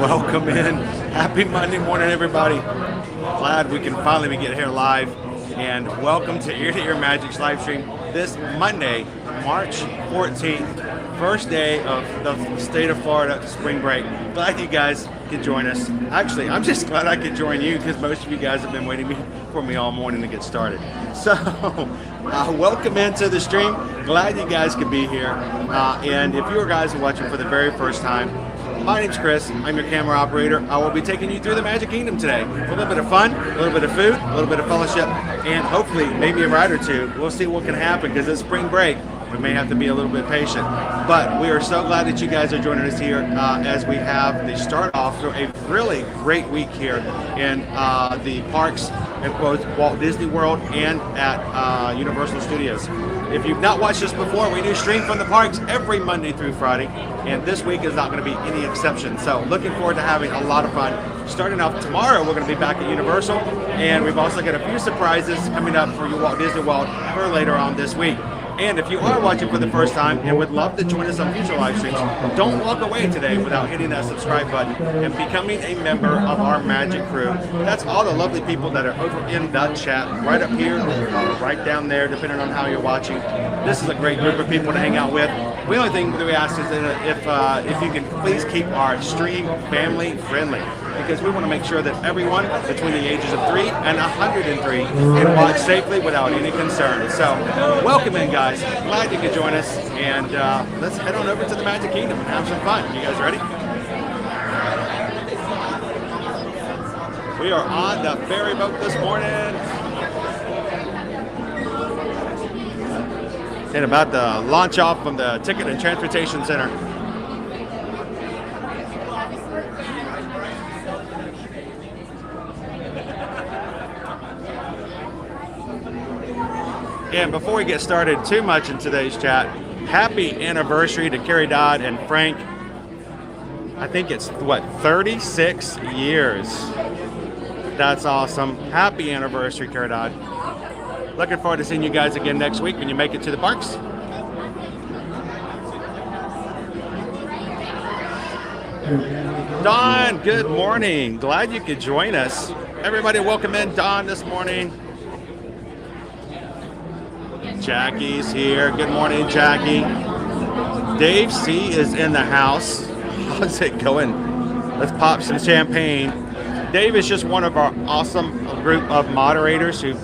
Welcome in. Happy Monday morning, everybody. Glad we can finally get here live. And welcome to Ear to Ear Magic's live stream this Monday, March 14th, first day of the state of Florida spring break. Glad you guys could join us. Actually, I'm just glad I could join you because most of you guys have been waiting for me all morning to get started. So, welcome into the stream. Glad you guys could be here. And if you guys are watching for the very first time, my name's Chris. I'm your camera operator. I will be taking you through the Magic Kingdom today. A little bit of fun, a little bit of food, a little bit of fellowship, and hopefully maybe a ride or two. We'll see what can happen because it's spring break. We may have to be a little bit patient. But we are so glad that you guys are joining us here as we have the start off to a really great week here in the parks at both Walt Disney World and at Universal Studios. If you've not watched this before, we do stream from the parks every Monday through Friday, and this week is not going to be any exception. So looking forward to having a lot of fun. Starting off tomorrow, we're going to be back at Universal, and we've also got a few surprises coming up for your Walt Disney World for later on this week. And if you are watching for the first time and would love to join us on future live streams, don't walk away today without hitting that subscribe button and becoming a member of our Magic crew. That's all the lovely people that are over in the chat, right up here, right down there, depending on how you're watching. This is a great group of people to hang out with. The only thing that we ask is that if you can please keep our stream family friendly, because we want to make sure that everyone between the ages of 3 and 103 can watch safely without any concern. So, welcome in, guys. Glad you could join us, and let's head on over to the Magic Kingdom and have some fun. You guys ready? We are on the ferry boat this morning. And about to launch off from the Ticket and Transportation Center. And before we get started too much in today's chat, happy anniversary to Carrie Dodd and Frank. I think it's, 36 years. That's awesome. Happy anniversary, Carrie Dodd. Looking forward to seeing you guys again next week when you make it to the parks. Don, good morning. Glad you could join us. Everybody welcome in Don this morning. Jackie's here. Good morning, Jackie. Dave C is in the house. How's it going? Let's pop some champagne. Dave is just one of our awesome group of moderators who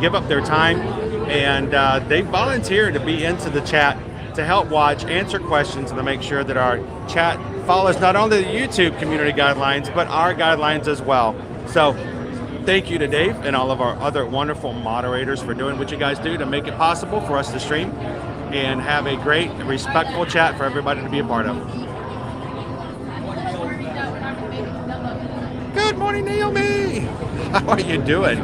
give up their time, and they volunteer to be into the chat to help watch, answer questions, and to make sure that our chat follows not only the YouTube community guidelines, but our guidelines as well. So thank you to Dave and all of our other wonderful moderators for doing what you guys do to make it possible for us to stream and have a great, respectful chat for everybody to be a part of. Good morning, Naomi. How are you doing?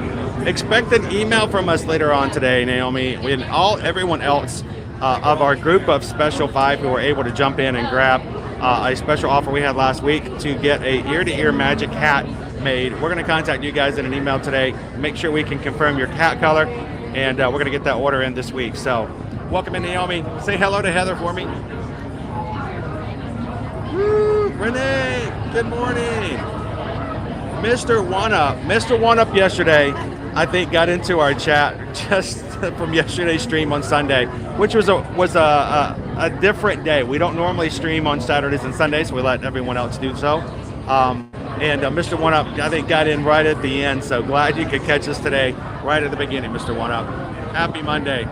Expect an email from us later on today, Naomi, and everyone else of our group of Special 5 who were able to jump in and grab a special offer we had last week to get a ear-to-ear magic hat made. We're going to contact you guys in an email today, make sure we can confirm your cat color, and we're going to get that order in this week. So, welcome in, Naomi. Say hello to Heather for me. Woo! Renee, good morning. Mr. One Up yesterday, I think, got into our chat just from yesterday's stream on Sunday, which was a different day. We don't normally stream on Saturdays and Sundays, so we let everyone else do so. And Mr. One Up, I think, got in right at the end, so glad you could catch us today, right at the beginning, Mr. One Up. Happy Monday.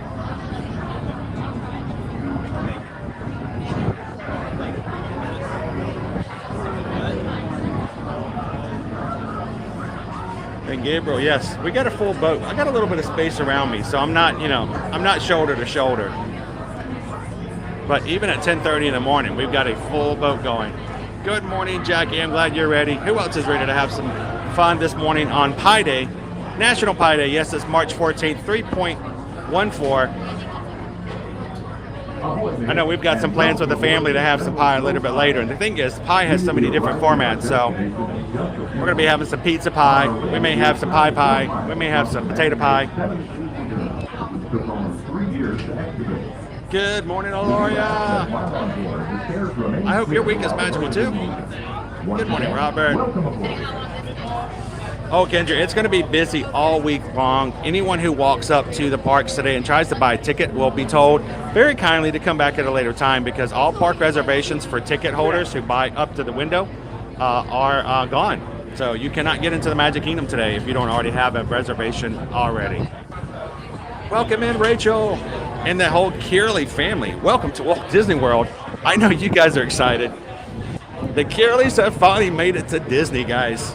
And Gabriel, yes, we got a full boat. I got a little bit of space around me, so I'm not shoulder to shoulder. But even at 10:30 in the morning, we've got a full boat going. Good morning, Jackie. I'm glad you're ready. Who else is ready to have some fun this morning on Pi Day? National Pi Day. Yes, it's March 14th, 3.14. I know we've got some plans with the family to have some pie a little bit later. And the thing is, pie has so many different formats. So we're going to be having some pizza pie. We may have some pie. We may have some potato pie. Good morning, Aloria. I hope your week is magical too. Good morning, Robert. Oh, Kendra, it's going to be busy all week long. Anyone who walks up to the parks today and tries to buy a ticket will be told very kindly to come back at a later time, because all park reservations for ticket holders who buy up to the window are gone. So you cannot get into the Magic Kingdom today if you don't already have a reservation already. Welcome in, Rachel, and the whole Kearley family. Welcome to Walt Disney World. I know you guys are excited. The Kearleys have finally made it to Disney, guys.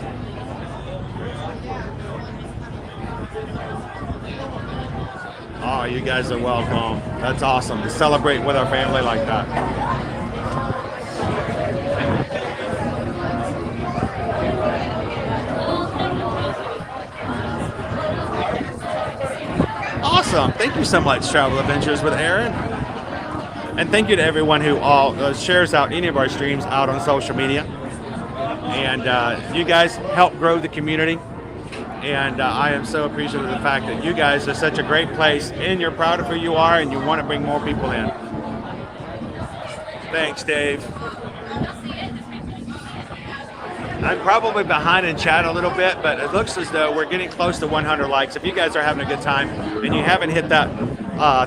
Oh, you guys are welcome. That's awesome to celebrate with our family like that. Awesome. Thank you so much, Travel Adventures with Aaron. And thank you to everyone who shares out any of our streams out on social media. And you guys help grow the community. And I am so appreciative of the fact that you guys are such a great place and you're proud of who you are and you want to bring more people in. Thanks, Dave. I'm probably behind in chat a little bit, but it looks as though we're getting close to 100 likes. If you guys are having a good time and you haven't hit that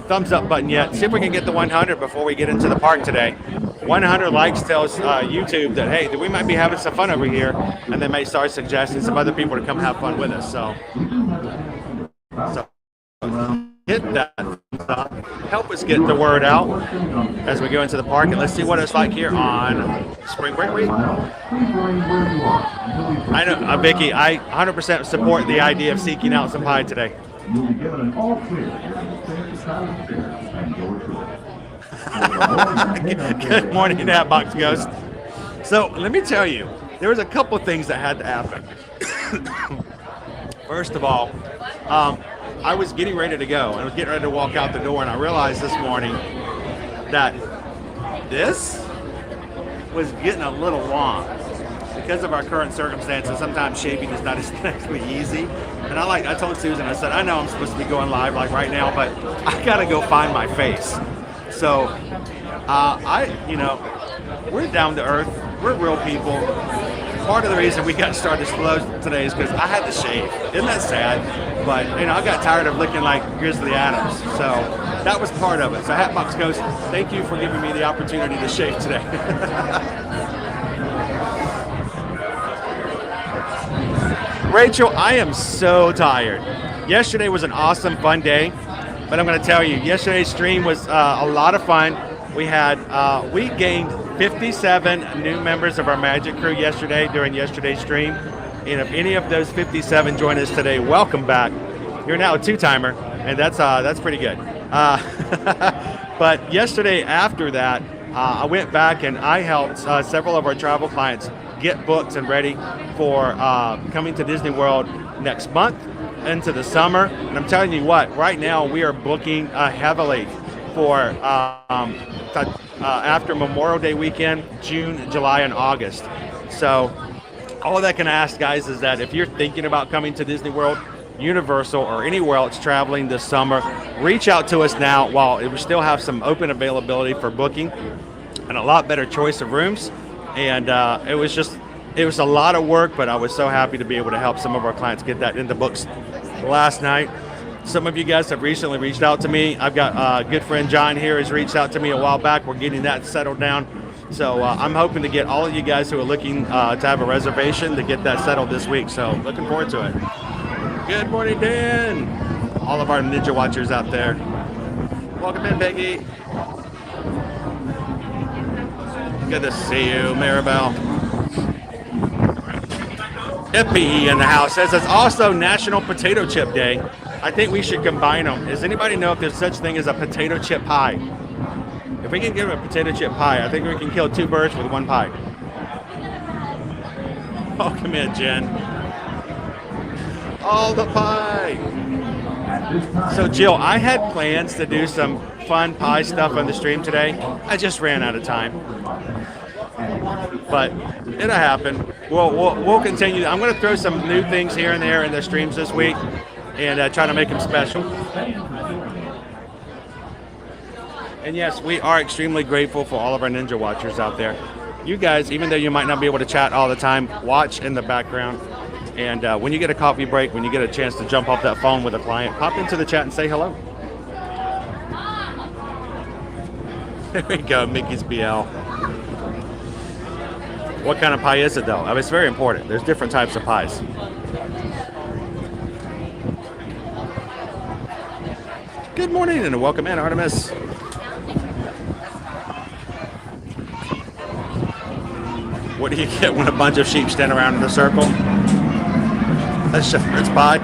thumbs up button yet, see if we can get the 100 before we get into the park today. 100 likes tells YouTube that, hey, we might be having some fun over here, and they may start suggesting some other people to come have fun with us. So hit that thumbs up. Help us get the word out as we go into the park, and let's see what it's like here on Spring Break Week. I know, Vicky, I 100% support the idea of seeking out some pie today. You'll be given an all clear. Good morning, Box Ghost. So let me tell you, there was a couple things that had to happen. First of all, I was getting ready to go. I was getting ready to walk out the door, and I realized this morning that this was getting a little long. Because of our current circumstances, sometimes shaving is not exactly easy. And I told Susan, I said, I know I'm supposed to be going live like right now, but I gotta go find my face. So, we're down to earth. We're real people. Part of the reason we got started slow today is because I had to shave. Isn't that sad? But, I got tired of looking like Grizzly Adams. So that was part of it. So Hatbox Ghost, thank you for giving me the opportunity to shave today. Rachel, I am so tired. Yesterday was an awesome, fun day. But I'm going to tell you, yesterday's stream was a lot of fun. We gained 57 new members of our Magic crew yesterday during yesterday's stream. And if any of those 57 join us today, welcome back. You're now a two-timer, and that's pretty good. But yesterday after that, I went back and I helped several of our travel clients get booked and ready for coming to Disney World next month into the summer. And I'm telling you what, right now we are booking heavily for after Memorial Day weekend, June, July, and August. So all that I can ask, guys, is that if you're thinking about coming to Disney World, Universal, or anywhere else traveling this summer, reach out to us now while we still have some open availability for booking and a lot better choice of rooms. And it was a lot of work, but I was so happy to be able to help some of our clients get that in the books last night. Some of you guys have recently reached out to me. I've got a good friend John here has reached out to me a while back. We're getting that settled down. So I'm hoping to get all of you guys who are looking to have a reservation to get that settled this week. So looking forward to it. Good morning, Dan. All of our Ninja Watchers out there. Welcome in, Peggy. Good to see you, Maribel. Hippie in the house says it's also National Potato Chip Day. I think we should combine them. Does anybody know if there's such thing as a potato chip pie? If we can give a potato chip pie, I think we can kill two birds with one pie. Oh, come in, Jen. All the pie. So, Jill, I had plans to do some fun pie stuff on the stream today. I just ran out of time. But it'll happen. We'll continue. I'm going to throw some new things here and there in the streams this week and try to make them special. And yes, we are extremely grateful for all of our Ninja Watchers out there. you guys, even though you might not be able to chat all the time, watch in the background. And when you get a coffee break, when you get a chance to jump off that phone with a client, pop into the chat and say hello. There we go, Mickey's BL. What kind of pie is it though? I mean, it's very important. There's different types of pies. Good morning and welcome in, Artemis. What do you get when a bunch of sheep stand around in a circle? A shepherd's pie.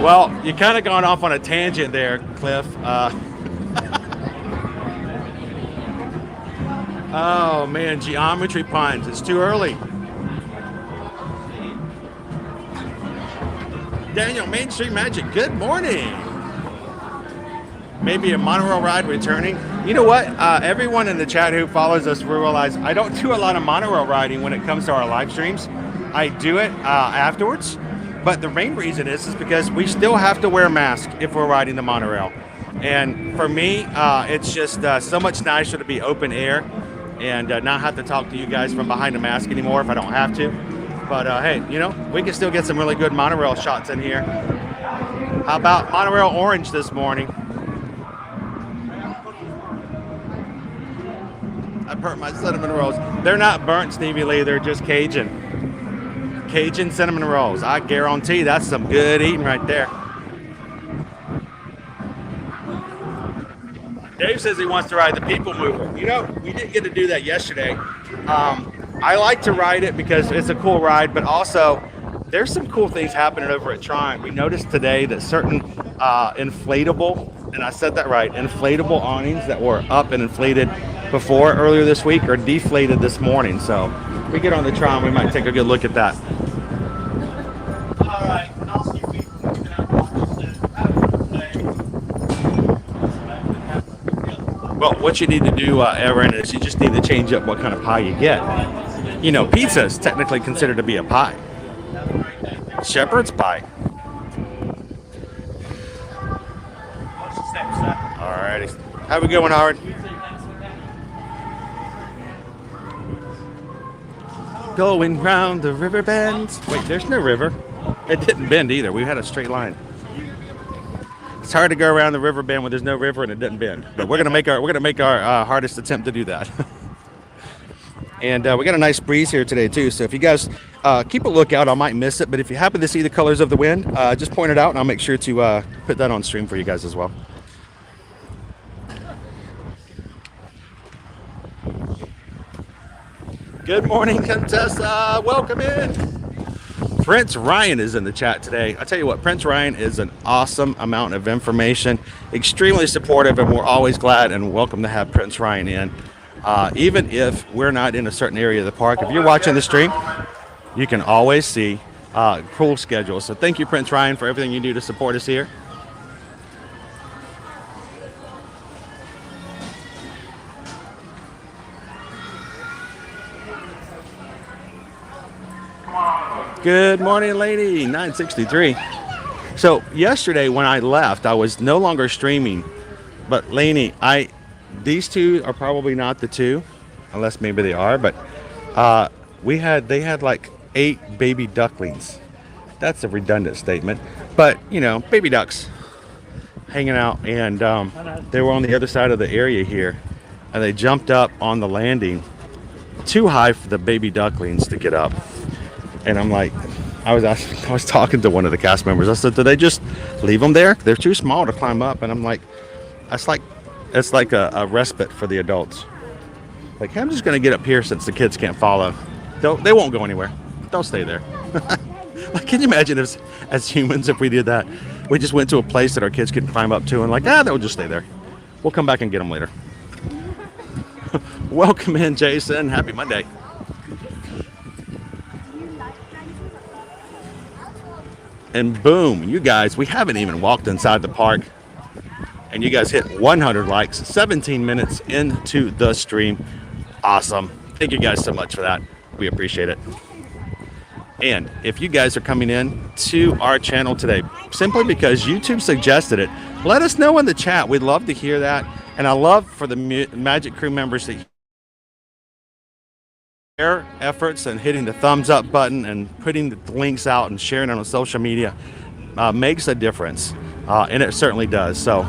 Well, you kind of gone off on a tangent there, Cliff. Oh man, geometry puns. It's too early. Daniel, Main Street Magic, good morning. Maybe a monorail ride returning. You know what? Everyone in the chat who follows us will realize I don't do a lot of monorail riding when it comes to our live streams. I do it afterwards. But the main reason is because we still have to wear a mask if we're riding the monorail. And for me, it's just so much nicer to be open air and not have to talk to you guys from behind a mask anymore if I don't have to. But hey, you know, we can still get some really good monorail shots in here. How about monorail orange this morning? I burnt my cinnamon rolls. They're not burnt, Stevie Lee, they're just Cajun. Cajun cinnamon rolls. I guarantee that's some good eating right there. Dave says he wants to ride the People Mover. You know, we didn't get to do that yesterday. I like to ride it because it's a cool ride, but also there's some cool things happening over at Trine. We noticed today that certain inflatable, and I said that right, inflatable awnings that were up and inflated before earlier this week are deflated this morning. So if we get on the Trine, we might take a good look at that. All right. Well, what you need to do, Erin, is you just need to change up what kind of pie you get. You know, pizza is technically considered to be a pie. Shepherd's pie. Alrighty. How we going, Howard? Going round the river bend. Wait, there's no river. It didn't bend either. We had a straight line. It's hard to go around the river bend when there's no river and it doesn't bend. But we're gonna make our hardest attempt to do that. And we got a nice breeze here today too. So if you guys keep a lookout, I might miss it. But if you happen to see the colors of the wind, just point it out, and I'll make sure to put that on stream for you guys as well. Good morning, Contessa. Welcome in. Prince Ryan is in the chat today. I tell you what, Prince Ryan is an awesome amount of information, extremely supportive, and we're always glad and welcome to have Prince Ryan in. Even if we're not in a certain area of the park, if you're watching the stream, you can always see cool schedules. So thank you, Prince Ryan, for everything you do to support us here. Good morning, lady. 963. So yesterday when I left, I was no longer streaming. But Lainey, these two are probably not the two, unless maybe they are. But they had like 8 baby ducklings. That's a redundant statement, but you know, baby ducks hanging out, and they were on the other side of the area here, and they jumped up on the landing too high for the baby ducklings to get up. And I'm like, I was talking to one of the cast members. I said, do they just leave them there? They're too small to climb up. And I'm like, it's like a respite for the adults. Like, I'm just going to get up here since the kids can't follow. They won't go anywhere. They'll stay there. Like, can you imagine if, as humans, if we did that? We just went to a place that our kids could climb up to and like, they'll just stay there. We'll come back and get them later. Welcome in, Jason. Happy Monday. And boom, you guys, we haven't even walked inside the park. And you guys hit 100 likes, 17 minutes into the stream. Awesome. Thank you guys so much for that. We appreciate it. And if you guys are coming in to our channel today, simply because YouTube suggested it, let us know in the chat. We'd love to hear that. And I love for the Magic Crew members that their efforts and hitting the thumbs up button and putting the links out and sharing it on social media makes a difference, and it certainly does. So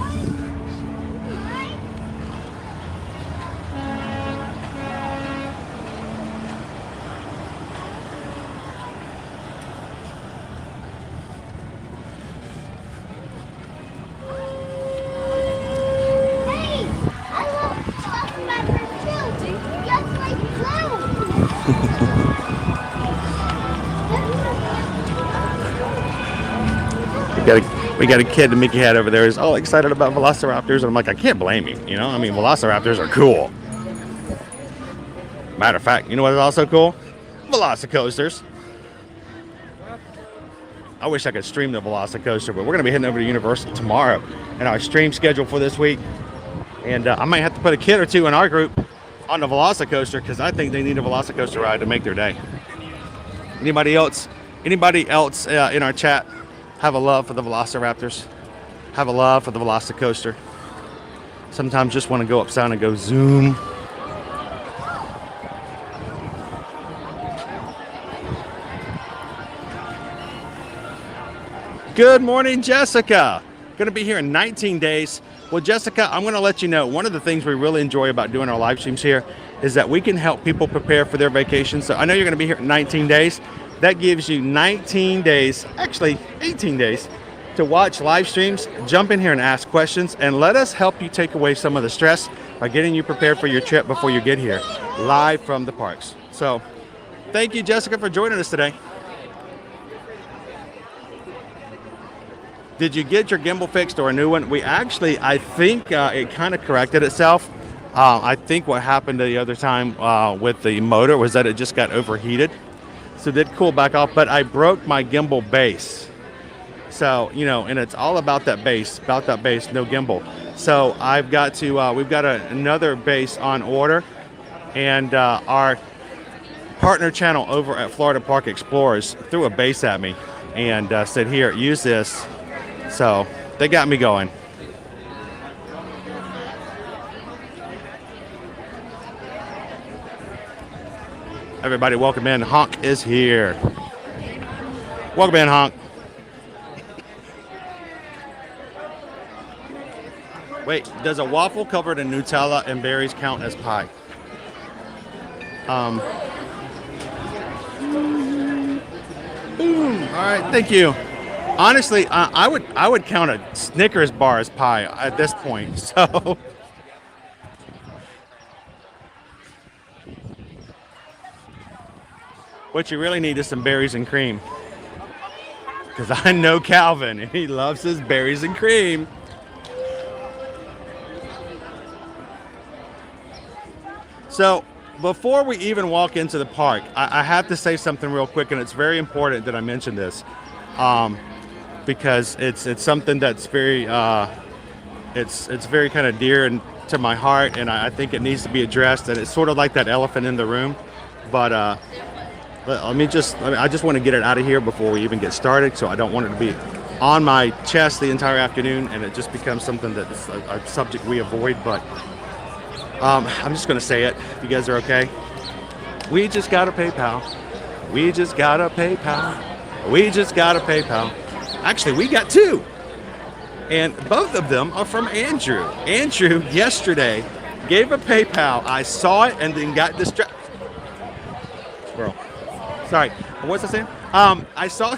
we got a kid, the Mickey hat over there, is all excited about velociraptors, and I'm like, I can't blame you. You know, I mean, velociraptors are cool. Matter of fact, you know what is also cool? Velocicoasters. I wish I could stream the Velocicoaster, but we're going to be heading over to Universal tomorrow in our stream schedule for this week. And I might have to put a kid or two in our group on the Velocicoaster because I think they need a Velocicoaster ride to make their day. Anybody else in our chat have a love for the Velociraptors? Have a love for the Velocicoaster? Sometimes just want to go upside and go zoom. Good morning, Jessica. Going to be here in 19 days. Well, Jessica, I'm going to let you know, one of the things we really enjoy about doing our live streams here is that we can help people prepare for their vacation. So I know you're going to be here in 19 days. That gives you 19 days, actually 18 days, to watch live streams, jump in here and ask questions, and let us help you take away some of the stress by getting you prepared for your trip before you get here, live from the parks. So thank you, Jessica, for joining us today. Did you get your gimbal fixed or a new one? We actually, I think it kind of corrected itself. I think what happened the other time with the motor was that it just got overheated. So it did cool back off, but I broke my gimbal base. So, you know, and it's all about that base, no gimbal. So I've got to, we've got another base on order, and our partner channel over at Florida Park Explorers threw a base at me and said, here, use this. So they got me going. Everybody, welcome in. Honk is here. Welcome in, Honk. Wait, does a waffle covered in Nutella and berries count as pie? Boom. All right, thank you. Honestly, I would count a Snickers bar as pie at this point. So, what you really need is some berries and cream. Because I know Calvin, and he loves his berries and cream. So, before we even walk into the park, I have to say something real quick, and it's very important that I mention this. Because it's something that's very it's very kind of dear and to my heart, and I think it needs to be addressed, and it's sort of like that elephant in the room. But I just want to get it out of here before we even get started, so I don't want it to be on my chest the entire afternoon and it just becomes something that's a subject we avoid. But I'm just going to say it, if you guys are okay. We just got a PayPal. We just got a PayPal. We just got a PayPal. Actually, we got two. And both of them are from Andrew. Andrew, yesterday, gave a PayPal. I saw it and then got distracted. Squirrel. Sorry, what's I saying? I saw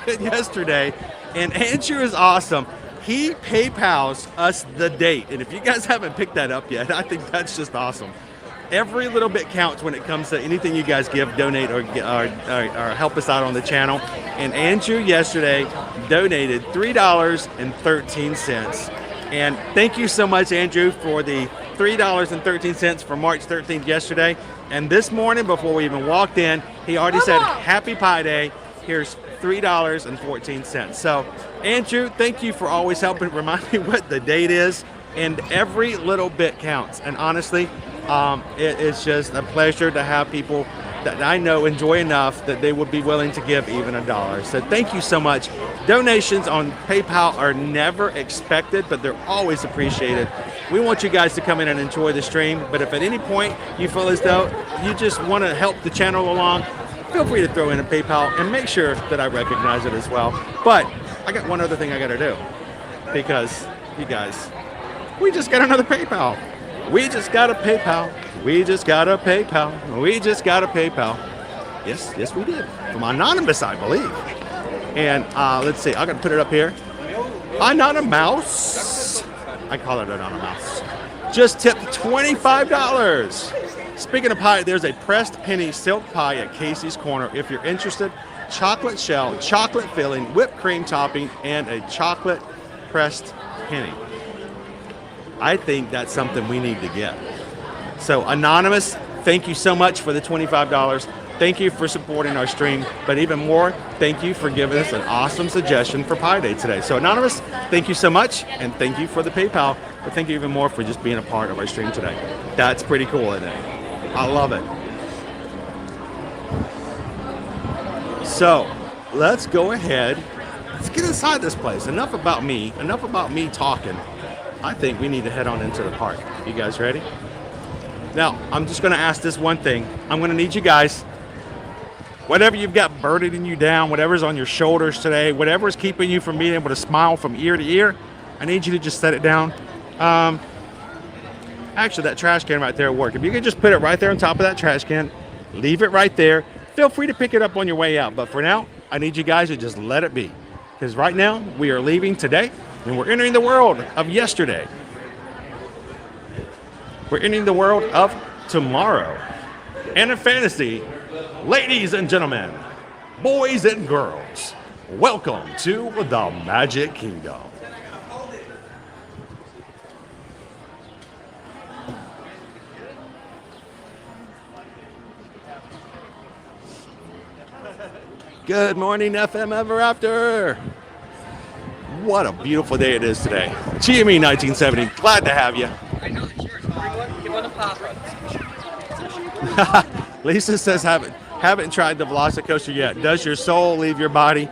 it yesterday, and Andrew is awesome. He PayPals us the date. And if you guys haven't picked that up yet, I think that's just awesome. Every little bit counts when it comes to anything you guys give, donate, or help us out on the channel. And Andrew yesterday donated $3.13. And thank you so much, Andrew, for the $3.13 for March 13th yesterday. And this morning, before we even walked in, he already said, Happy Pie Day. Here's $3.14. So, Andrew, thank you for always helping remind me what the date is. And every little bit counts. And honestly, it is just a pleasure to have people that I know enjoy enough that they would be willing to give even $1. So thank you so much. Donations on PayPal are never expected, but they're always appreciated. We want you guys to come in and enjoy the stream, but if at any point you feel as though you just want to help the channel along, feel free to throw in a PayPal and make sure that I recognize it as well. But I got one other thing I got to do, because you guys, we just got another PayPal. We just got a PayPal. We just got a PayPal. We just got a PayPal. Yes, we did. From Anonymous, I believe. And let's see, I'm gonna put it up here. Anonymous. I call it Anonymous. Just tipped $25. Speaking of pie, there's a pressed penny silk pie at Casey's Corner. If you're interested, chocolate shell, chocolate filling, whipped cream topping, and a chocolate pressed penny. I think that's something we need to get. So Anonymous, thank you so much for the $25. Thank you for supporting our stream, but even more, thank you for giving us an awesome suggestion for Pie Day today. So Anonymous, thank you so much, and thank you for the PayPal, but thank you even more for just being a part of our stream today. That's pretty cool, isn't it? I love it. So let's go ahead, let's get inside this place. Enough about me talking. I think we need to head on into the park. You guys ready? Now, I'm just gonna ask this one thing. I'm gonna need you guys, whatever you've got burdening you down, whatever's on your shoulders today, whatever's keeping you from being able to smile from ear to ear, I need you to just set it down. Actually, that trash can right there will work. If you could just put it right there on top of that trash can, leave it right there. Feel free to pick it up on your way out. But for now, I need you guys to just let it be. Because right now, we are leaving today, and we're entering the world of yesterday. We're entering the world of tomorrow. And in fantasy, ladies and gentlemen, boys and girls, welcome to the Magic Kingdom. Good morning, FM Ever After. What a beautiful day it is today. GME 1970, glad to have you. I know it's yours. Give one a pop. Lisa says haven't tried the Velocicoaster yet. Does your soul leave your body?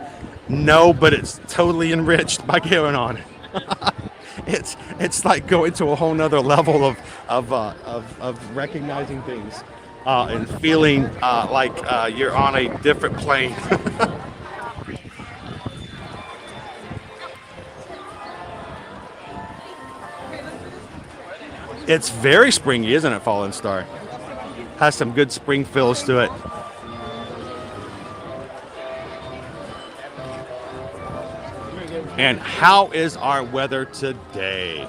No, but it's totally enriched by going on it. it's like going to a whole nother level of recognizing things and feeling like you're on a different plane. It's very springy, isn't it, Fallen Star? Has some good spring feels to it. And how is our weather today?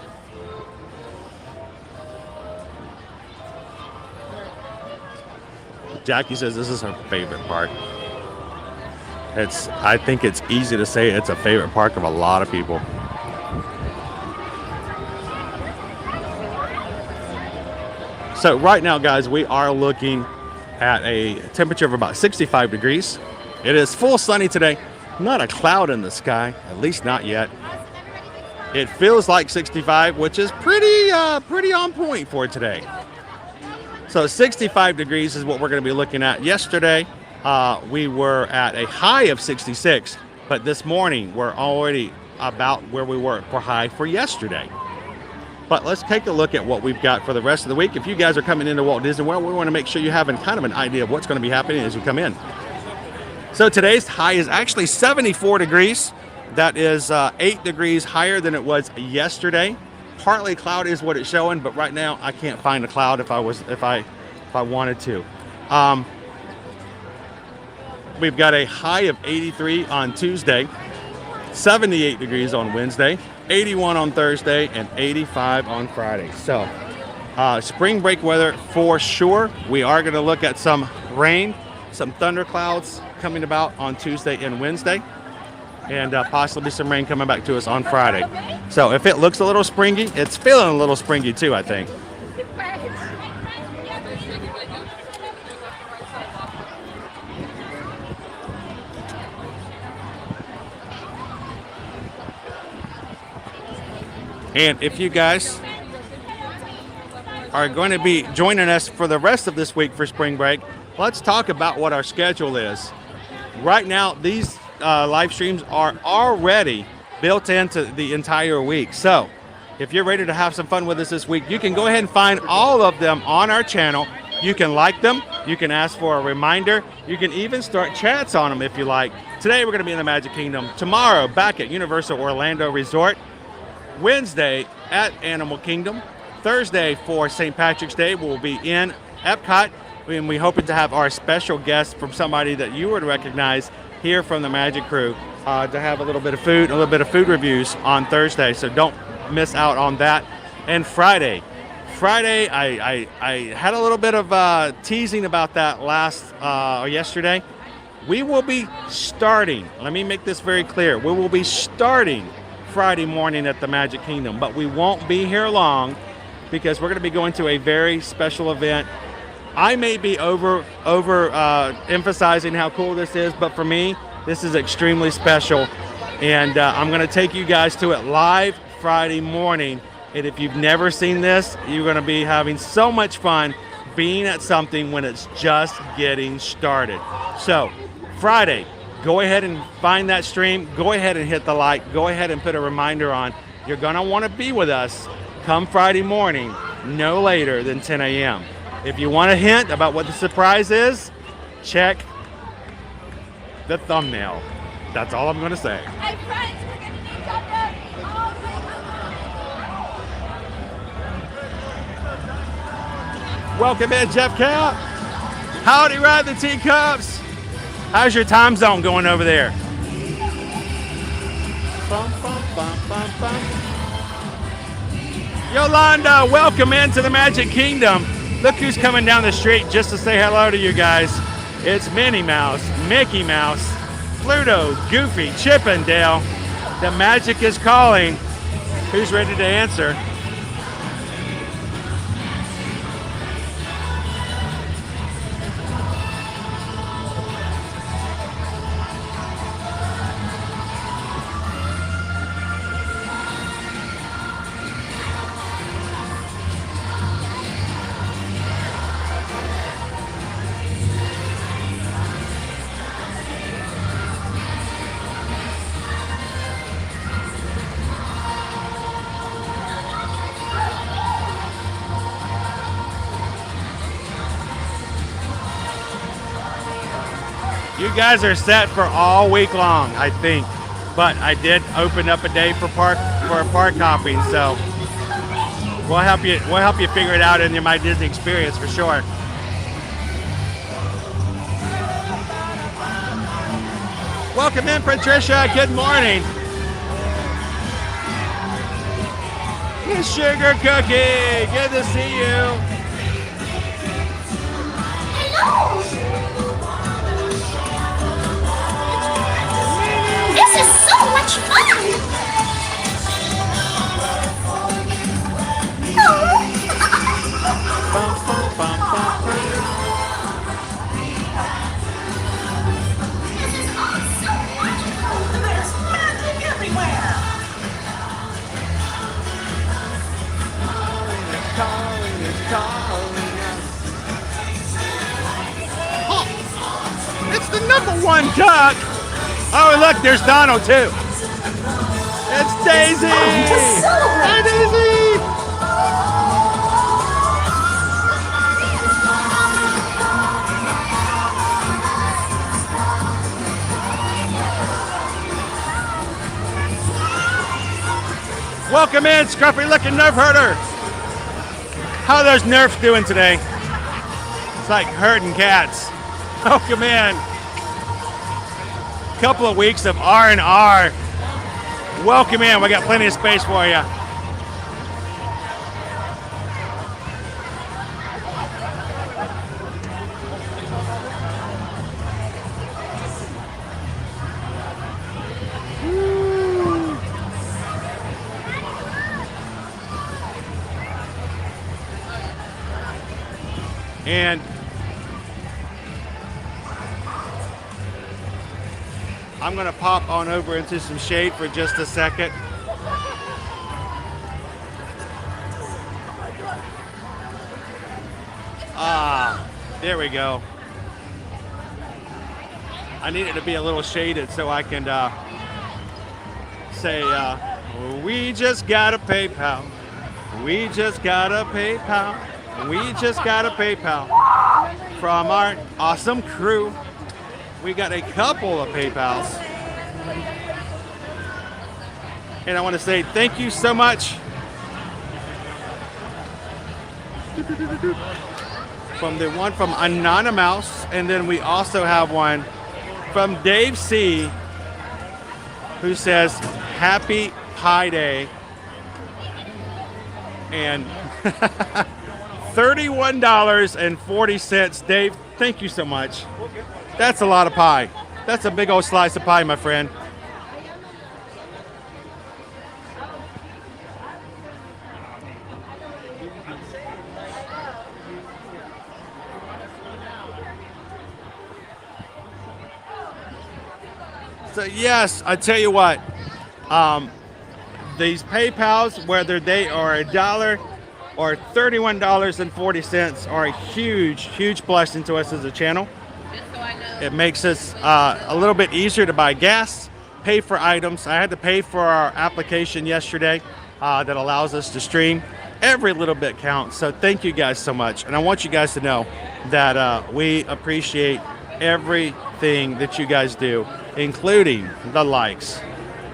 Jackie says this is her favorite park. I think it's easy to say it's a favorite park of a lot of people. So right now, guys, we are looking at a temperature of about 65 degrees. It is full sunny today. Not a cloud in the sky, at least not yet. It feels like 65, which is pretty on point for today. So 65 degrees is what we're going to be looking at. Yesterday, we were at a high of 66, but this morning we're already about where we were for high for yesterday. But let's take a look at what we've got for the rest of the week. If you guys are coming into Walt Disney World, we want to make sure you have kind of an idea of what's going to be happening as you come in. So today's high is actually 74 degrees. That is 8 degrees higher than it was yesterday. Partly cloudy is what it's showing, but right now I can't find a cloud if I wanted to. We've got a high of 83 on Tuesday, 78 degrees on Wednesday, 81 on Thursday, and 85 on Friday. So spring break weather for sure. We are going to look at some rain, some thunderclouds coming about on Tuesday and Wednesday, and possibly some rain coming back to us on Friday. So if it looks a little springy, it's feeling a little springy too, I think. And if you guys are going to be joining us for the rest of this week for spring break, let's talk about what our schedule is. Right now, these live streams are already built into the entire week. So if you're ready to have some fun with us this week, you can go ahead and find all of them on our channel. You can like them. You can ask for a reminder. You can even start chats on them if you like. Today, we're going to be in the Magic Kingdom. Tomorrow, back at Universal Orlando Resort. Wednesday at Animal Kingdom. Thursday for St. Patrick's Day, we'll be in Epcot. And we're hoping to have our special guest from somebody that you would recognize here from the Magic Crew to have a little bit of food, a little bit of food reviews on Thursday. So don't miss out on that. And Friday, I had a little bit of teasing about that yesterday. We will be starting, let me make this very clear, we will be starting Friday morning at the Magic Kingdom, but we won't be here long because we're going to be going to a very special event. I may be over emphasizing how cool this is, but for me, this is extremely special. And I'm going to take you guys to it live Friday morning. And if you've never seen this, you're going to be having so much fun being at something when it's just getting started. So Friday, go ahead and find that stream. Go ahead and hit the like. Go ahead and put a reminder on. You're going to want to be with us come Friday morning, no later than 10 a.m. If you want a hint about what the surprise is, check the thumbnail. That's all I'm going to say. Hey friends, we're gonna need chocolate. Welcome in, Jeff Cap. Howdy, Ride the Teacups. How's your time zone going over there? Bum, bum, bum, bum, bum. Yolanda, welcome into the Magic Kingdom. Look who's coming down the street just to say hello to you guys. It's Minnie Mouse, Mickey Mouse, Pluto, Goofy, Chip and Dale. The magic is calling. Who's ready to answer? You guys are set for all week long, I think. But I did open up a day for park hopping, so we'll help you figure it out in your My Disney experience for sure. Welcome in, Patricia. Good morning. Miss Sugar Cookie, good to see you. This is so much fun! Bum, bum, bum, bum, bum. This is all so magical! There's magic everywhere! Oh, it's the #1 duck. Oh, look, there's Donald too. It's Daisy. Hi, Daisy. Welcome in, scruffy-looking nerf herder. How are those nerfs doing today? It's like herding cats. Welcome in. Couple of weeks of R&R. Welcome in. We got plenty of space for you. And I'm going to pop on over into some shade for just a second. Ah, there we go. I need it to be a little shaded so I can say, we just got a PayPal. We just got a PayPal. We just got a PayPal from our awesome crew. We got a couple of PayPals. And I want to say thank you so much. From the one from Anonymous, and then we also have one from Dave C, who says Happy Pie Day, and $31.40. Dave, thank you so much. That's a lot of pie. That's a big old slice of pie, my friend. So yes, I tell you what, these PayPals, whether they are $1 or $31.40, are a huge, huge blessing to us as a channel. It makes us a little bit easier to buy gas, pay for items. I had to pay for our application yesterday that allows us to stream. Every little bit counts. So thank you guys so much. And I want you guys to know that we appreciate everything that you guys do, including the likes,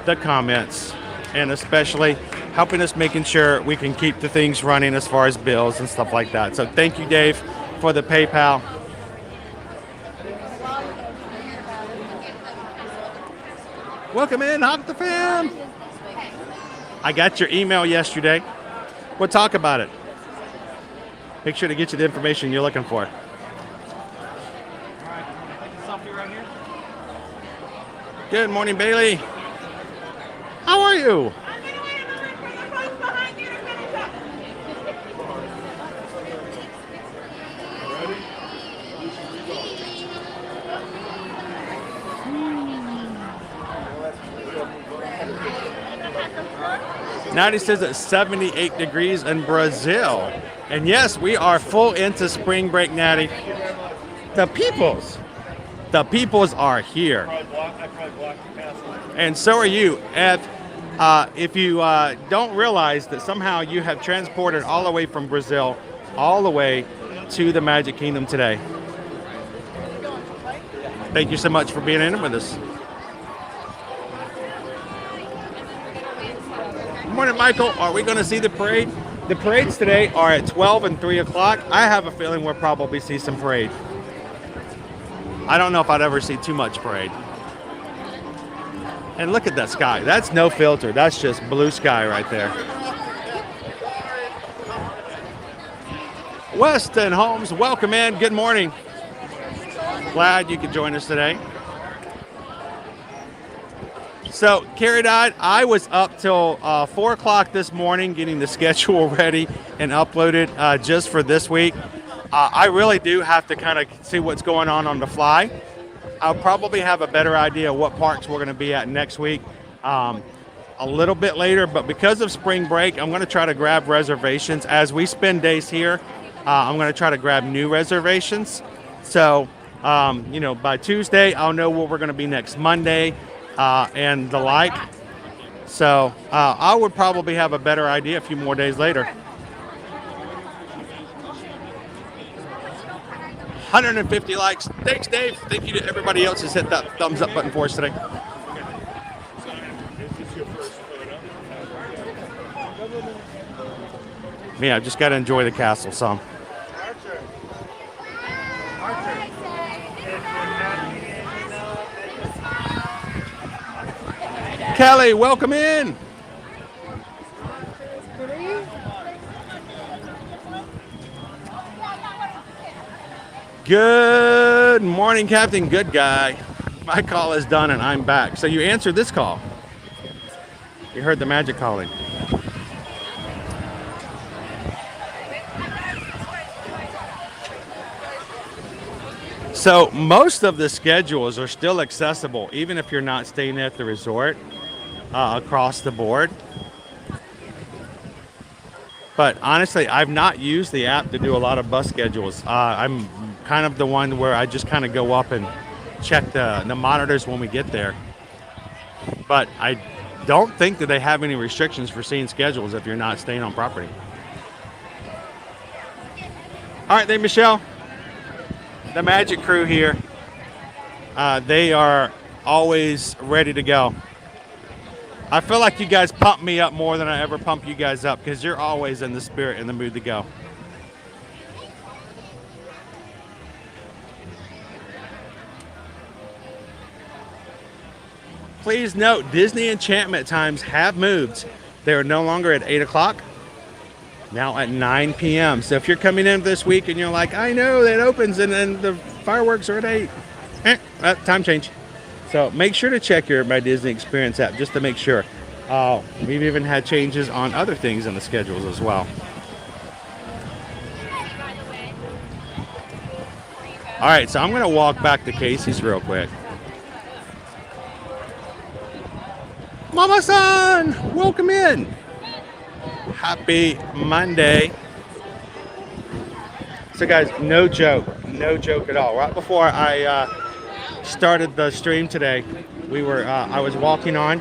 the comments, and especially helping us making sure we can keep the things running as far as bills and stuff like that. So thank you, Dave, for the PayPal. Welcome in, Hop the Fam. I got your email yesterday. We'll talk about it. Make sure to get you the information you're looking for. Good morning, Bailey. How are you? Now it says it's 78 degrees in Brazil. And yes, we are full into spring break, Natty. The peoples are here. And so are you. If you don't realize that somehow you have transported all the way from Brazil, all the way to the Magic Kingdom today. Thank you so much for being in with us. Good morning, Michael. Are we going to see the parade? The parades today are at 12 and 3 o'clock. I have a feeling we'll probably see some parade. I don't know if I'd ever see too much parade. And look at that sky. That's no filter. That's just blue sky right there. Weston Holmes, welcome in. Good morning. Glad you could join us today. So, Carrie Dodd, I was up till 4 o'clock this morning getting the schedule ready and uploaded just for this week. I really do have to kind of see what's going on the fly. I'll probably have a better idea of what parks we're going to be at next week a little bit later. But because of spring break, I'm going to try to grab reservations. As we spend days here, I'm going to try to grab new reservations. So, by Tuesday, I'll know where we're going to be next Monday and the like. So I would probably have a better idea a few more days later. 150 likes. Thanks, Dave. Thank you to everybody else who's hit that thumbs up button for us today. Yeah, I just got to enjoy the castle some. Kelly, welcome in. Good morning, Captain. Good guy. My call is done and I'm back. So you answered this call. You heard the magic calling. So most of the schedules are still accessible, even if you're not staying at the resort, across the board. But honestly, I've not used the app to do a lot of bus schedules. I'm kind of the one where I just kind of go up and check the monitors when we get there. But I don't think that they have any restrictions for seeing schedules if you're not staying on property. All right, then, Michelle, the Magic crew here, they are always ready to go. I feel like you guys pump me up more than I ever pump you guys up because you're always in the spirit and the mood to go. Please note, Disney enchantment times have moved. They are no longer at 8 o'clock, now at 9 p.m. So if you're coming in this week and you're like, I know that opens and then the fireworks are at 8, time change. So make sure to check your My Disney Experience app just to make sure. We've even had changes on other things in the schedules as well. All right, so I'm going to walk back to Casey's real quick. Mama-san, welcome in. Happy Monday. So guys, no joke at all. Right before I started the stream today, I was walking on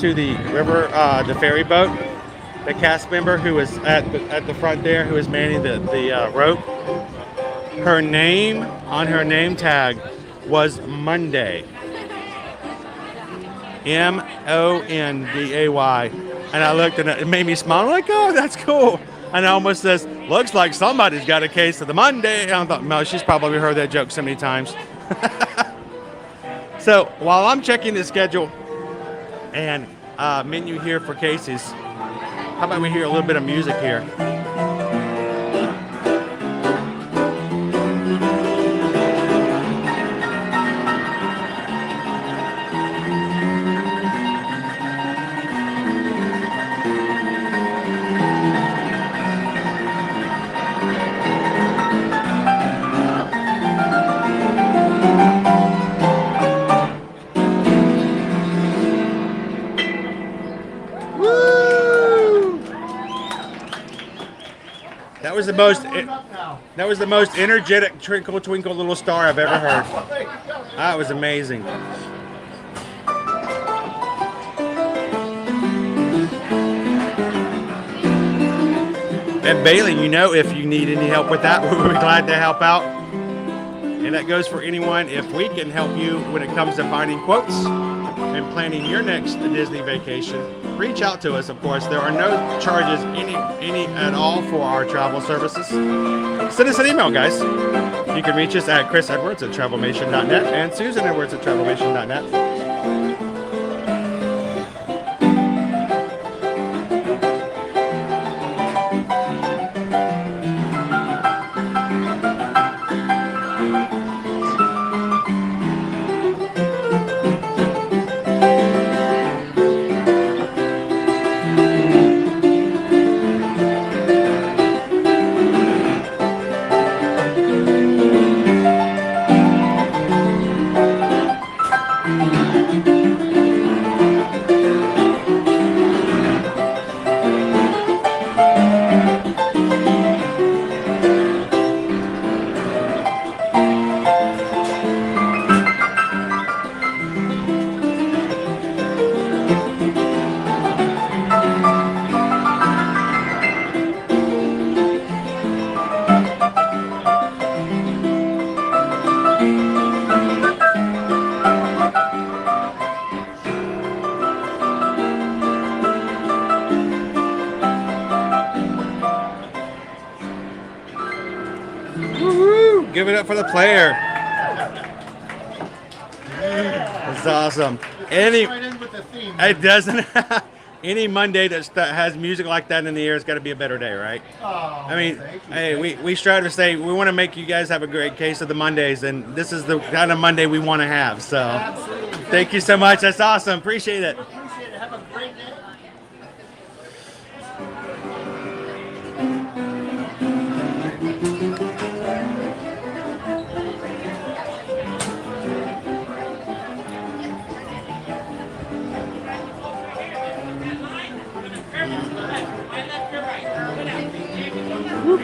to the river, the ferry boat. The cast member who was at the front there, who was manning the rope, her name on her name tag was Monday. M-O-N-D-A-Y. And I looked and it made me smile. I'm like, oh, that's cool. And I almost says, looks like somebody's got a case of the Monday. And I thought, no, she's probably heard that joke so many times. So while I'm checking the schedule and menu here for Casey's, how about we hear a little bit of music here? That was the most energetic Twinkle Twinkle Little Star I've ever heard. That was amazing. And Bailey, you know, if you need any help with that, we'll be glad to help out. And that goes for anyone. If we can help you when it comes to finding quotes and planning your next Disney vacation, reach out to us, of course. There are no charges any at all for our travel services. Send us an email, guys. You can reach us at chrisedwards@travelmation.net and susanedwards@travelmation.net. Give it up for the player. That's awesome. It doesn't. Any Monday that has music like that in the air has got to be a better day, right? I mean, hey, we strive to say we want to make you guys have a great case of the Mondays, and this is the kind of Monday we want to have. So, thank you so much. That's awesome. Appreciate it. Appreciate it. Have a great day.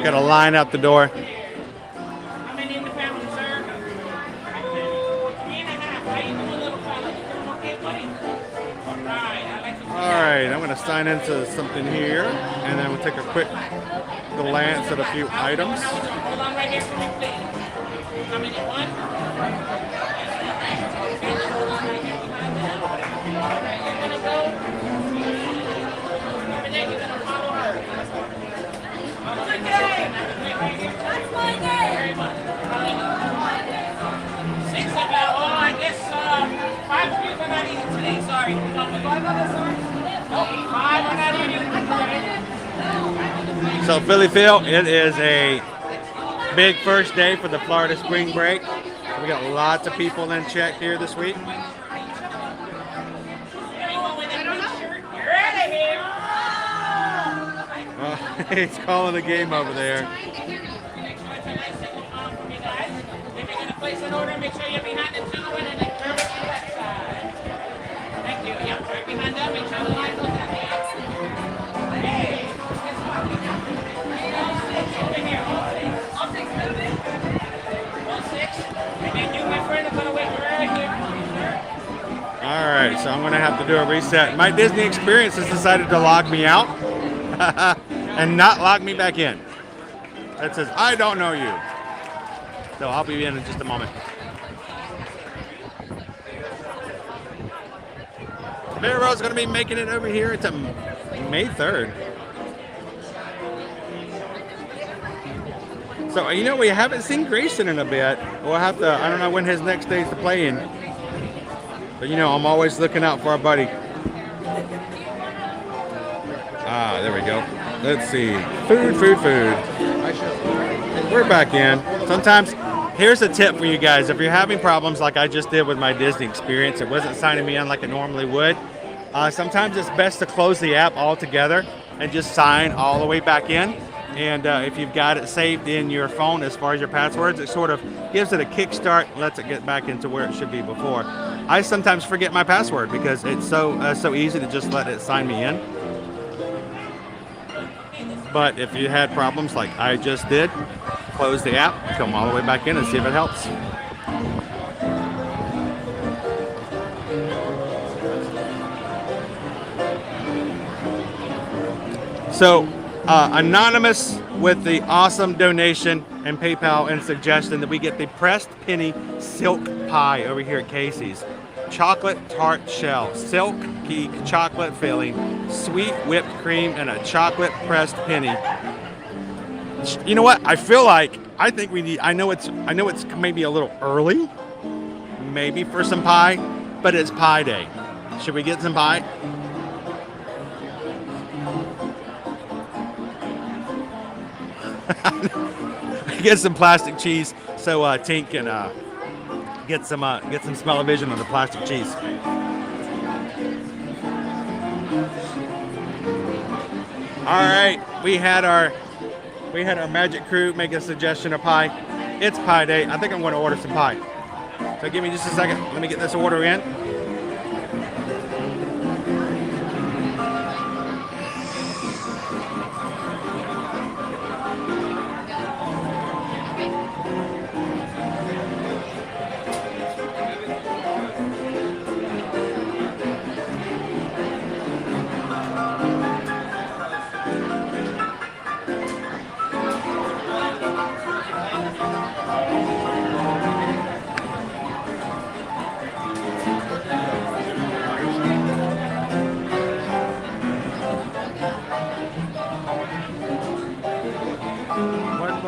Got a line out the door. How many in the family, sir? sign into something here, and then we'll take a quick glance at a few items. Hold on right here for me, please. How many? One? Hold on right here behind them. All right, you're going to go. And then you're going to follow her. That's my name. Very much. 6 about, oh, I guess 5 of you are not eating today. Sorry. 5 others, sorry. Nope, 5 are not eating. So Philly Phil, it is a big first day for the Florida spring break. We got lots of people in check here this week. You're out of here. Oh, he's calling the game over there. If you're going to place an order, make sure you're behind the gentleman and the curb to the left side. Thank you. Yep, right behind them. Make sure the line goes that way. Hey, guess what? All 6 over here. All 6, baby. All 6. And then you, my friend, are going to wait right here. All right, so I'm going to have to do a reset. My Disney experience has decided to log me out and not log me back in. It says, I don't know you. So I'll be in just a moment. Barrow's going to be making it over here to May 3rd. So, you know, we haven't seen Grayson in a bit. We'll have to, I don't know when his next day's to play in. But, you know, I'm always looking out for our buddy. Ah, there we go. Let's see. Food. We're back in. Sometimes, here's a tip for you guys. If you're having problems like I just did with my Disney experience, it wasn't signing me in like it normally would. Sometimes it's best to close the app altogether and just sign all the way back in. And if you've got it saved in your phone as far as your passwords, it sort of gives it a kickstart, lets it get back into where it should be before. I sometimes forget my password because it's so easy to just let it sign me in. But if you had problems like I just did, close the app, come all the way back in and see if it helps. So, Anonymous with the awesome donation and PayPal and suggestion that we get the pressed penny silk pie over here at Casey's. Chocolate tart shell, silk peak chocolate filling, sweet whipped cream, and a chocolate pressed penny. You know what? I think we need. I know it's maybe a little early, maybe for some pie, but it's pie day. Should we get some pie? Get some plastic cheese so Tink can get some smell-o-vision on the plastic cheese. All right, we had our magic crew make a suggestion of pie. It's pie day. I think I'm going to order some pie. So give me just a second. Let me get this order in.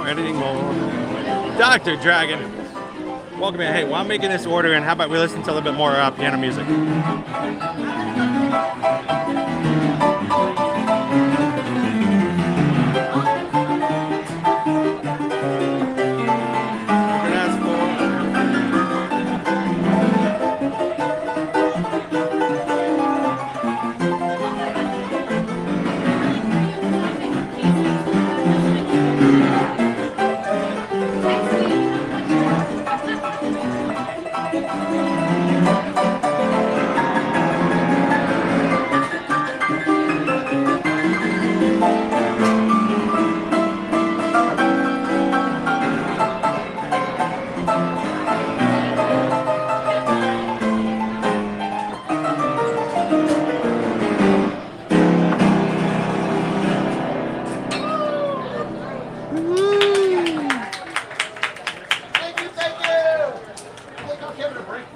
Editing mode. Dr. Dragon, welcome in. Hey, while I'm making this order, and how about we listen to a little bit more piano music?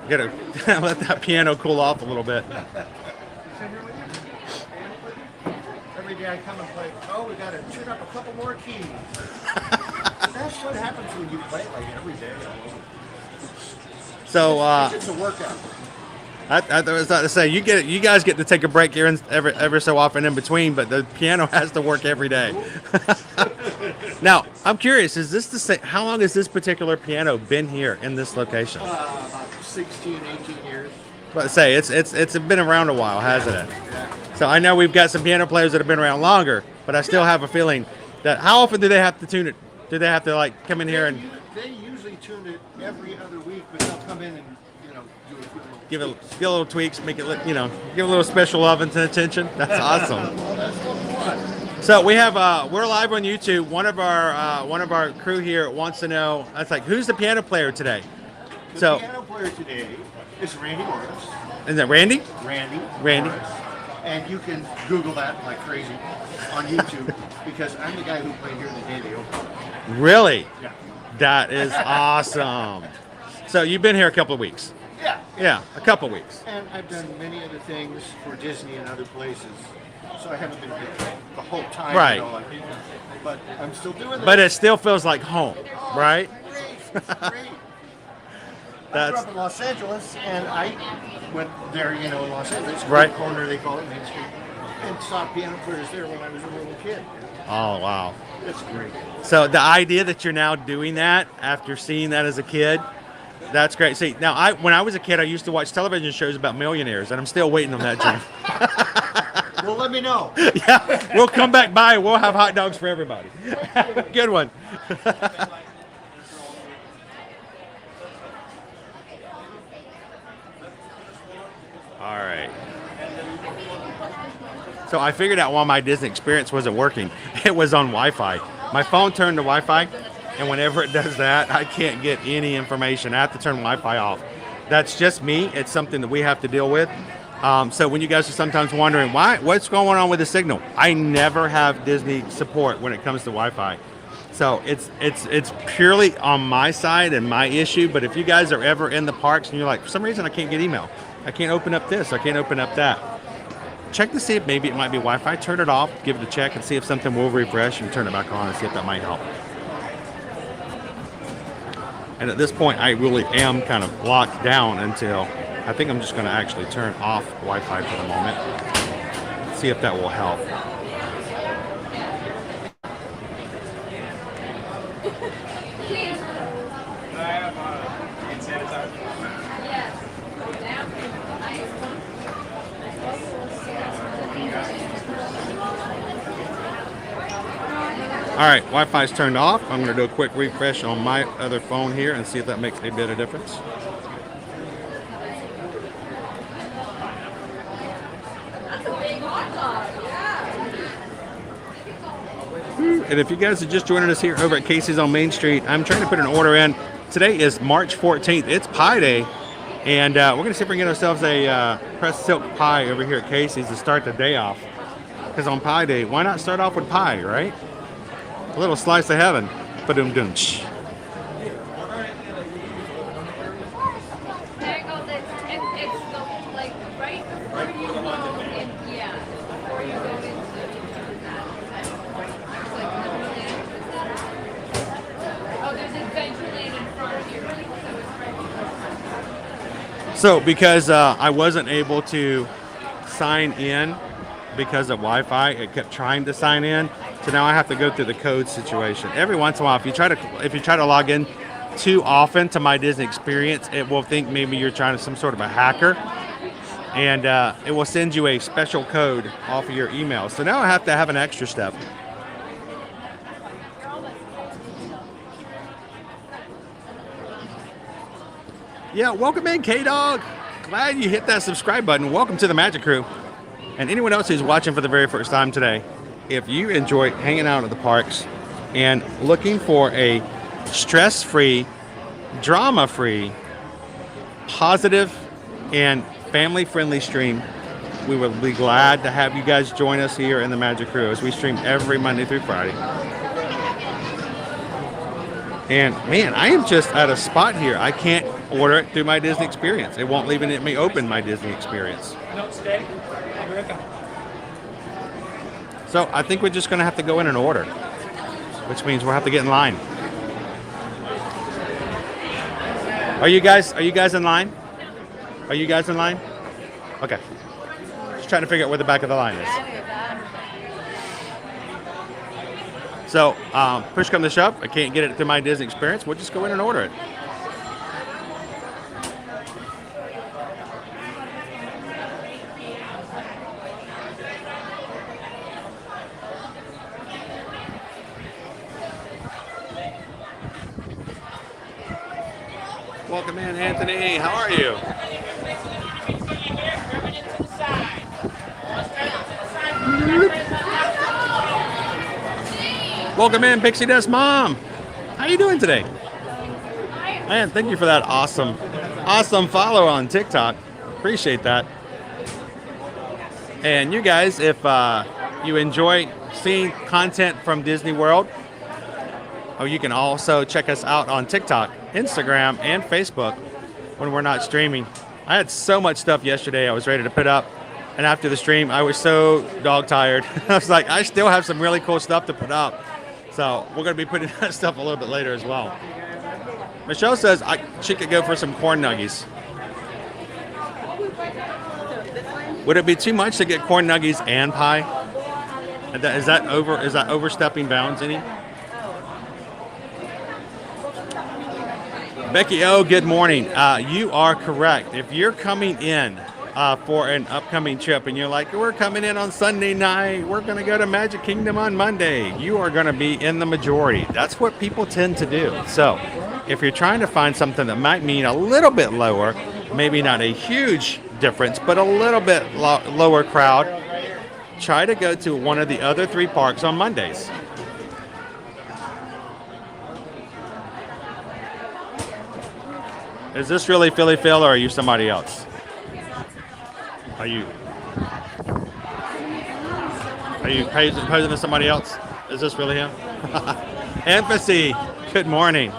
Gotta let that piano cool off a little bit. Every day I come and play, oh, we got to tune up a couple more keys. That's what happens when you play like every day. So It's a workout. I was about to say you guys get to take a break here every so often in between, but the piano has to work every day. Now I'm curious, is this the same? How long has this particular piano been here in this location? About 16, 18 years. But to say it's been around a while, hasn't it? So I know we've got some piano players that have been around longer, but I still have a feeling that how often do they have to tune it? Do they have to like come in here and They usually tune it every other week, but they'll come in and do a few little give a little tweaks, make it look, give a little special love and attention? That's awesome. Well, that's fun. So we have we're live on YouTube. One of our crew here wants to know. That's like, who's the piano player today? The piano player today is Randy Morris. Is that Randy? Randy. Morris. And you can Google that like crazy on YouTube because I'm the guy who played here the day they opened. Really? Yeah. That is awesome. So you've been here a couple of weeks. Yeah. Yeah, a couple of weeks. And I've done many other things for Disney and other places, so I haven't been here the whole time. Right. But I'm still doing this. But it still feels like home, right? Great. I grew up in Los Angeles, and I went there, in Los Angeles. Right. Corner, they call it, Main Street. And saw piano players there when I was a little kid. Oh, wow. That's great. So the idea that you're now doing that after seeing that as a kid, that's great. See, now when I was a kid, I used to watch television shows about millionaires, and I'm still waiting on that dream. Well, let me know. Yeah, we'll come back by and we'll have hot dogs for everybody. Good one. All right. So I figured out why my Disney experience wasn't working. It was on Wi-Fi. My phone turned to Wi-Fi, and whenever it does that, I can't get any information. I have to turn Wi-Fi off. That's just me. It's something that we have to deal with. So when you guys are sometimes wondering what's going on with the signal, I never have Disney support when it comes to Wi-Fi. So it's purely on my side and my issue. But if you guys are ever in the parks and you're like, for some reason I can't get email, I can't open up this, I can't open up that, check to see if maybe it might be Wi-Fi. Turn it off, give it a check, and see if something will refresh, and turn it back on and see if that might help. And at this point, I really am kind of locked down until I think I'm just going to actually turn off Wi-Fi for the moment. See if that will help. All right, Wi-Fi's turned off. I'm going to do a quick refresh on my other phone here and see if that makes a bit of difference. And if you guys are just joining us here over at Casey's on Main Street, I'm trying to put an order in. Today is March 14th. It's Pie Day. And we're going to see if we can get ourselves a pressed silk pie over here at Casey's to start the day off. Because on Pie Day, why not start off with pie, right? A little slice of heaven. Ba-dum-dum-sh. There goes it's the, like, right before you go in, yeah, before you go into that. It's like literally after that. Oh, there's a veg lane in front of you, so it's right. So because I wasn't able to sign in because of Wi-Fi, it kept trying to sign in. So now I have to go through the code situation. Every once in a while, if you try to log in too often to My Disney Experience, it will think maybe you're trying to some sort of a hacker, and it will send you a special code off of your email. So now I have to have an extra step. Yeah, welcome in, K-Dog. Glad you hit that subscribe button. Welcome to the Magic Crew. And anyone else who's watching for the very first time today, if you enjoy hanging out at the parks and looking for a stress-free, drama-free, positive, and family-friendly stream, we would be glad to have you guys join us here in the Magic Crew as we stream every Monday through Friday. And man, I am just at a spot here. I can't order it through my Disney Experience. It won't even let me open my Disney Experience. No, stay. So I think we're just going to have to go in and order, which means we'll have to get in line. Are you guys in line? Are you guys in line? Okay. Just trying to figure out where the back of the line is. So, push come to shove, I can't get it through my Disney Experience. We'll just go in and order it. Welcome in, Anthony. How are you? Welcome in, Pixie Dust Mom. How you doing today? Man, thank you for that awesome follow on TikTok. Appreciate that. And you guys, if you enjoy seeing content from Disney World, you can also check us out on TikTok, Instagram, and Facebook when we're not streaming. I had so much stuff yesterday I was ready to put up. And after the stream, I was so dog tired. I was like, I still have some really cool stuff to put up. So we're going to be putting that stuff a little bit later as well. Michelle says she could go for some corn nuggies. Would it be too much to get corn nuggies and pie? Is that overstepping bounds any? Becky O, good morning. You are correct. If you're coming in for an upcoming trip and you're like, we're coming in on Sunday night, we're going to go to Magic Kingdom on Monday, you are going to be in the majority. That's what people tend to do. So if you're trying to find something that might mean a little bit lower, maybe not a huge difference, but a little bit lower crowd, try to go to one of the other 3 parks on Mondays. Is this really Philly Phil, or are you somebody else? Are you posing to somebody else? Is this really him? Empathy. Good morning.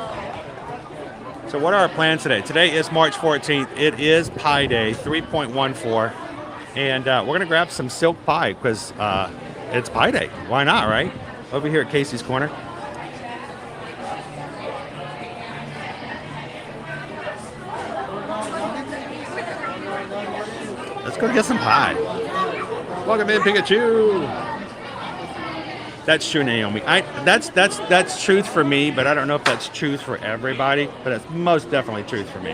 So what are our plans today? Today is March 14th. It is Pie Day, 3.14. And we're going to grab some silk pie because it's Pie Day. Why not, right? Over here at Casey's Corner. Let's go get some pie. Welcome in, Pikachu. That's true, Naomi. That's truth for me, but I don't know if that's truth for everybody. But it's most definitely truth for me.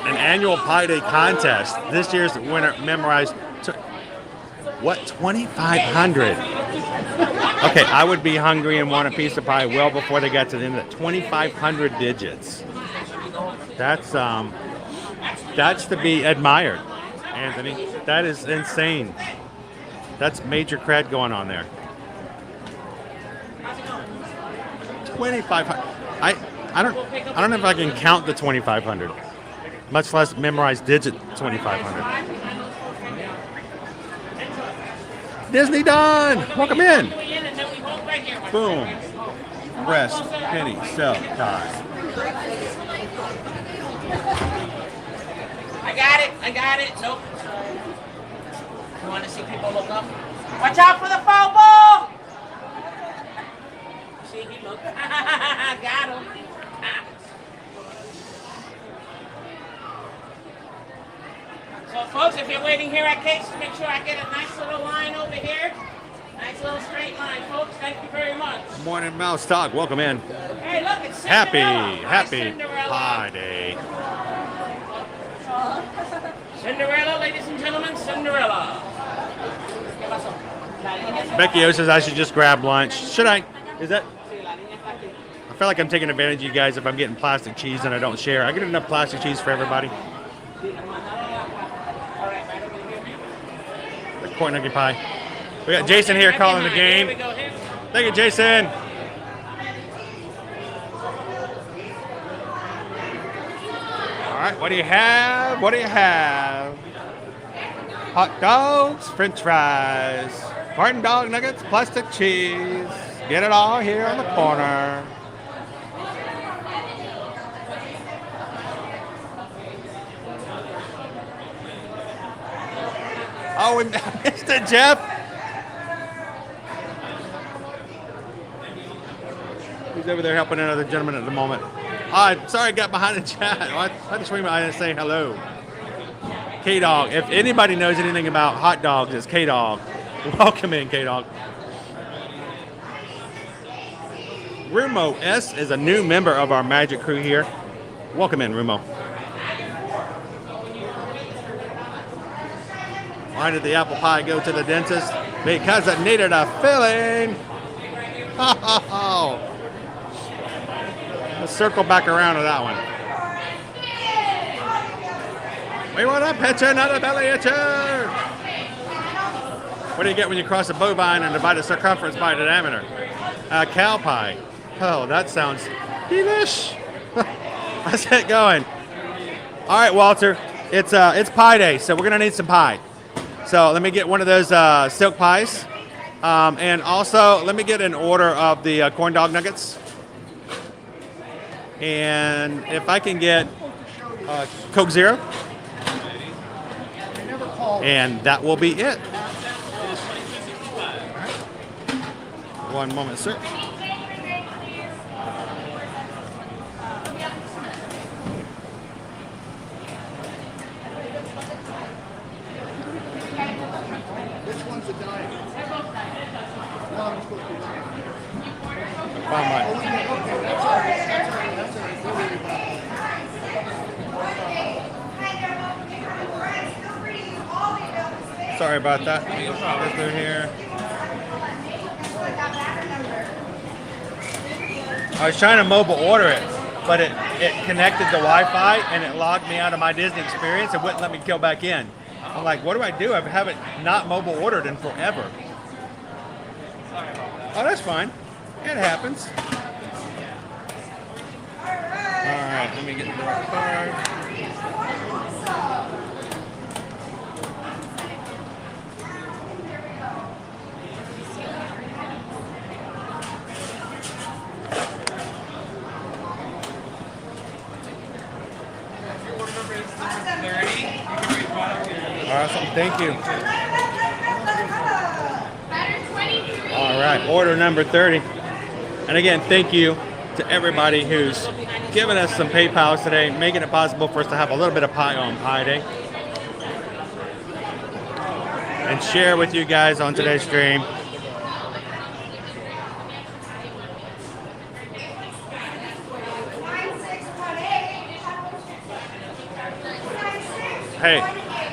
An annual Pie Day contest. This year's winner memorized. What, 2,500? Okay, I would be hungry and want a piece of pie well before they got to the end of it. 2,500 digits. That's to be admired, Anthony. That is insane. That's major cred going on there. 2,500. I don't know if I can count the 2,500, much less memorize digit 2,500. Disney done! Welcome in! Boom. Rest, penny, sell, tie. I got it. Nope. You want to see people look up? Watch out for the foul ball! See, he looked. Got him. So, folks, if you're waiting here at Casey's, make sure I get a nice little line over here. Nice little straight line, folks. Thank you very much. Morning, Mouse Talk. Welcome in. Hey, look, it's Cinderella. Happy Cinderella. Pie Day. Cinderella, ladies and gentlemen, Cinderella. Becky O says I should just grab lunch. Should I? Is that? I feel like I'm taking advantage of you guys if I'm getting plastic cheese and I don't share. I get enough plastic cheese for everybody. The corn nugget pie. We got Jason here calling the game. Thank you, Jason. All right, what do you have? What do you have? Hot dogs, french fries, Martin dog nuggets, plastic cheese. Get it all here on the corner. Oh, we missed it, Jeff. He's over there helping another gentleman at the moment. Sorry, I got behind the chat. I just went by and say hello. K-Dog. If anybody knows anything about hot dogs, it's K-Dog. Welcome in, K-Dog. Rumo S is a new member of our magic crew here. Welcome in, Rumo. Why did the apple pie go to the dentist? Because it needed a filling. Oh. Let's circle back around to that one. We want a pitcher, not a belly itcher. What do you get when you cross a bovine and divide the circumference by the diameter? A cow pie. Oh, that sounds delish. Let's get going. All right, Walter. It's pie day, so we're gonna need some pie. So let me get one of those silk pies, and also let me get an order of the corn dog nuggets. And if I can get Coke Zero, and that will be it. One moment, sir. Sorry about that. Get through here. I was trying to mobile order it, but it connected to Wi-Fi and it logged me out of my Disney experience and wouldn't let me go back in. I'm like, what do I do? I haven't not mobile ordered in forever. Oh, that's fine. It happens. All right, let me get the right card. Awesome, thank you. All right, order number 30. And again, thank you to everybody who's given us some PayPals today, making it possible for us to have a little bit of pie on Pie Day. And share with you guys on today's stream. Hey,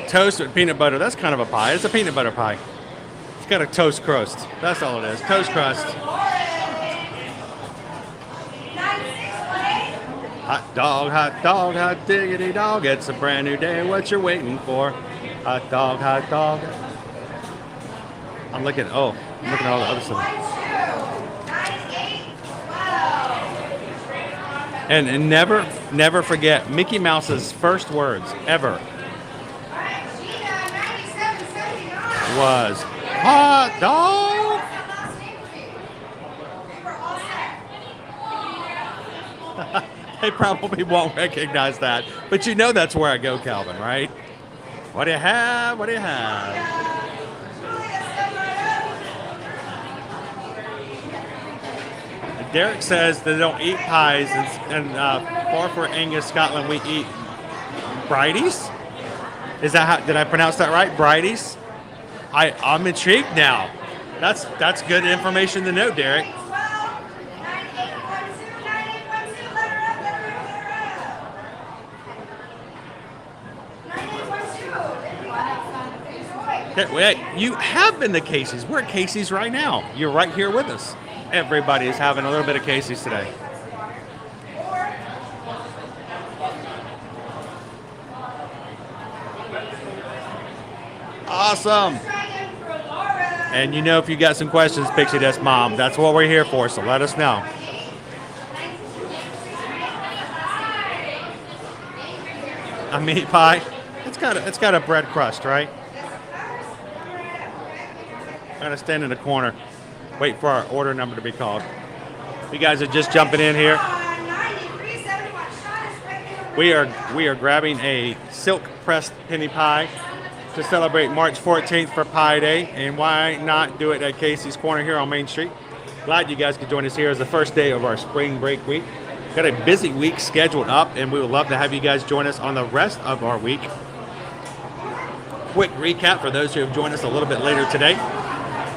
toast with peanut butter, that's kind of a pie. It's a peanut butter pie. It's got a toast crust. That's all it is, toast crust. Hot dog, hot diggity dog. It's a brand new day, what you're waiting for. Hot dog, hot dog. I'm looking at all the other stuff. And never forget Mickey Mouse's first words ever was hot dog. They probably won't recognize that, but you know that's where I go, Calvin, right? What do you have? What do you have? Derek says they don't eat pies, and far for Angus, Scotland, we eat bridies. Is that how? Did I pronounce that right? Bridies. I'm intrigued now. That's good information to know, Derek. Okay, wait, you have been to Casey's. We're at Casey's right now. You're right here with us. Everybody is having a little bit of Casey's today. Awesome. And you know, if you got some questions, Pixie Dust Mom, that's what we're here for, so let us know. A meat pie. It's got a bread crust, right? Gonna stand in the corner, wait for our order number to be called. If you guys are just jumping in here, we are grabbing a silk pressed penny pie to celebrate March 14th for Pie Day, and why not do it at Casey's Corner here on Main Street? Glad you guys could join us here as the first day of our spring break week. Got a busy week scheduled up, and we would love to have you guys join us on the rest of our week. Quick recap for those who have joined us a little bit later today.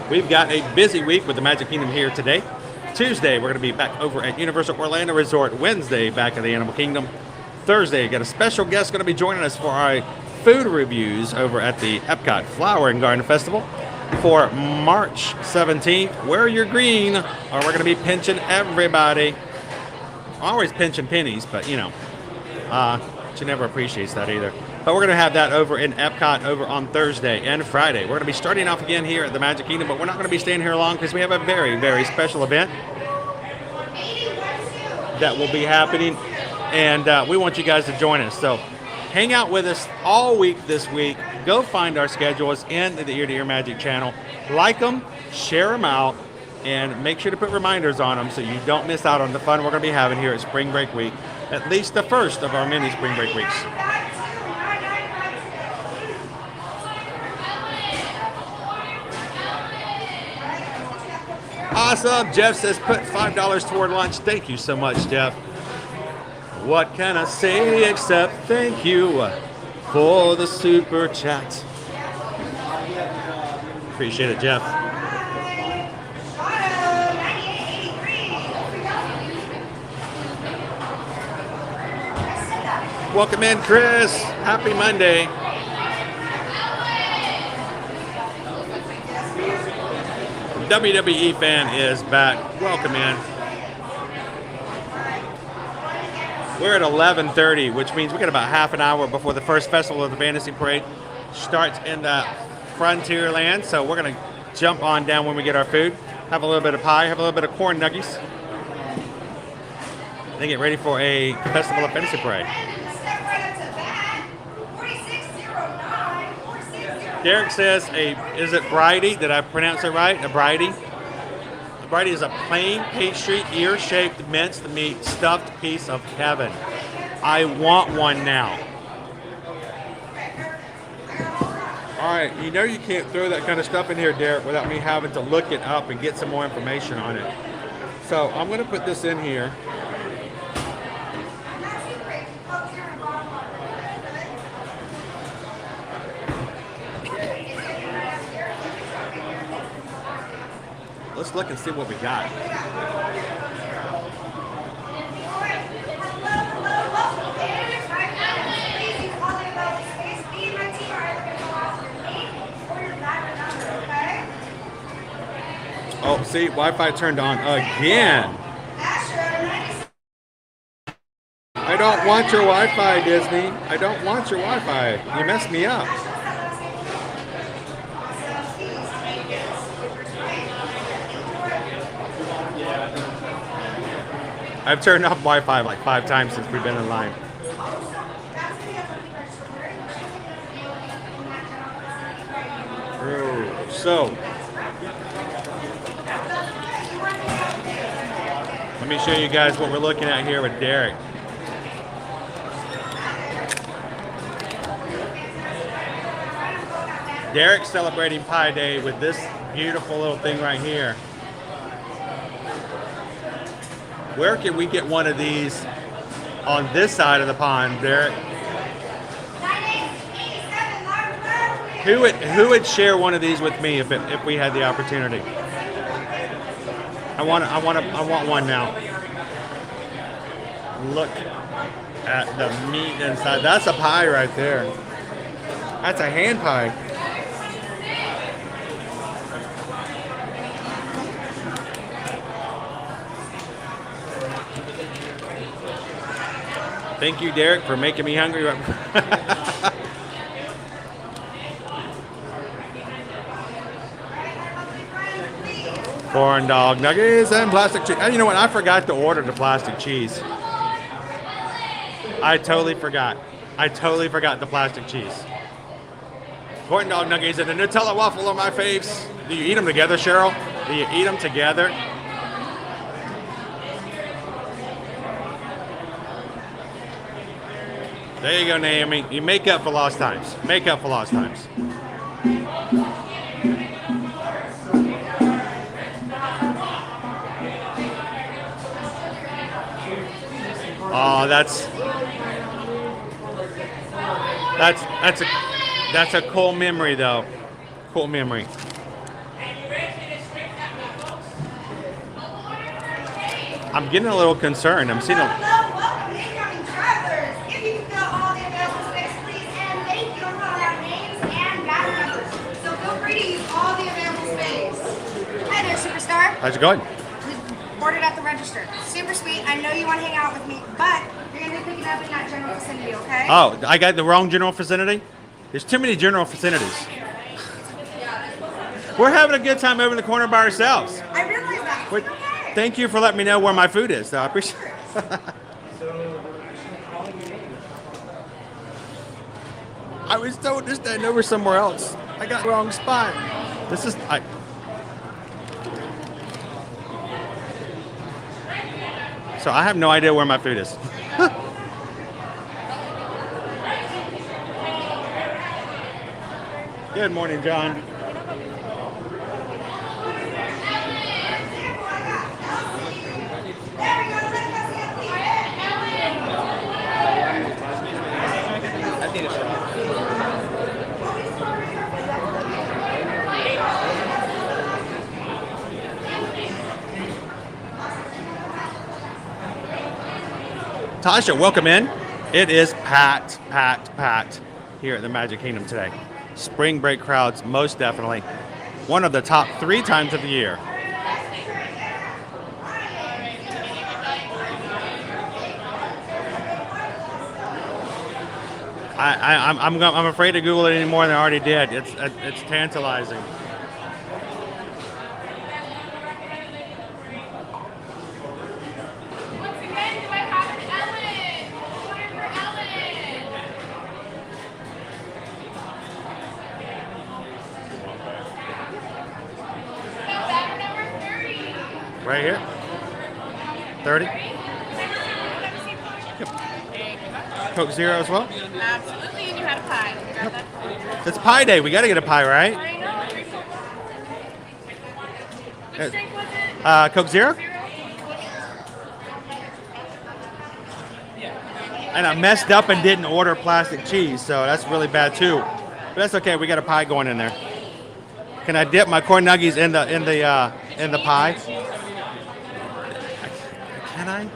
We've got a busy week with the Magic Kingdom here today. Tuesday, we're going to be back over at Universal Orlando Resort. Wednesday, back at the Animal Kingdom. Thursday, got a special guest going to be joining us for our food reviews over at the Epcot Flower and Garden Festival. For March 17th, wear your green, or we're going to be pinching everybody. Always pinching pennies, but you know, she never appreciates that either. But we're going to have that over in Epcot over on Thursday and Friday. We're going to be starting off again here at the Magic Kingdom, but we're not going to be staying here long because we have a very, very special event that will be happening, and we want you guys to join us. So hang out with us all week this week. Go find our schedules in the Ear to Ear Magic channel. Like them, share them out, and make sure to put reminders on them so you don't miss out on the fun we're going to be having here at Spring Break Week, at least the first of our many Spring Break Weeks. Awesome. Jeff says put $5 toward lunch. Thank you so much, Jeff. What can I say except thank you for the super chat. Appreciate it, Jeff. Welcome in, Chris. Happy Monday. WWE fan is back. Welcome in. We're at 11:30, which means we got about half an hour before the first festival of the Fantasy Parade starts in the Frontierland. So we're going to jump on down when we get our food. Have a little bit of pie, have a little bit of corn nuggies. Then get ready for a festival of Fantasy Parade. Derek says, is it bridie? Did I pronounce it right? A bridie? A bridie is a plain pastry, ear-shaped minced meat stuffed piece of heaven. I want one now. All right, you know you can't throw that kind of stuff in here, Derek, without me having to look it up and get some more information on it. So I'm going to put this in here. Let's look and see what we got. Oh, see, Wi-Fi turned on again. I don't want your Wi-Fi, Disney. I don't want your Wi-Fi. You messed me up. I've turned off Wi-Fi like 5 times since we've been in line. So, let me show you guys what we're looking at here with Derek. Derek's celebrating Pie Day with this beautiful little thing right here. Where can we get one of these on this side of the pond, Derek? Who would share one of these with me if we had the opportunity? I want one now. Look at the meat inside. That's a pie right there. That's a hand pie. Thank you, Derek, for making me hungry. Corn dog nuggets and plastic cheese. And you know what? I forgot to order the plastic cheese. I totally forgot. I totally forgot the plastic cheese. Corn dog nuggets and a Nutella waffle are my faves. Do you eat them together, Cheryl? Do you eat them together? There you go, Naomi. You make up for lost times. Make up for lost times. Oh, that's a cool memory, though. Cool memory. I'm getting a little concerned. I'm seeing a. Welcome, incoming travelers. If you can fill all the available space, please, and thank you. I'm calling out names and guide numbers. So feel free to use all the available space. Hi there, superstar. How's it going? Ordered at the register. Super sweet. I know you want to hang out with me, but you're going to be picking up in that general vicinity, okay? Oh, I got the wrong general vicinity? There's too many general vicinities. We're having a good time over in the corner by ourselves. I realize that. Wait, Okay. thank you for letting me know where my food is, though. I appreciate it. I was told to stand over somewhere else. I got the wrong spot. This is... So I have no idea where my food is. Good morning, John. Tasha, welcome in. It is packed here at the Magic Kingdom today. Spring break crowds, most definitely. One of the top 3 times of the year. I'm afraid to Google it any more than I already did. It's tantalizing. Once again, do I have an Ellen? Order for Ellen. No, battle number 30. Right here. 30. Coke Zero as well. Absolutely, and you had a pie. Grab that. It's Pie Day. We got to get a pie, right? I know. Which drink was it? Coke Zero. And I messed up and didn't order plastic cheese, so that's really bad too. But that's okay. We got a pie going in there. Can I dip my corn nuggies in the pie? Can I?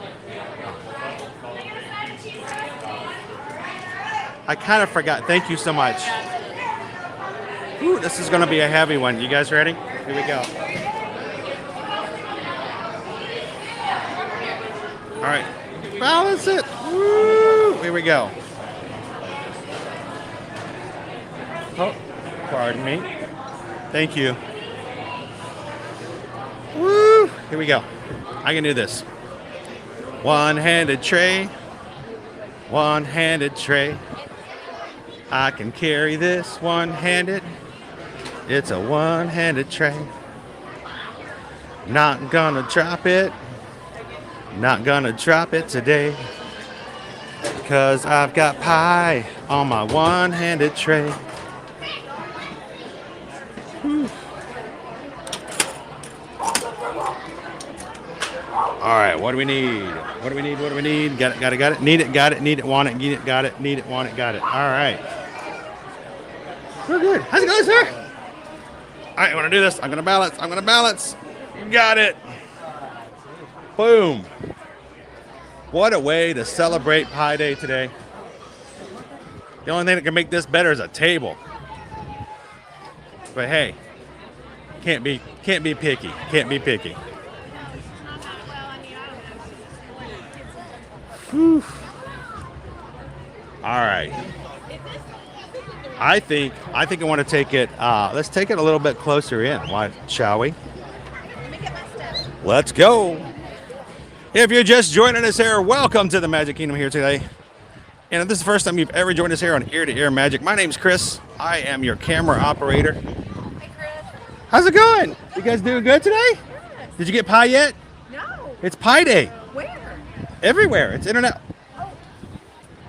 I kind of forgot. Thank you so much. Ooh, this is going to be a heavy one. You guys ready? Here we go. All right. Balance it. Woo! Here we go. Oh, pardon me. Thank you. Woo! Here we go. I can do this. One-handed tray. One-handed tray. I can carry this one-handed. It's a one-handed tray. Not gonna drop it. Not gonna drop it today. Cause I've got pie on my one-handed tray. Whew. All right, what do we need? What do we need? What do we need? Got it. Need it, got it, need it, want it, need it, got it, need it, want it, got it. All right. We're good. How's it going, sir? All right, I want to do this. I'm going to balance. Got it. Boom. What a way to celebrate Pie Day today. The only thing that can make this better is a table. But hey, can't be picky. Can't be picky. Whew. All right. I think I want to take it. Let's take it a little bit closer in. Why, shall we? Let's go. If you're just joining us here, welcome to the Magic Kingdom here today. And if this is the first time you've ever joined us here on Ear to Ear Magic, my name's Chris. I am your camera operator. Hey, Chris. How's it going? You guys doing good today? Did you get pie yet? No. It's Pie Day. Where? Everywhere. It's internet.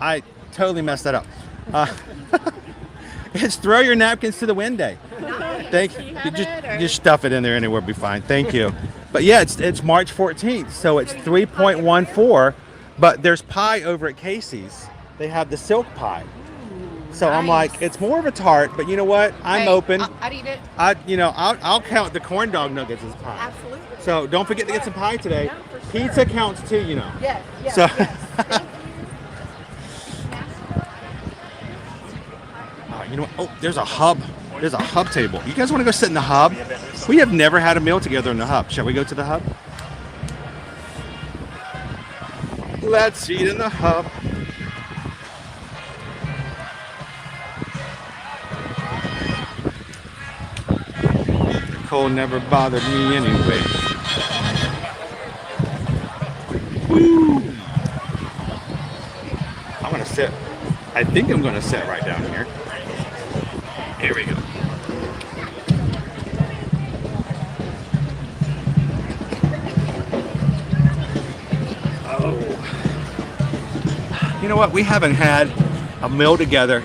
I totally messed that up. It's throw your napkins to the wind day. Thank you. Just stuff it in there anywhere, be fine. Thank you. But yeah, it's March 14th, so it's 3.14. But there's pie over at Casey's. They have the silk pie. So I'm like, it's more of a tart, but you know what? I'm open. I'd eat it. I'll count the corn dog nuggets as pie. Absolutely. So don't forget to get some pie today. Yeah, for sure. Pizza counts too, you know. Yes. Yes. So. Yes. Thank you. You know what? Oh, there's a hub. There's a hub table. You guys want to go sit in the hub? We have never had a meal together in the hub. Shall we go to the hub? Let's eat in the hub. The cold never bothered me anyway. Woo. I'm gonna sit. I think I'm gonna sit right down here. Here we go. Oh. You know what? We haven't had a meal together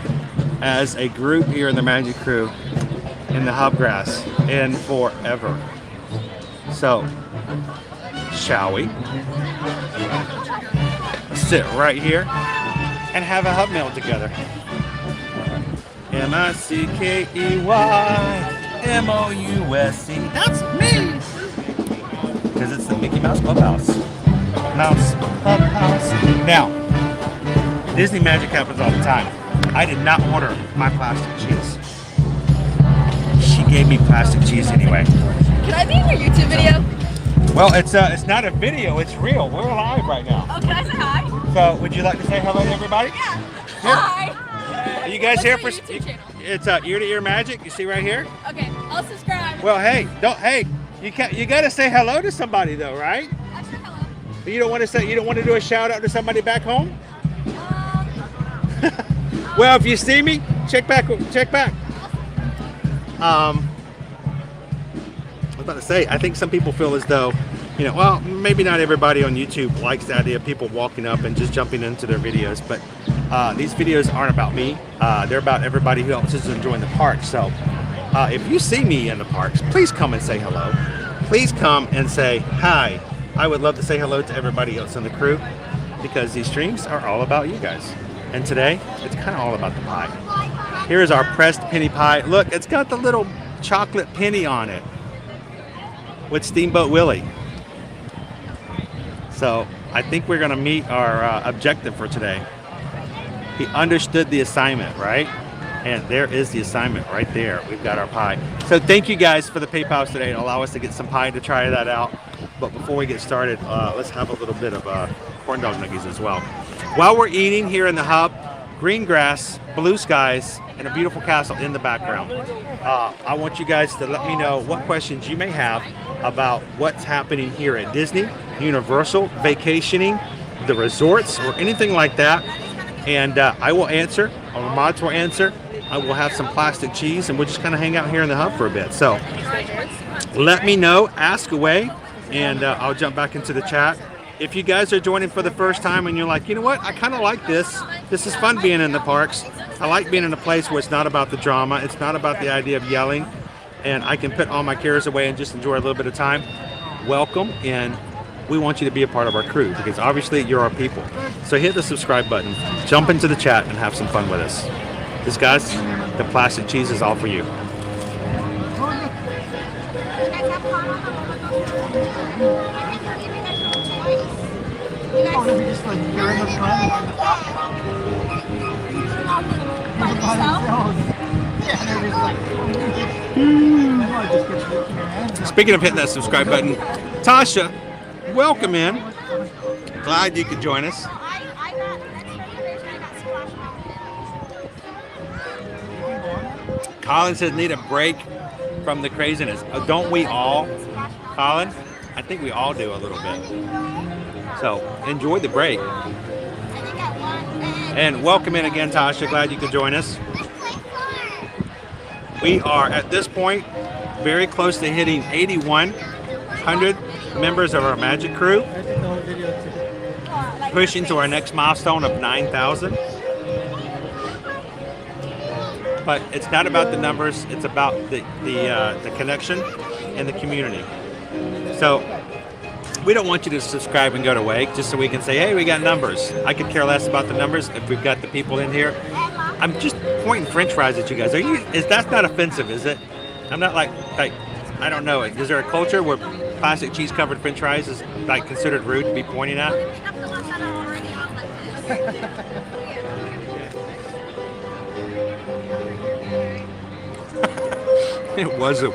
as a group here in the Magic Crew in the Hubgrass in forever. So, shall we sit right here and have a hub meal together? MICKEYMOUSE. That's me! Because it's the Mickey Mouse Clubhouse. Mouse Clubhouse. Now, Disney magic happens all the time. I did not order my plastic cheese. She gave me plastic cheese anyway. Can I be in your YouTube video? Well, it's not a video, it's real. We're live right now. Oh, can I say hi? So, would you like to say hello to everybody? Yeah. Here. Hi. Are you guys What's here your for? YouTube channel? It's Ear to Ear Magic. You see right here. Okay, I'll subscribe. Well, hey, you got to say hello to somebody though, right? I said hello. You don't want to do a shout out to somebody back home? Well, if you see me, check back. I was about to say, I think some people feel as though, well, maybe not everybody on YouTube likes the idea of people walking up and just jumping into their videos, but these videos aren't about me. They're about everybody who else is enjoying the park. So if you see me in the parks, please come and say hello. Please come and say hi. I would love to say hello to everybody else in the crew because these streams are all about you guys. And today, it's kind of all about the pie. Here is our pressed penny pie. Look, it's got the little chocolate penny on it with Steamboat Willie. So I think we're gonna meet our objective for today. He understood the assignment, right? And there is the assignment right there. We've got our pie. So thank you guys for the PayPals today and allow us to get some pie to try that out. But before we get started, let's have a little bit of corn dog nuggies as well. While we're eating here in the hub, green grass, blue skies, and a beautiful castle in the background. I want you guys to let me know what questions you may have about what's happening here at Disney, Universal, vacationing, the resorts, or anything like that. And I will answer, our mods will answer. I will have some plastic cheese, and we'll just kind of hang out here in the hub for a bit. So let me know, ask away, and I'll jump back into the chat. If you guys are joining for the first time and you're like, you know what, I kind of like this. This is fun being in the parks. I like being in a place where it's not about the drama. It's not about the idea of yelling. And I can put all my cares away and just enjoy a little bit of time. Welcome, and we want you to be a part of our crew because obviously you're our people. So hit the subscribe button, jump into the chat, and have some fun with us. This, guys, the plastic cheese is all for you. Speaking of hitting that subscribe button, Tasha, welcome in. Glad you could join us. Colin says need a break from the craziness. Don't we all, Colin? I think we all do a little bit. So enjoy the break. And welcome in again, Tasha. Glad you could join us. We are at this point very close to hitting 8,100 members of our Magic crew, pushing to our next milestone of 9,000. But it's not about the numbers; it's about the connection and the community. So we don't want you to subscribe and go to Wake just so we can say, hey, we got numbers. I could care less about the numbers if we've got the people in here. I'm just pointing French fries at you guys. That's not offensive, is it? I'm not like I don't know. Is there a culture where plastic cheese covered French fries is like considered rude to be pointing at? It wasn't.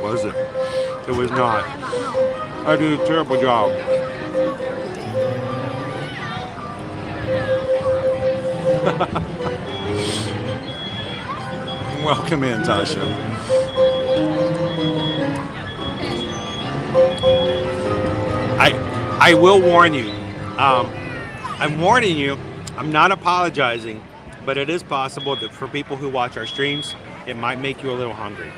It was not. I did a terrible job. Welcome in, Tasha. I will warn you. I'm warning you. I'm not apologizing, but it is possible that for people who watch our streams, it might make you a little hungry.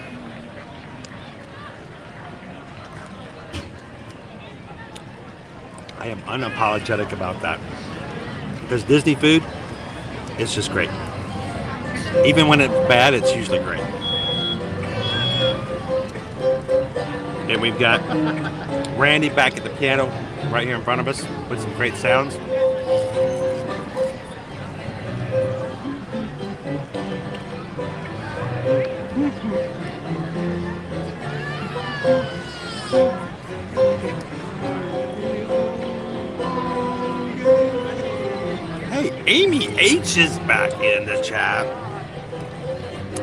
I am unapologetic about that because Disney food is just great. Even when it's bad, it's usually great. And we've got Randy back at the piano right here in front of us with some great sounds. Hey, Amy H is back in the chat.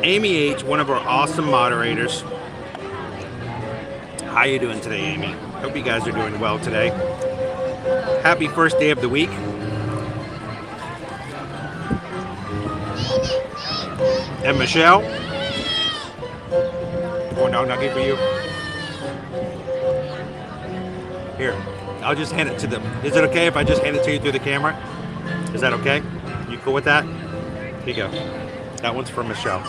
Amy H, one of our awesome moderators. How you doing today, Amy? Hope you guys are doing well today. Happy first day of the week. And Michelle, corn dog nugget for you. Here, I'll just hand it to them. Is it okay if I just hand it to you through the camera? Is that okay? You cool with that? Here you go. That one's for Michelle.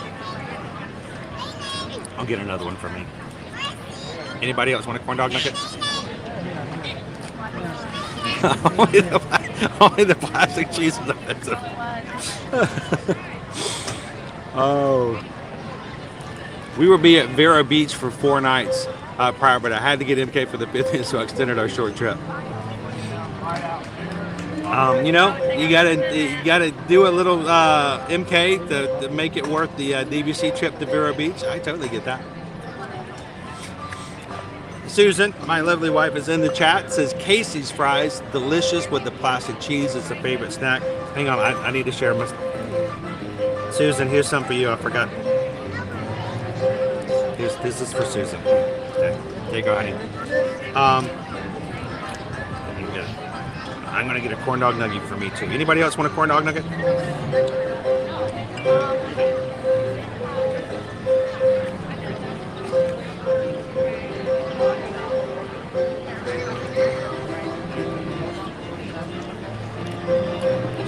I'll get another one for me. Anybody else want a corn dog nugget? only the plastic cheese is offensive. Oh. We will be at Vero Beach for 4 nights prior, but I had to get MK for the business, so I extended our short trip. You gotta do a little MK to make it worth the DVC trip to Vero Beach. I totally get that. Susan, my lovely wife, is in the chat. Says Casey's fries, delicious with the plastic cheese. It's a favorite snack. Hang on, I need to share my. Susan, here's some for you. I forgot. This is for Susan. Okay, there you go, honey. I'm gonna get a corn dog nugget for me too. Anybody else want a corn dog nugget?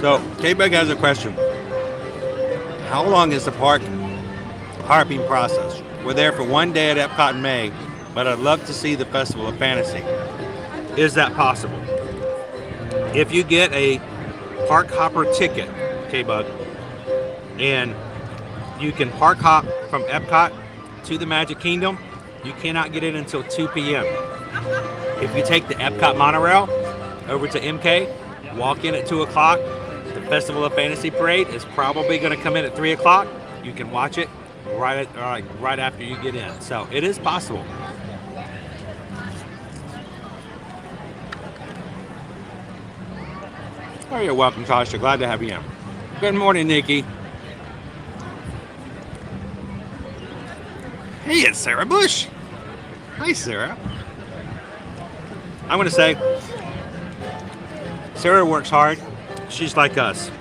So, K-Bug has a question. How long is the park harping process? We're there for 1 day at Epcot in May, but I'd love to see the Festival of Fantasy. Is that possible? If you get a park hopper ticket, K-Bug, and you can park hop from Epcot to the Magic Kingdom, you cannot get in until 2 p.m. If you take the Epcot monorail over to MK, walk in at 2 o'clock, the Festival of Fantasy Parade is probably going to come in at 3 o'clock. You can watch it right after you get in. So it is possible. Oh, you're welcome, Tasha. Glad to have you in. Good morning, Nikki. Hey, it's Sarah Bush. Hi, Sarah. I'm going to say, Sarah works hard. She's like us.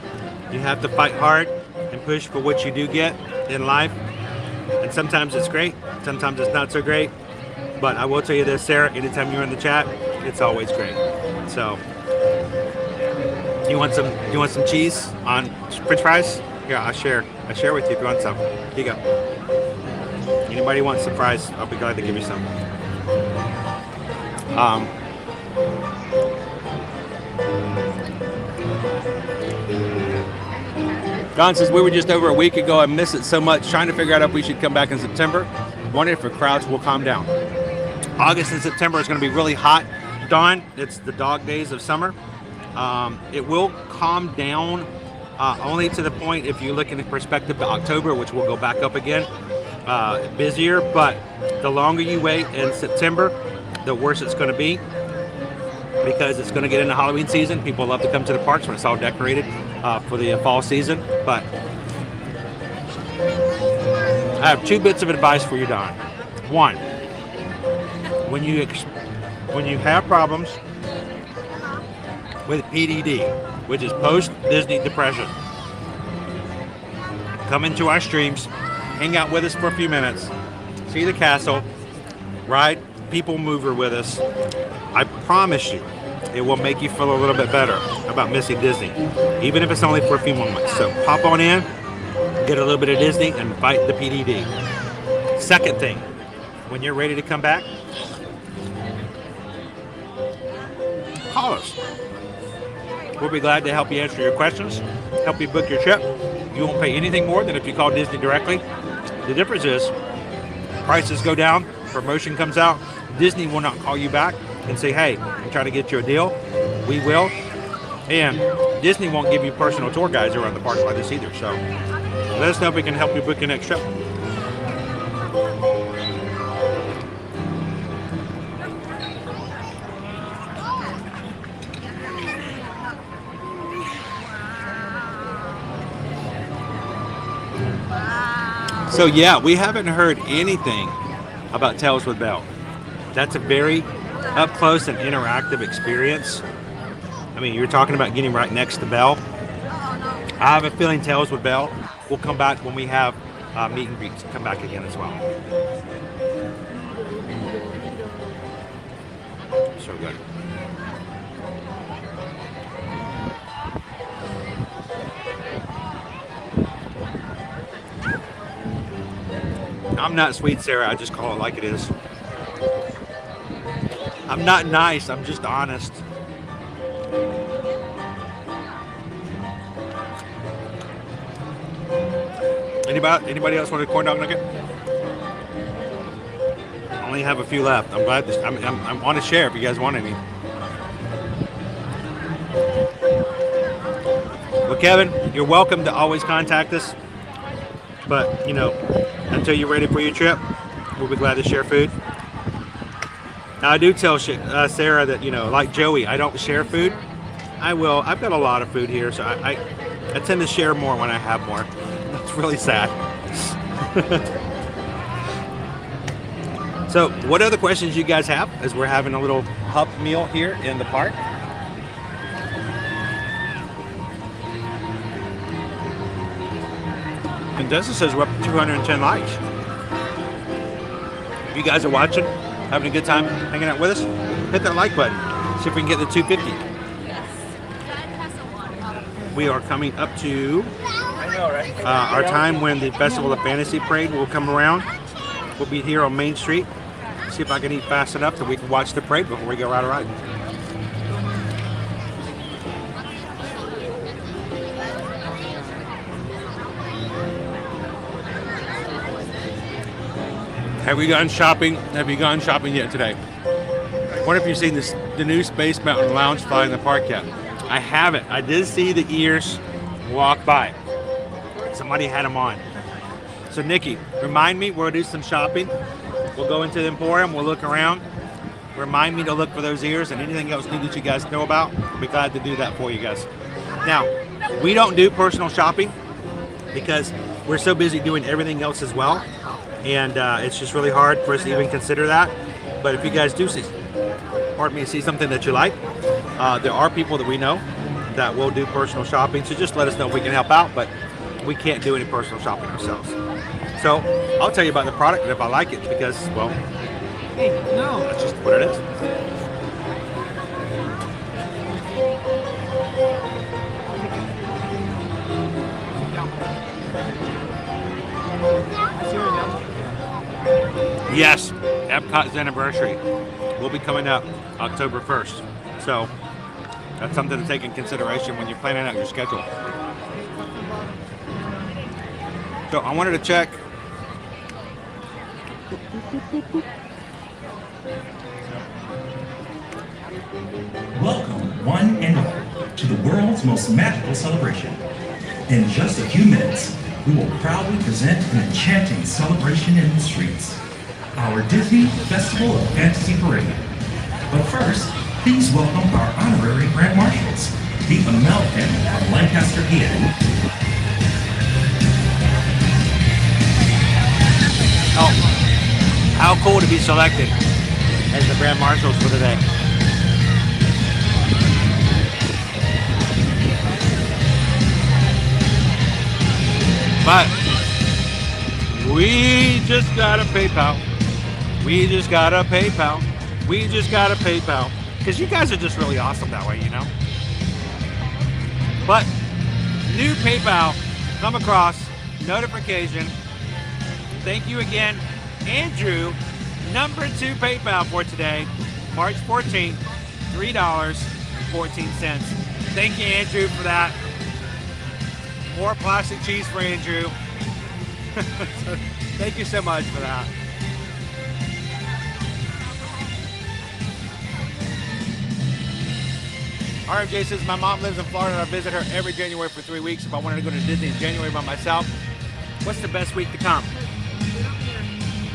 You have to fight hard and push for what you do get in life. And sometimes it's great. Sometimes it's not so great. But I will tell you this, Sarah, anytime you're in the chat, it's always great. So, You want some cheese on French fries? Here, I'll share with you if you want some. Here you go. Anybody want some fries? I'll be glad to give you some. Don says we were just over a week ago. I miss it so much. Trying to figure out if we should come back in September. Wondering if the crowds will calm down. August and September is going to be really hot. Don, it's the dog days of summer. It will calm down only to the point if you look in the perspective to October, which will go back up again, busier. But the longer you wait in September, the worse it's going to be, because it's going to get into Halloween season. People love to come to the parks when it's all decorated for the fall season. But I have 2 bits of advice for you, Don. One, when you have problems with PDD, which is post-Disney depression, come into our streams, hang out with us for a few minutes, see the castle, ride People Mover with us. I promise you, it will make you feel a little bit better about missing Disney, even if it's only for a few moments. So pop on in, get a little bit of Disney, and fight the PDD. Second thing, when you're ready to come back, call us. We'll be glad to help you answer your questions, help you book your trip. You won't pay anything more than if you call Disney directly. The difference is prices go down, promotion comes out. Disney will not call you back and say, hey, I'm trying to get you a deal. We will. And Disney won't give you personal tour guides around the parks like this either. So let us know if we can help you book your next trip. So yeah, we haven't heard anything about Tales with Belle. That's a very up close and interactive experience. I mean, you're talking about getting right next to Belle. I have a feeling Tales with Belle will come back when we have meet and greets come back again as well. So good. I'm not sweet, Sarah. I just call it like it is. I'm not nice. I'm just honest. Anybody else want a corn dog nugget? I only have a few left. I'm glad. I want to share if you guys want any. Well, Kevin, you're welcome to always contact us. But, you know, until you're ready for your trip, we'll be glad to share food. Now, I do tell Sarah that, you know, like Joey, I don't share food. I will. I've got a lot of food here, so I tend to share more when I have more. It's really sad. So, what other questions you guys have as we're having a little hub meal here in the park? And Dessa says we're up to 210 likes. If you guys are watching, having a good time hanging out with us, hit that like button. See if we can get the 250. We are coming up to our time when the Festival of Fantasy Parade will come around. We'll be here on Main Street. See if I can eat fast enough so we can watch the parade before we go ride a ride. Have we gone shopping? Have you gone shopping yet today? I wonder if you've seen the new Space Mountain Lounge fly in the park yet. I haven't. I did see the ears walk by. Somebody had them on. So Nikki, remind me, we'll do some shopping. We'll go into the Emporium, we'll look around. Remind me to look for those ears and anything else new that you guys know about. I'll be glad to do that for you guys. Now, we don't do personal shopping because we're so busy doing everything else as well. And it's just really hard for us to even consider that. But if you guys do see something that you like, there are people that we know that will do personal shopping. So just let us know if we can help out, but we can't do any personal shopping ourselves. So I'll tell you about the product and if I like it because, well, hey, no, that's just what it is. Yes, Epcot's anniversary will be coming up October 1st. So that's something to take in consideration when you're planning out your schedule. So I wanted to check. Welcome, one and all, to the world's most magical celebration. In just a few minutes, we will proudly present an enchanting celebration in the streets, our Disney Festival of Fantasy Parade. But first, please welcome our honorary Grand Marshals, the Amel family from Lancaster, PA. Oh, how cool to be selected as the Grand Marshals for today. But we just got a PayPal. We just got a PayPal. We just got a PayPal. Because you guys are just really awesome that way, you know? But new PayPal come across, notification. Thank you again, Andrew. Number 2 PayPal for today, March 14th, $3.14. Thank you, Andrew, for that. More plastic cheese for Andrew. Thank you so much for that. RMJ says, my mom lives in Florida and I visit her every January for 3 weeks. If I wanted to go to Disney in January by myself, what's the best week to come?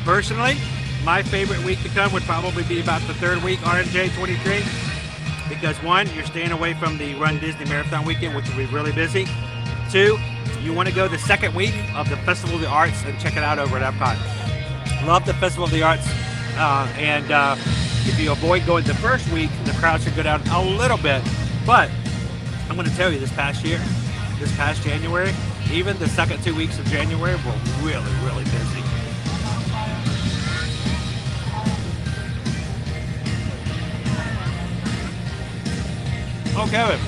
Personally, my favorite week to come would probably be about the 3rd week, RMJ 23. Because 1, you're staying away from the Run Disney Marathon weekend, which will be really busy. 2, you want to go the 2nd week of the Festival of the Arts and check it out over at Epcot. Love the Festival of the Arts. If you avoid going the 1st week, the crowd should go down a little bit. But I'm going to tell you, this past January, even the 2nd 2 weeks of January were really, really busy. Oh, Kevin,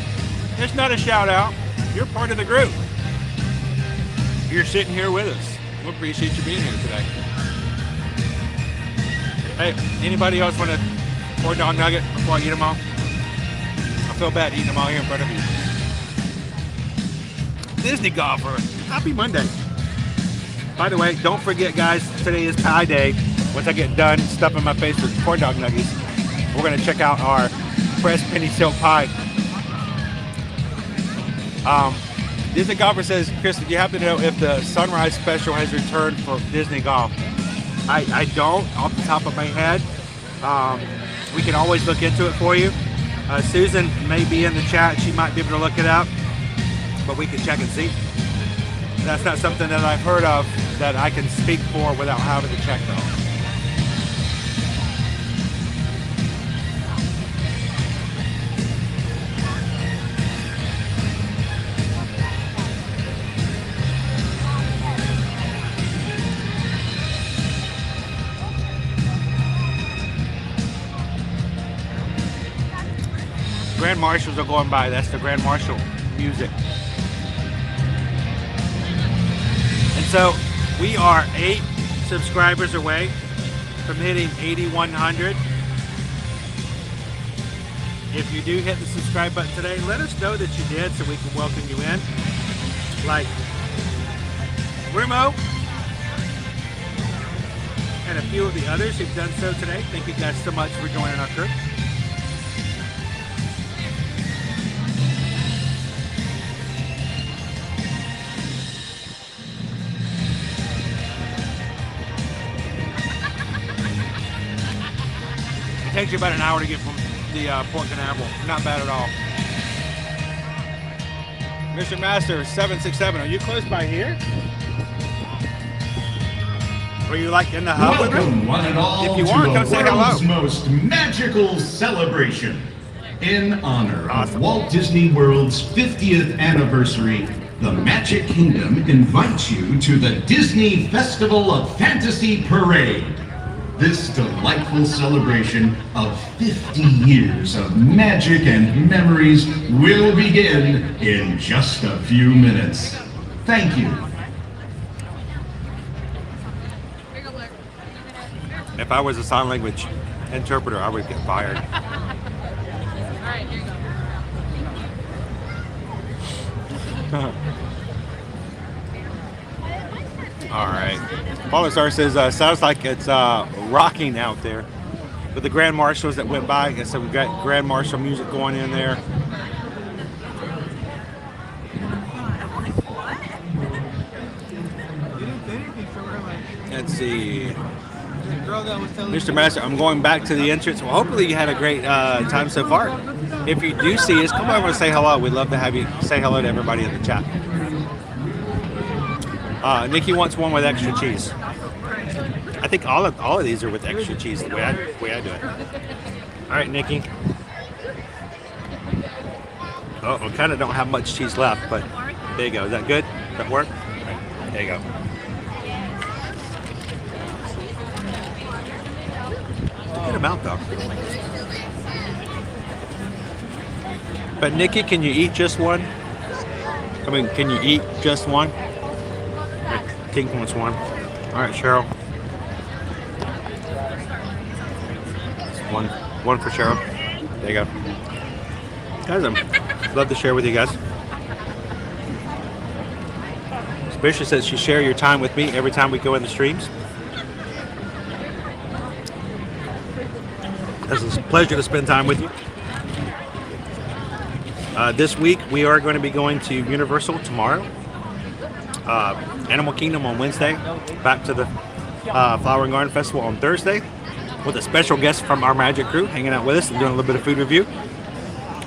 it's not a shout out. You're part of the group. You're sitting here with us. We appreciate you being here today. Hey, anybody else want a corn dog nugget before I eat them all? I feel bad eating them all here in front of you. Disney golfer, happy Monday. By the way, don't forget, guys, today is pie day. Once I get done stuffing my face with corn dog nuggets, we're going to check out our pressed penny silk pie. Disney Golfer says, Chris, do you happen to know if the Sunrise Special has returned for Disney Golf? I don't, off the top of my head. We can always look into it for you. Susan may be in the chat. She might be able to look it up, but we can check and see. That's not something that I've heard of that I can speak for without having to check, though. Grand Marshals are going by. That's the Grand Marshal music. And so we are 8 subscribers away from hitting 8,100. If you do hit the subscribe button today, let us know that you did so we can welcome you in. Like Rumo and a few of the others who've done so today. Thank you guys so much for joining our crew. It takes you about an hour to get from the Port Canaveral. Not bad at all. Mission Master 767, are you close by here? Were you like in the hub? Welcome, one and all, if you to want, the come say hello. world's most magical celebration. In honor of Walt Disney World's 50th anniversary, the Magic Kingdom invites you to the Disney Festival of Fantasy Parade. This delightful celebration of 50 years of magic and memories will begin in just a few minutes. Thank you. If I was a sign language interpreter, I would get fired. All right, here you go. All right. Fallen Star says, sounds like it's rocking out there. With the Grand Marshals that went by, and so we've got Grand Marshal music going in there. Let's see. Mr. Master, I'm going back to the entrance. Well, hopefully you had a great time so far. If you do see us, come over and say hello. We'd love to have you say hello to everybody in the chat. Nikki wants one with extra cheese. I think all of these are with extra cheese, the way I do it. All right, Nikki. Oh, we kind of don't have much cheese left, but there you go. Is that good? Does that work? Right. There you go. Good amount, though. But Nikki, can you eat just one? I mean, can you eat just one? Right. King wants one. All right, Cheryl. One for Cheryl. There you go. Guys, I'd love to share with you guys. Bishop says she share your time with me every time we go in the streams. It's a pleasure to spend time with you. This week we are going to be going to Universal tomorrow. Animal Kingdom on Wednesday. Back to the Flower and Garden Festival on Thursday, with a special guest from our Magic crew hanging out with us and doing a little bit of food review.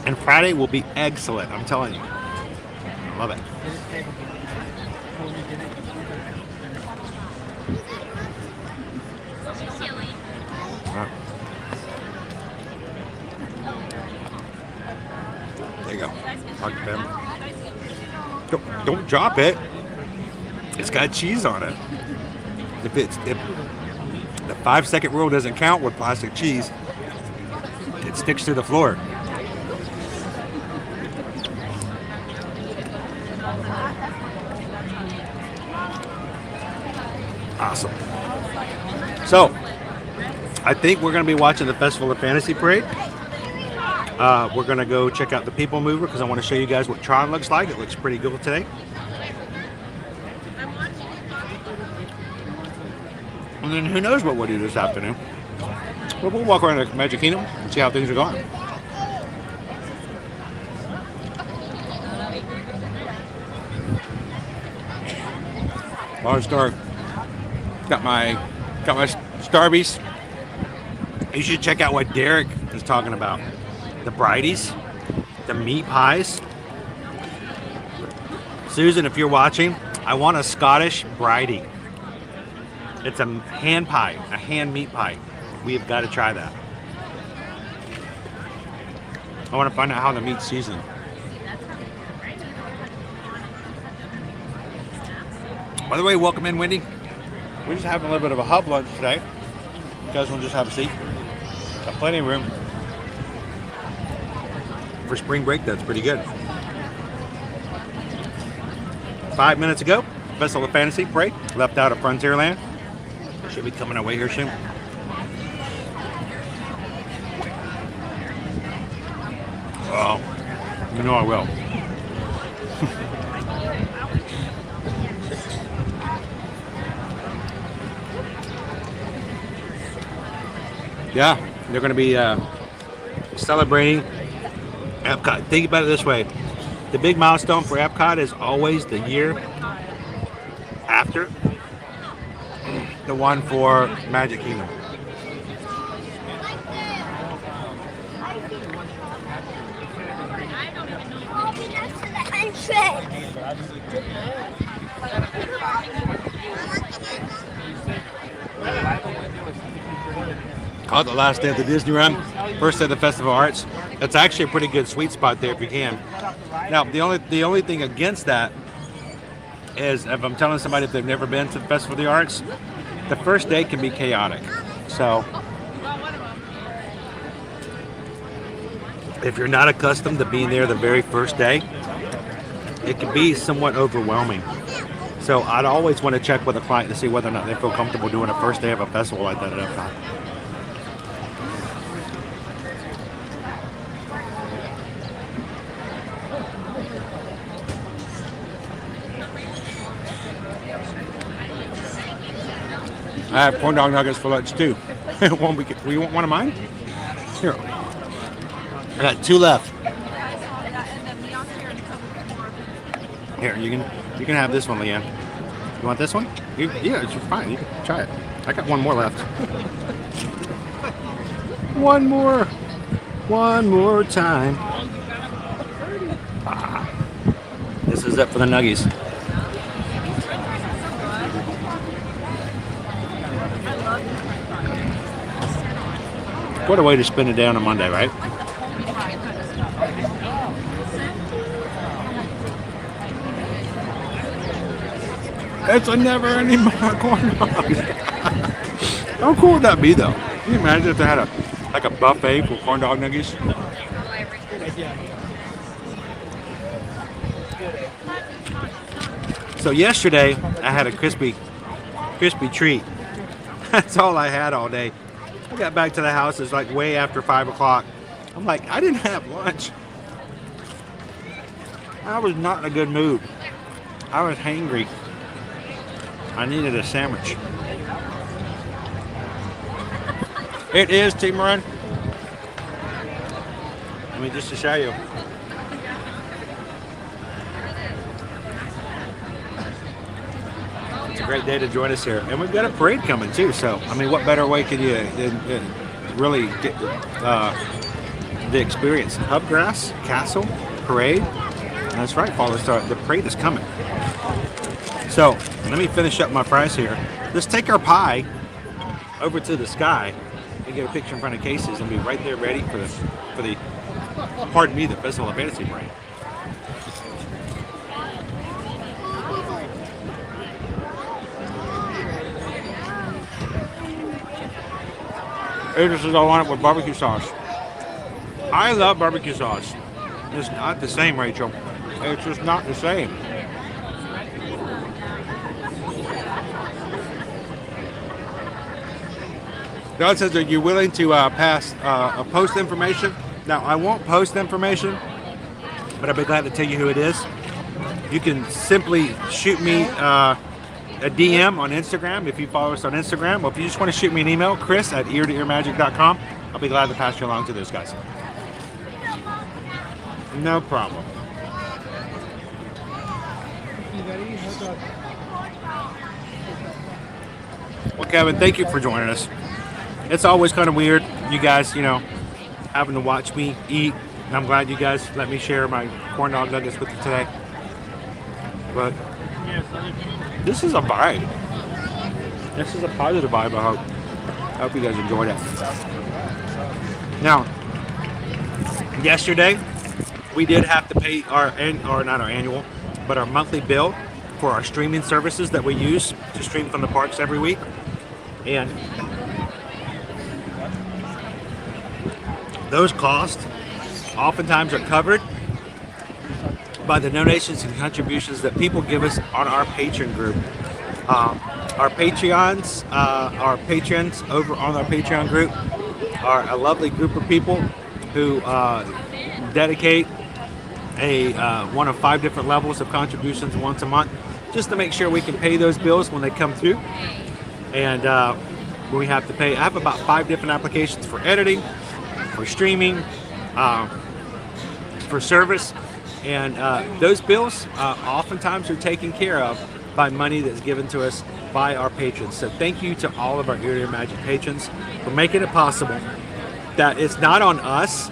And Friday will be excellent, I'm telling you. I love it. Right. There you go. Don't drop it. It's got cheese on it. If the 5-second rule doesn't count with plastic cheese, it sticks to the floor. Awesome. So, I think we're going to be watching the Festival of Fantasy Parade. We're going to go check out the People Mover because I want to show you guys what Tron looks like. It looks pretty cool today. And then who knows what we'll do this afternoon. But we'll walk around the Magic Kingdom and see how things are going. Large Star. Got my Starbies. You should check out what Derek is talking about. The Brighties, the meat pies. Susan, if you're watching, I want a Scottish Bridie. It's a hand pie, a hand meat pie. We've got to try that. I want to find out how the meat's seasoned. By the way, welcome in, Wendy. We're just having a little bit of a hub lunch today. You guys want to just have a seat? Got plenty of room. For spring break, that's pretty good. 5 minutes ago, Festival of Fantasy Parade left out of Frontierland. Should be coming our way here soon. Oh, you know I will. Yeah, they're going to be celebrating Epcot. Think about it this way. The big milestone for Epcot is always the year after the one for Magic Kingdom. Called the last day of the Disney Run, first day of the Festival of Arts. It's actually a pretty good sweet spot there if you can. Now, the only thing against that is if I'm telling somebody if they've never been to the Festival of the Arts, the first day can be chaotic. So, if you're not accustomed to being there the very first day, it can be somewhat overwhelming. So I'd always want to check with a client to see whether or not they feel comfortable doing a first day of a festival like that at Epcot. I have corn dog nuggets for lunch too. We want one of mine? Here. I got 2 left. Here, you can have this one, Leanne. You want this one? Yeah, it's fine. You can try it. I got 1 more left. One more time. This is it for the nuggies. What a way to spend a day on a Monday, right? It's a never-ending corn dog. How cool would that be, though? Can you imagine if they had a buffet for corn dog nuggies? So yesterday, I had a crispy treat. That's all I had all day. I got back to the house, it's like way after 5 o'clock. I'm like, I didn't have lunch. I was not in a good mood. I was hangry. I needed a sandwich. It is Team Run. Let me just to show you. It's a great day to join us here. And we've got a parade coming too. So, I mean, what better way could you really get the experience? Hubgrass, Castle, Parade. That's right, Father Star. The parade is coming. So, let me finish up my fries here. Let's take our pie over to the sky and get a picture in front of Casey's and be right there ready for the pardon me, the Festival of Fantasy Parade. This is I want it with barbecue sauce. I love barbecue sauce. It's not the same, Rachel. It's just not the same. God says, are you willing to post information? Now, I won't post information, but I'll be glad to tell you who it is. You can simply shoot me a DM on Instagram if you follow us on Instagram, or if you just want to shoot me an email, chris@eartoearmagic.com. I'll be glad to pass you along to those guys. No problem. Well, Kevin, thank you for joining us. It's always kind of weird, you guys, having to watch me eat. And I'm glad you guys let me share my corn dog nuggets with you today. But this is a vibe. This is a positive vibe, I hope you guys enjoyed it. Now, yesterday, we did have to pay not our annual, but our monthly bill for our streaming services that we use to stream from the parks every week. And those costs oftentimes are covered by the donations and contributions that people give us on our patron group. Our patrons over on our Patreon group are a lovely group of people who dedicate one of 5 different levels of contributions once a month, just to make sure we can pay those bills when they come through. And when we have to pay, I have about 5 different applications for editing, for streaming, for service, and those bills oftentimes are taken care of by money that's given to us by our patrons. So thank you to all of our Ear to Ear Magic patrons for making it possible that it's not on us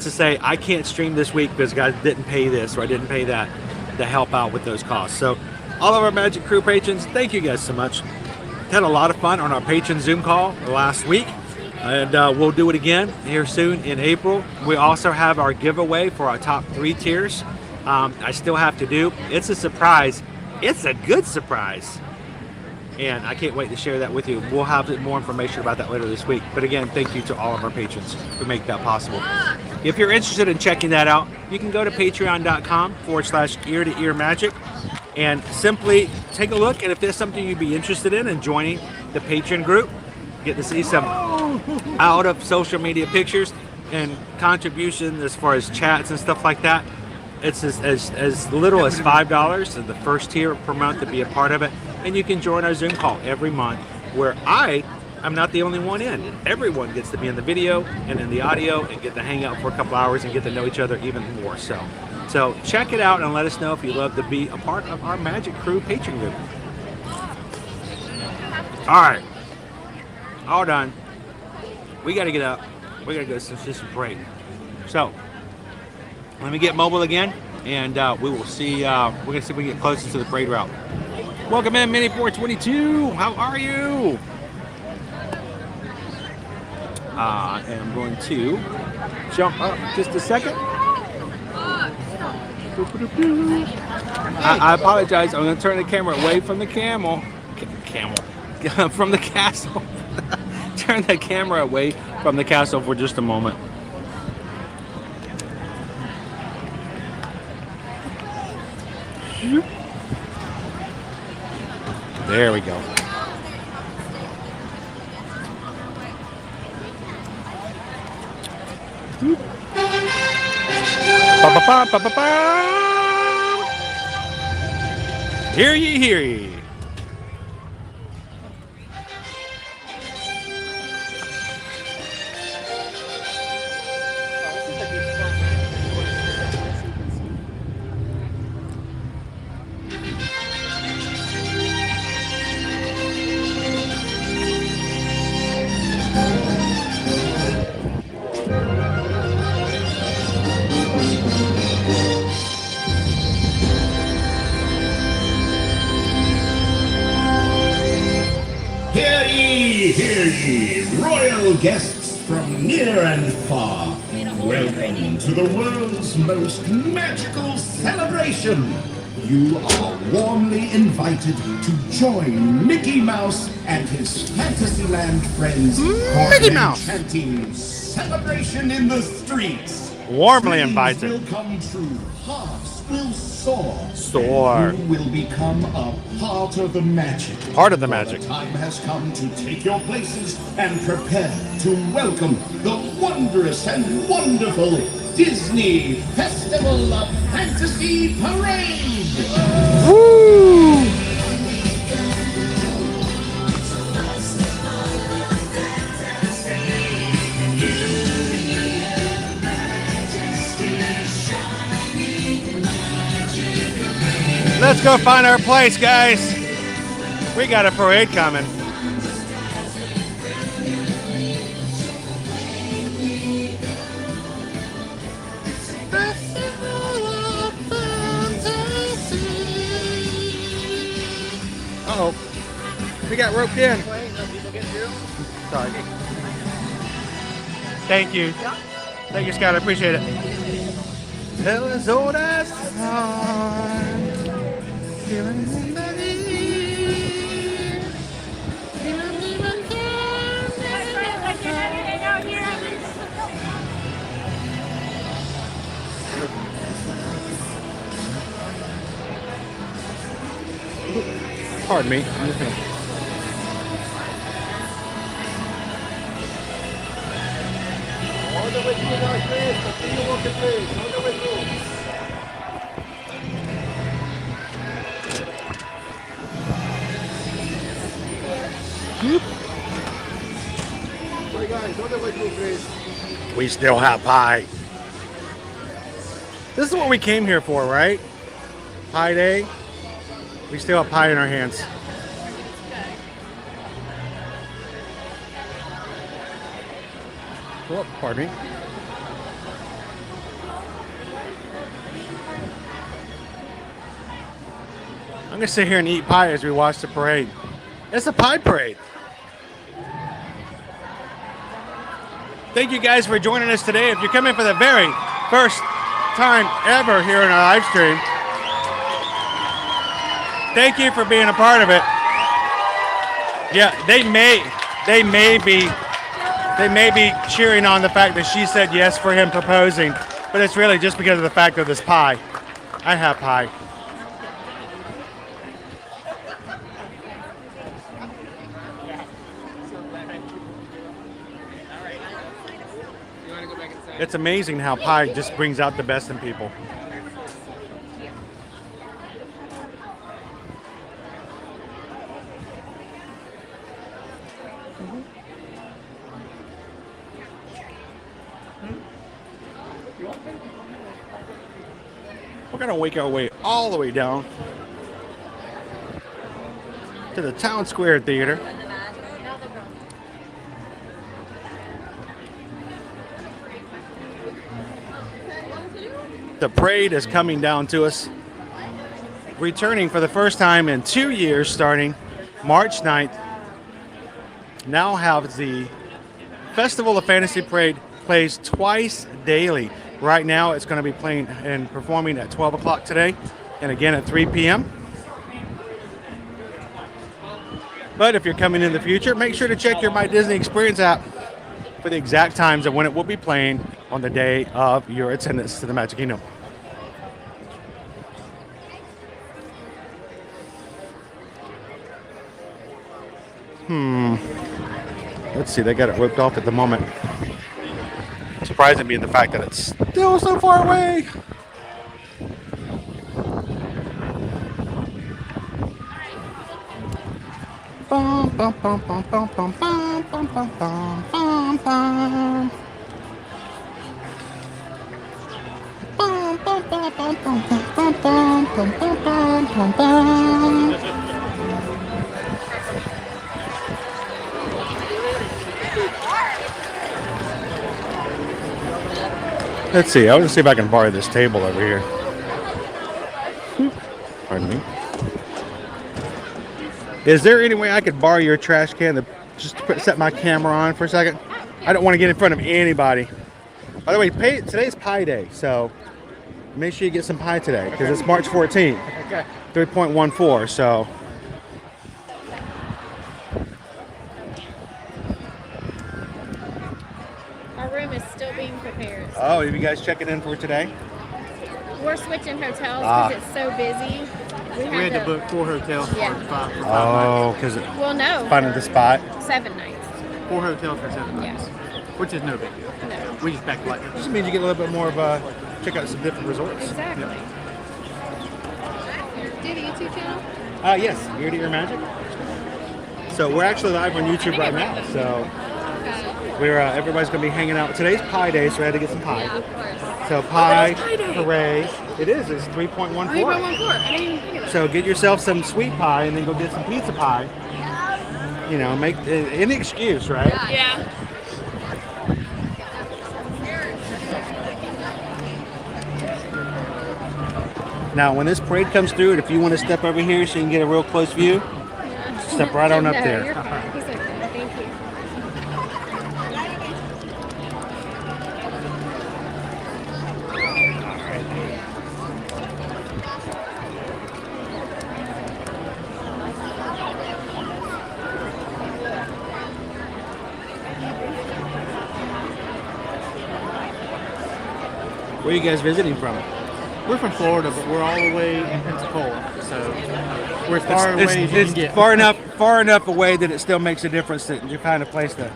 to say, I can't stream this week because guys didn't pay this or I didn't pay that, to help out with those costs. So all of our Magic Crew patrons, thank you guys so much. Had a lot of fun on our patron Zoom call last week, and we'll do it again here soon in April. We also have our giveaway for our top 3 tiers. I still have to do. It's a surprise. It's a good surprise. And I can't wait to share that with you. We'll have more information about that later this week. But again, thank you to all of our patrons who make that possible. If you're interested in checking that out, you can go to patreon.com/ear-to-ear magic. and simply take a look. And if there's something you'd be interested in joining the Patreon group, get to see some out of social media pictures and contributions as far as chats and stuff like that. It's as little as $5 in the first tier per month to be a part of it. And you can join our Zoom call every month where I'm not the only one in. Everyone gets to be in the video and in the audio and get to hang out for a couple hours and get to know each other even more. So check it out and let us know if you'd love to be a part of our Magic Crew Patreon group. All right. All done. We got to get up. We got to go to some break. So let me get mobile again, and we will see. We're going to see if we can get closer to the parade route. Welcome in, Mini 422. How are you? I am going to jump up just a second. I apologize. I'm going to turn the camera away from the from the castle. Turn the camera away from the castle for just a moment. There we go. Hear ye, hear ye. Hear ye, royal guests from near and far. Welcome to the world's most magical celebration. You are warmly invited to join Mickey Mouse and his Fantasyland friends for an enchanting celebration in the streets. Warmly Dreams invited. will come true. Hearts will soar. Soar. You will become a part of the magic. Part of the magic. The time has come to take your places and prepare to welcome the wondrous and wonderful Disney Festival of Fantasy Parade. Woo! Let's go find our place, guys. We got a parade coming. Uh-oh. We got roped in. Sorry. Thank you. Thank you, Scott. I appreciate it. Tell us old as Pardon me. I'm just gonna... All the way through now, please. Continue walking, please. All the way through. Bye, guys. All the way through, please. We still have pie. This is what we came here for, right? Pie day. We still have pie in our hands. Oh, pardon me. I'm gonna sit here and eat pie as we watch the parade. It's a pie parade. Thank you guys for joining us today. If you're coming for the very first time ever here in our live stream, thank you for being a part of it. Yeah, they may be cheering on the fact that she said yes for him proposing, but it's really just because of the fact of this pie. I have pie. It's amazing how pie just brings out the best in people. We're gonna make our way all the way down to the Town Square Theater. The parade is coming down to us, returning for the first time in 2 years, starting March 9th. Now have the Festival of Fantasy Parade plays twice daily. Right now it's going to be playing and performing at 12 o'clock today and again at 3 p.m. But if you're coming in the future, make sure to check your My Disney Experience app for the exact times of when it will be playing on the day of your attendance to the Magic Kingdom. Let's see, they got it whipped off at the moment. Surprising being the fact that it's still so far away. Bum, bum, bum, bum, bum, bum, bum, bum, bum, bum, bum, bum. Bum, bum, bum, bum, bum, bum, bum, bum, bum, bum, bum. Let's see, I want to see if I can borrow this table over here. Pardon me. Is there any way I could borrow your trash can to just set my camera on for a second? I don't want to get in front of anybody. By the way, today's Pie Day, so make sure you get some pie today because it's March 14th. Okay. 3.14, so. Our room is still being prepared. Oh, are you guys checking in for today? We're switching hotels because it's so busy. We had to book 4 hotels for Yeah. 5 Oh, because Well, no. finding for the spot. 7 nights. 4 hotels for 7 nights. Yeah. Which is no big deal. No. We just back lightning. Just means you get a little bit more of a check out some different resorts. Exactly. Do you have a YouTube channel? Yes, Ear to Ear Magic. So we're actually live on YouTube right now. So we're everybody's gonna be hanging out. Today's Pie Day, so we had to get some pie. Yeah, of course. So pie, Pie Day. hooray! It is. It's 3.14. 3.14. I didn't even think of that. So get yourself some sweet pie and then go get some pizza pie. You know, make any excuse, right? Yeah. Now, when this parade comes through, if you want to step over here so you can get a real close view, step right on up No, there. You're fine. He's okay. Thank you. Where are you guys visiting from? We're from Florida, but we're all the way in Pensacola. So we're as far away as you It's can get. far enough away that it still makes a difference that you find a place to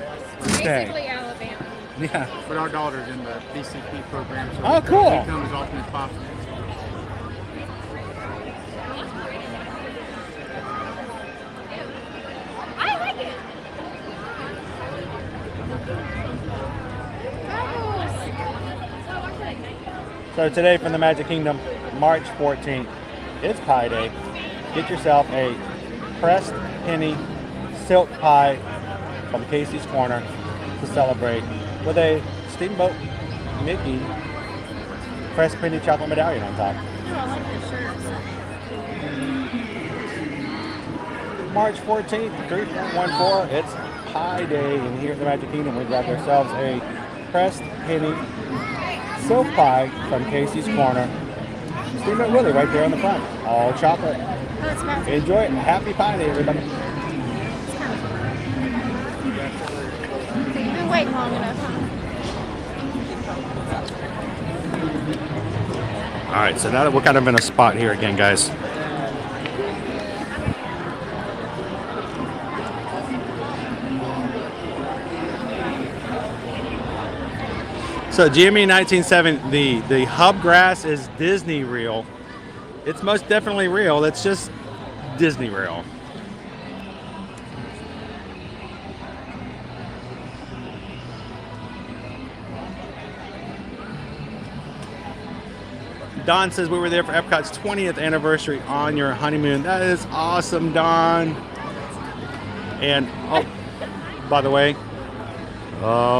stay. Basically Alabama. Yeah. But our daughter's in the DCP program. So Oh, we cool. come as often as possible. I like it. So today from the Magic Kingdom, March 14th, it's Pie Day. Get yourself a pressed penny silk pie from Casey's Corner to celebrate with a Steamboat Mickey pressed penny chocolate medallion on top. Oh, I like the shirts. March 14th, 3.14, it's Pie Day, and here at the Magic Kingdom we grabbed ourselves a pressed penny silk pie from Casey's Corner. Steamboat Willie right there on the front, all chocolate. Oh, it's massive. Enjoy it. Happy Pie Day, everybody. So you've been waiting long enough, huh? All right, so now that we're kind of in a spot here again, guys. So GME 1970, the hub grass is Disney real. It's most definitely real. It's just Disney real. Don says we were there for Epcot's 20th anniversary on your honeymoon. That is awesome, Don. And, oh, by the way,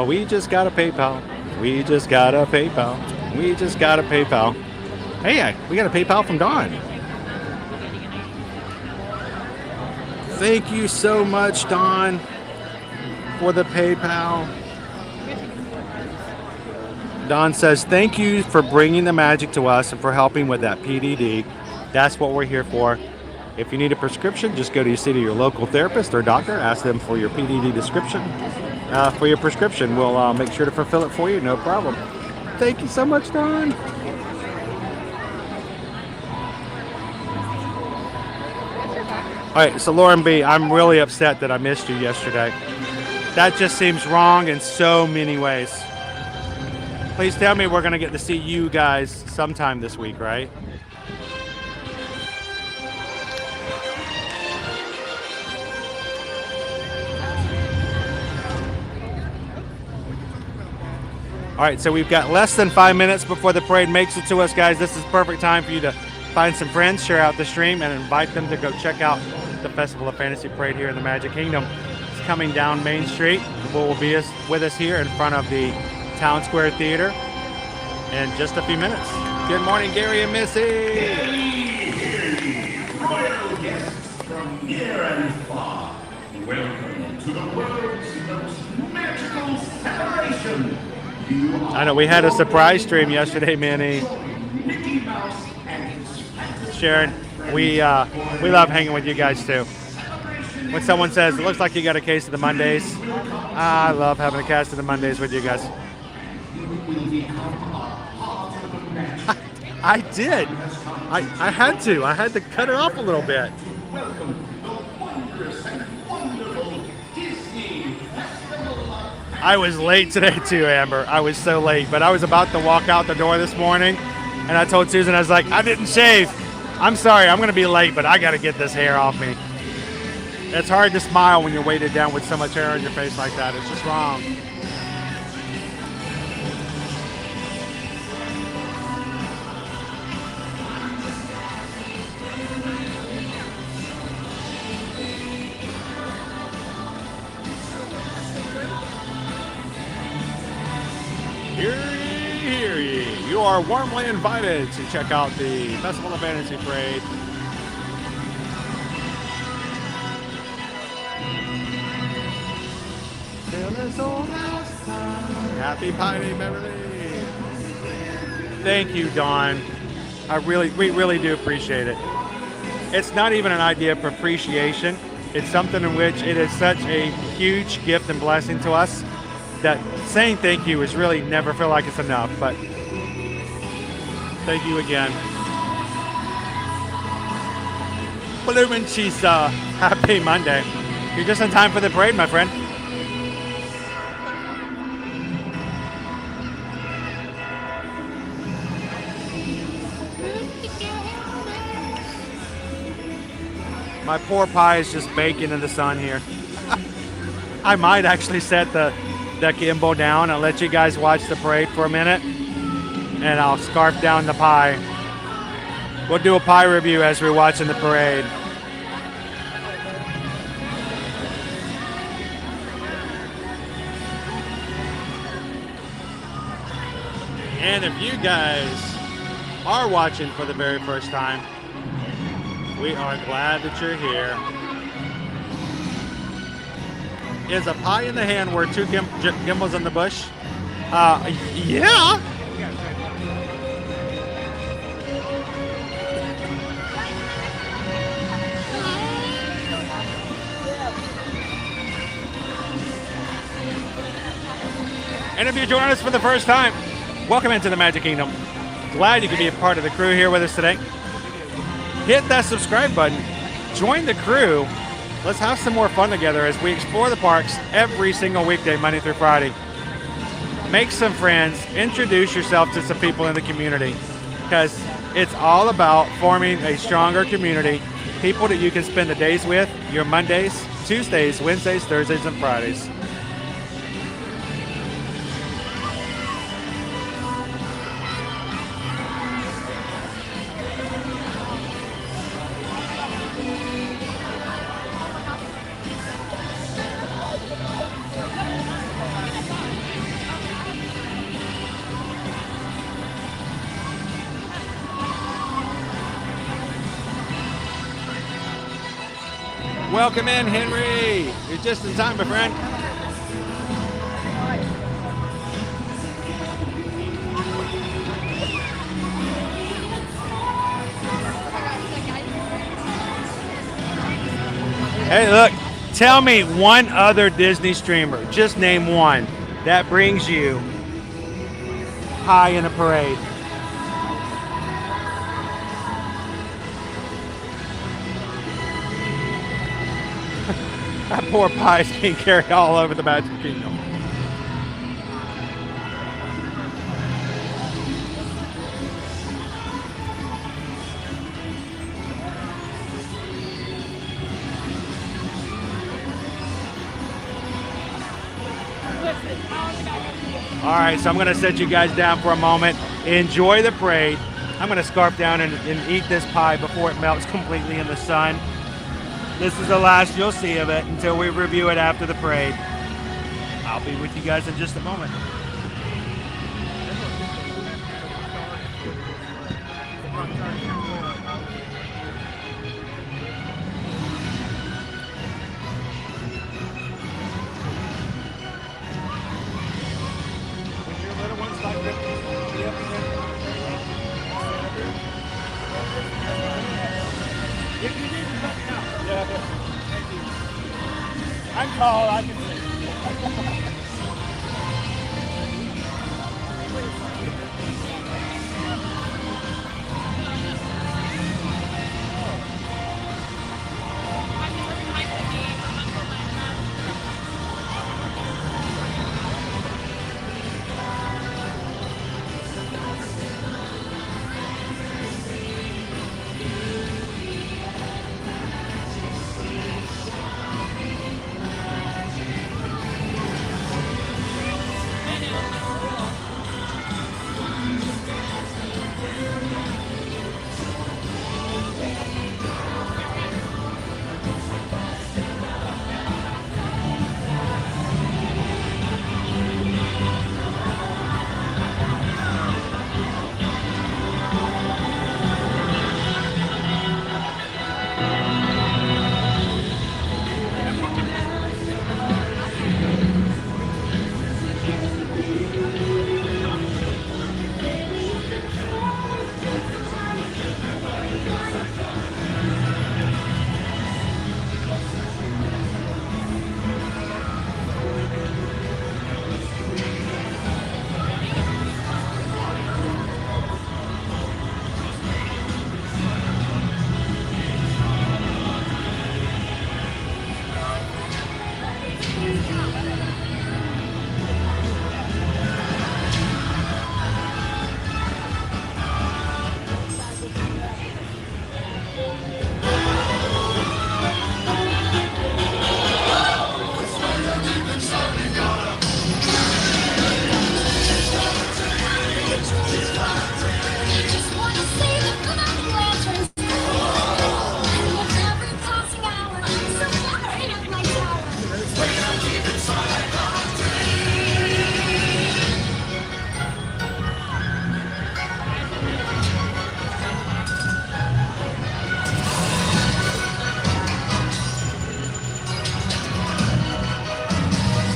we just got a PayPal. We just got a PayPal. We just got a PayPal. Hey, we got a PayPal from Don. Thank you so much, Don, for the PayPal. Don says, thank you for bringing the magic to us and for helping with that PDD. That's what we're here for. If you need a prescription, just go to your local therapist or doctor. Ask them for your PDD description for your prescription. We'll make sure to fulfill it for you. No problem. Thank you so much, Don. All right, so Lauren B., I'm really upset that I missed you yesterday. That just seems wrong in so many ways. Please tell me we're going to get to see you guys sometime this week, right? All right, so we've got less than 5 minutes before the parade makes it to us, guys. This is perfect time for you to find some friends, share out the stream, and invite them to go check out the Festival of Fantasy Parade here in the Magic Kingdom. It's coming down Main Street. Will be with us here in front of the Town Square Theater in just a few minutes. Good morning, Gary and Missy. Royal guests from near and far, welcome to the world's most magical celebration. I know we had a surprise stream yesterday, Minnie. Mickey Mouse and his Sharon, we love hanging with you guys too. When someone says, it looks like you got a case of the Mondays, I love having a case of the Mondays with you guys. I did. I had to. I had to cut it off a little bit. I was late today too, Amber. I was so late, but I was about to walk out the door this morning, and I told Susan, I was like, I didn't shave. I'm sorry, I'm going to be late, but I got to get this hair off me. It's hard to smile when you're weighted down with so much hair on your face like that. It's just wrong. Hear ye. You are warmly invited to check out the Festival of Fantasy Parade. Happy Piney Beverly. Thank you, Dawn. We really do appreciate it. It's not even an idea of appreciation. It's something in which it is such a huge gift and blessing to us that saying thank you is really never feel like it's enough, but thank you again. Bloomin' Chisa, happy Monday. You're just in time for the parade, my friend. My poor pie is just baking in the sun here. I might actually set the gimbal down and let you guys watch the parade for a minute, and I'll scarf down the pie. We'll do a pie review as we're watching the parade. And if you guys are watching for the very first time, we are glad that you're here. Is a pie in the hand worth two gimbals in the bush? Yeah. And if you're joining us for the first time, welcome into the Magic Kingdom. Glad you could be a part of the crew here with us today. Hit that subscribe button. Join the crew. Let's have some more fun together as we explore the parks every single weekday, Monday through Friday. make some friends, introduce yourself to some people in the community, because it's all about forming a stronger community, people that you can spend the days with, your Mondays, Tuesdays, Wednesdays, Thursdays, and Fridays. Welcome in, Henry. You're just in time, my friend. Hey, look, tell me one other Disney streamer. Just name one that brings you high in a parade. That poor pie is being carried all over the Magic Kingdom. All right, so I'm going to set you guys down for a moment. Enjoy the parade. I'm going to scarf down and eat this pie before it melts completely in the sun. This is the last you'll see of it until we review it after the parade. I'll be with you guys in just a moment. I'm tall, I can see.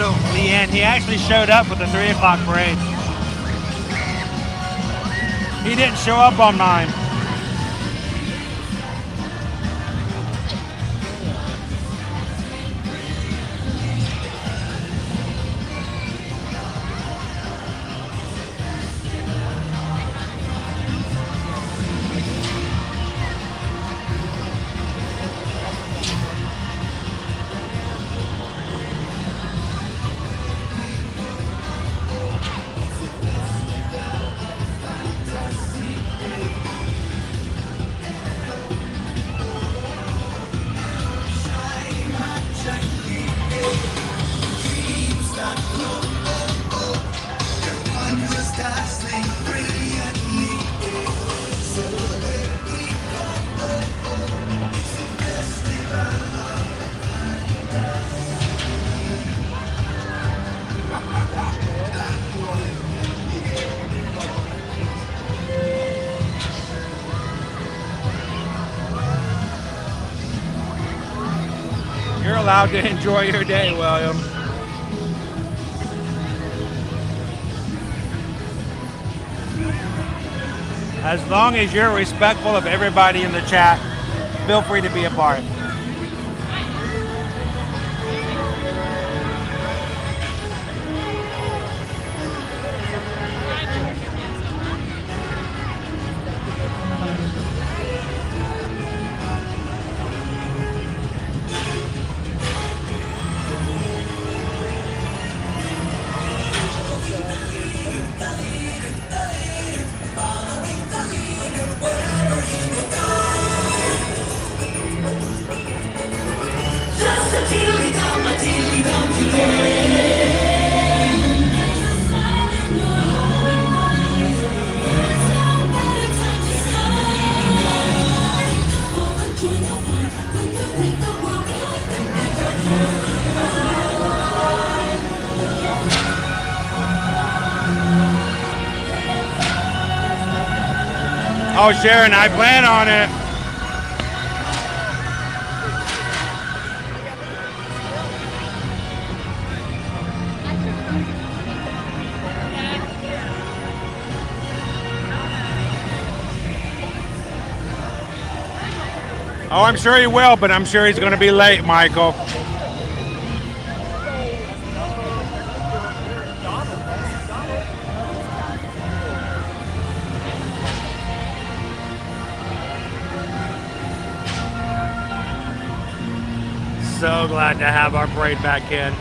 So, Leanne, he actually showed up with the 3 o'clock parade. He didn't show up on mine. You're allowed to enjoy your day, William. As long as you're respectful of everybody in the chat, feel free to be a part. Oh, Sharon, I plan on it. Oh, I'm sure he will, but I'm sure he's going to be late, Michael. So glad to have our parade back in.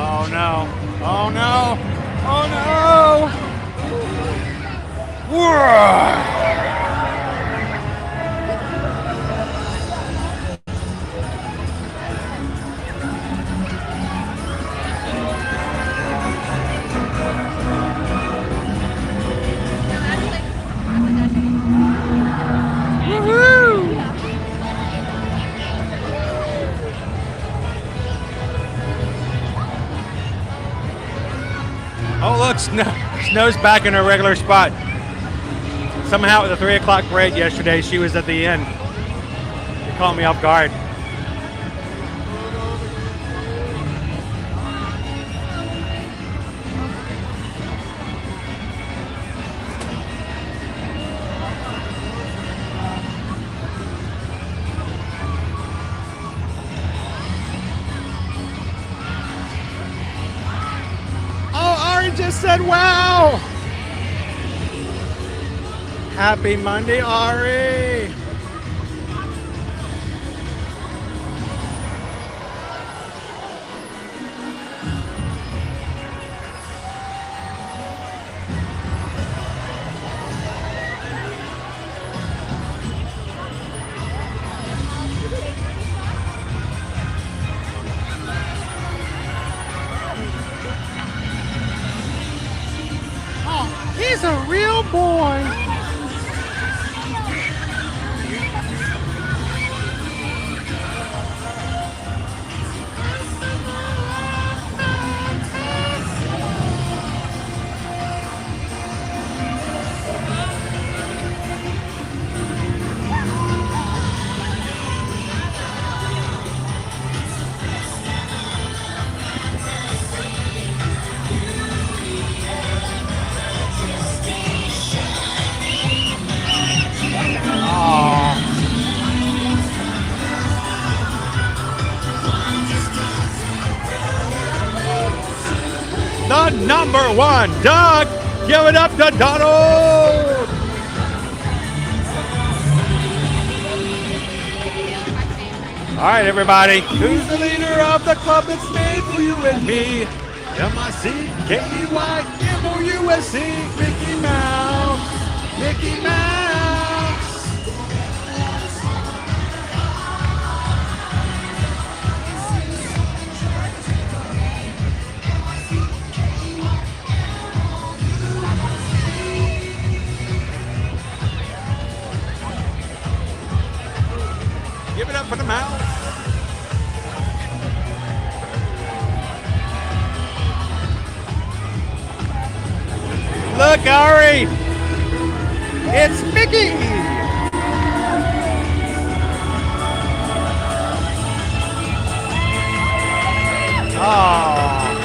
Oh no. Oh no. Oh no. Whoa. Oh look, snow's back in her regular spot. Somehow at the 3 o'clock parade yesterday, she was at the end. It caught me off guard. Just said wow. Happy Monday, Ari. He's a real boy. The number one, Doug. Give it up to Donald. All right, everybody. Who's the leader of the club that's made for you and me? M-I-C-K-E-Y-M-O-U-S-E. Mickey Mouse. Mickey Mouse. Give it up for the mouse. Look, Ari! It's Mickey! Oh.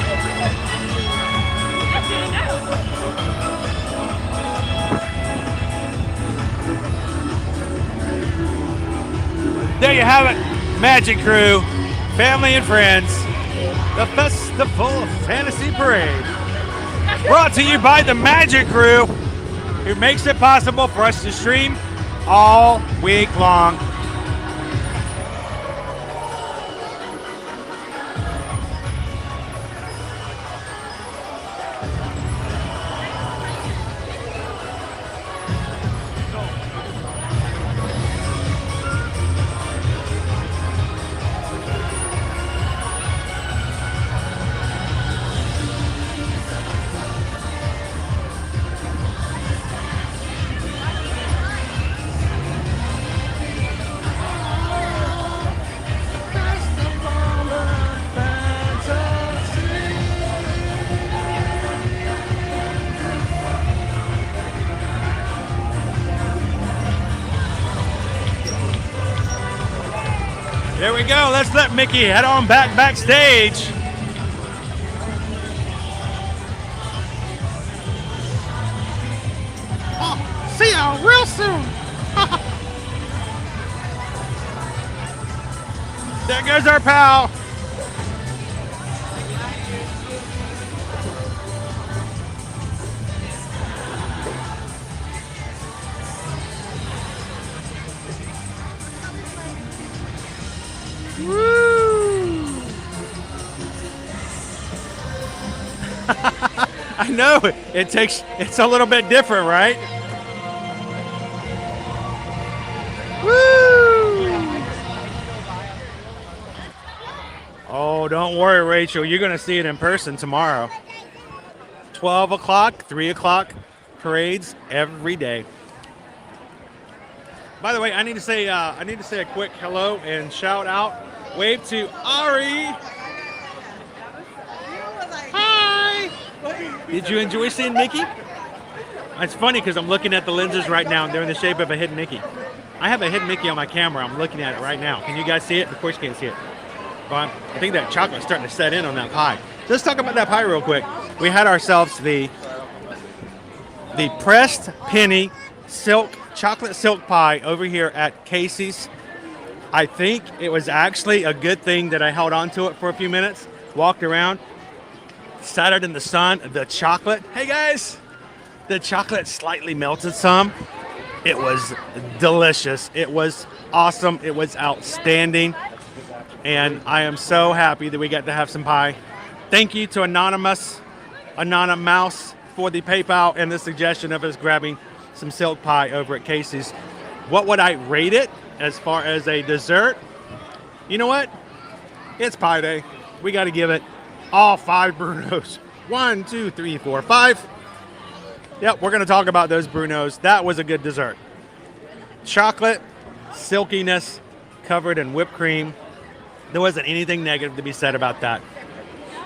There you have it, Magic Crew, family and friends, the Festival of Fantasy Parade. Brought to you by the Magic Crew, who makes it possible for us to stream all week long. There we go. Let's let Mickey head on backstage. Oh, see y'all real soon. There goes our pal. I know it's a little bit different, right? Woo! Oh, don't worry, Rachel. You're going to see it in person tomorrow. 12 o'clock, 3 o'clock parades every day. By the way, I need to say a quick hello and shout out. Wave to Ari. Hi. Did you enjoy seeing Mickey? It's funny because I'm looking at the lenses right now and they're in the shape of a hidden Mickey. I have a hidden Mickey on my camera. I'm looking at it right now. Can you guys see it? Of course you can't see it. But I think that chocolate's starting to set in on that pie. Let's talk about that pie real quick. We had ourselves the pressed penny chocolate silk pie over here at Casey's. I think it was actually a good thing that I held on to it for a few minutes, walked around, sat out in the sun. The chocolate, hey guys, the chocolate slightly melted some. It was delicious. It was awesome. It was outstanding. And I am so happy that we got to have some pie. Thank you to Anonymous for the PayPal and the suggestion of us grabbing some silk pie over at Casey's. What would I rate it as far as a dessert? You know what? It's pie day. We got to give it all 5 Brunos. 1, 2, 3, 4, 5. Yep, we're going to talk about those Brunos. That was a good dessert. Chocolate, silkiness, covered in whipped cream. There wasn't anything negative to be said about that.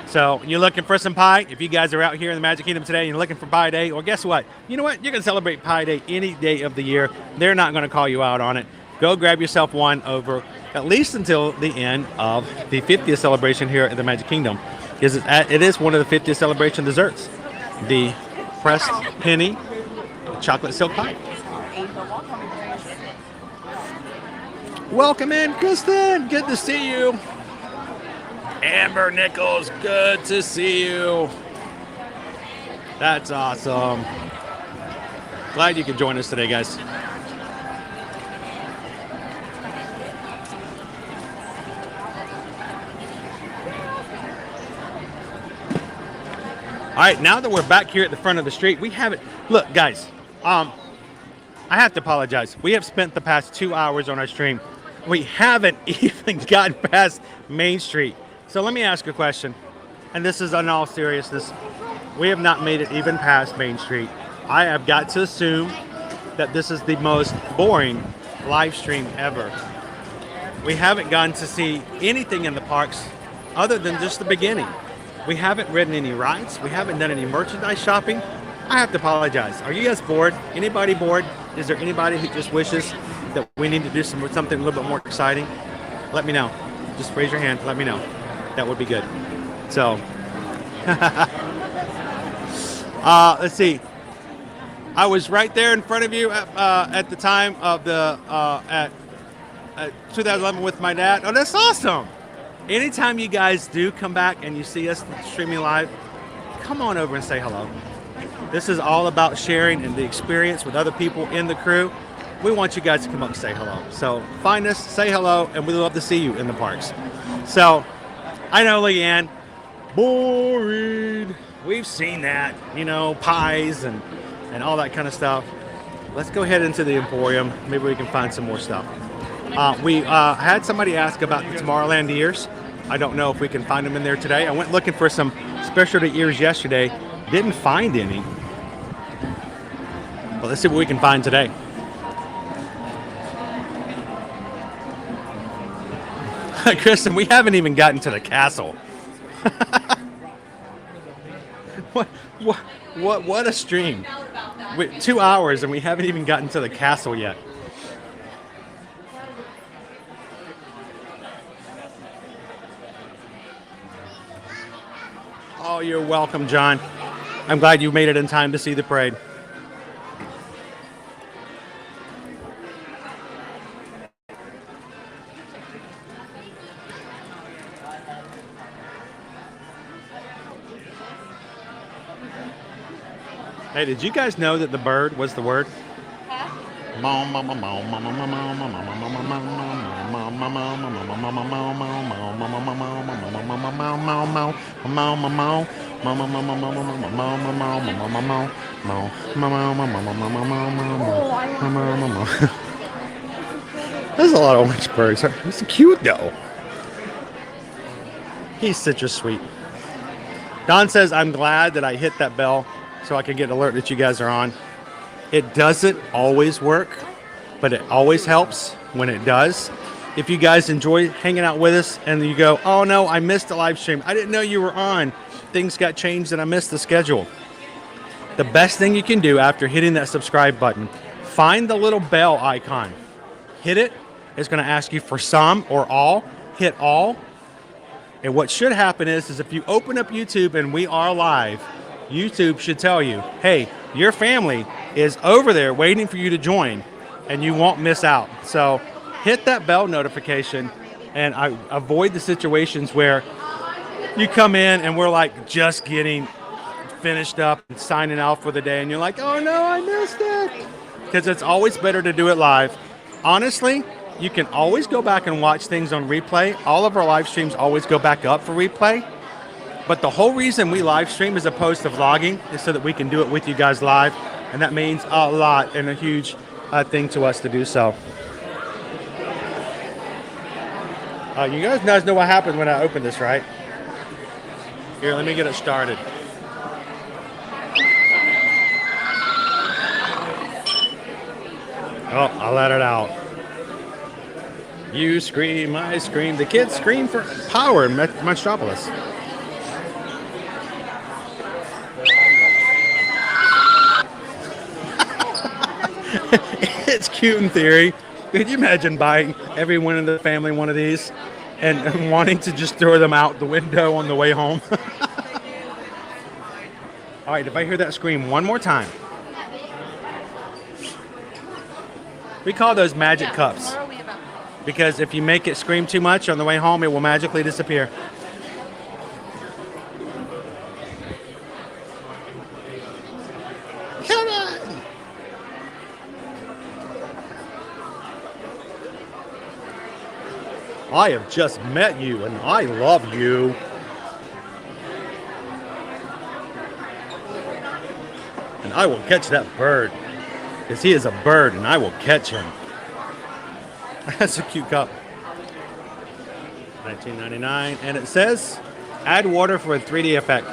So you're looking for some pie? If you guys are out here in the Magic Kingdom today and you're looking for Pie Day, well, guess what? You know what? You can celebrate Pie Day any day of the year. They're not going to call you out on it. Go grab yourself one over at least until the end of the 50th celebration here at the Magic Kingdom. Because it is one of the 50th celebration desserts. The pressed penny chocolate silk pie. Welcome in, Kristen. Good to see you. Amber Nichols, good to see you. That's awesome. Glad you could join us today, guys. All right, now that we're back here at the front of the street, we have it. Look, guys, I have to apologize. We have spent the past 2 hours on our stream. We haven't even gotten past Main Street. So let me ask a question, and this is in all seriousness. We have not made it even past Main Street. I have got to assume that this is the most boring live stream ever. we haven't gotten to see anything in the parks other than just the beginning. We haven't ridden any rides. We haven't done any merchandise shopping. I have to apologize. Are you guys bored? Anybody bored? Is there anybody who just wishes that we need to do something a little bit more exciting? Let me know. Just raise your hand. Let me know. That would be good. So, let's see. I was right there in front of you at the time of the at 2011 with my dad. Oh, that's awesome! Anytime you guys do come back and you see us streaming live, come on over and say hello. This is all about sharing and the experience with other people in the crew. We want you guys to come up and say hello. So find us, say hello, and we'd love to see you in the parks. So I know, Leanne, boring. We've seen that, you know, pies and all that kind of stuff. Let's go ahead into the Emporium. Maybe we can find some more stuff. We had somebody ask about the Tomorrowland Ears. I don't know if we can find them in there today. I went looking for some specialty ears yesterday. Didn't find any. But let's see what we can find today. Kristen, we haven't even gotten to the castle. What a stream. 2 hours and we haven't even gotten to the castle yet. Oh, you're welcome, John. I'm glad you made it in time to see the parade. Hey, did you guys know that the bird was the word? There's a lot of orange birds. He's cute though. He's such a sweet. Don says, I'm glad that I hit that bell so I can get an alert that you guys are on. It doesn't always work, but it always helps when it does. If you guys enjoy hanging out with us and you go, oh no, I missed the live stream. I didn't know you were on. Things got changed and I missed the schedule. The best thing you can do after hitting that subscribe button, find the little bell icon. Hit it. It's going to ask you for some or all. Hit all. And what should happen is if you open up YouTube and we are live, YouTube should tell you, hey, your family is over there waiting for you to join and you won't miss out. So hit that bell notification and avoid the situations where you come in and we're like just getting finished up and signing out for the day and you're like, oh no, I missed it. Because it's always better to do it live. Honestly, you can always go back and watch things on replay. All of our live streams always go back up for replay. But the whole reason we live stream as opposed to vlogging is so that we can do it with you guys live. And that means a lot and a huge thing to us to do so. You guys know what happens when I open this, right? Here, let me get it started. Oh, I let it out. You scream, I scream. The kids scream for power in Metropolis. It's cute in theory. Could you imagine buying everyone in the family one of these and wanting to just throw them out the window on the way home? All right, if I hear that scream one more time. We call those magic cups. Because if you make it scream too much on the way home, it will magically disappear. Come on! I have just met you and I love you. And I will catch that bird. Because he is a bird and I will catch him. That's a cute cup. $19.99. And it says, add water for a 3D effect.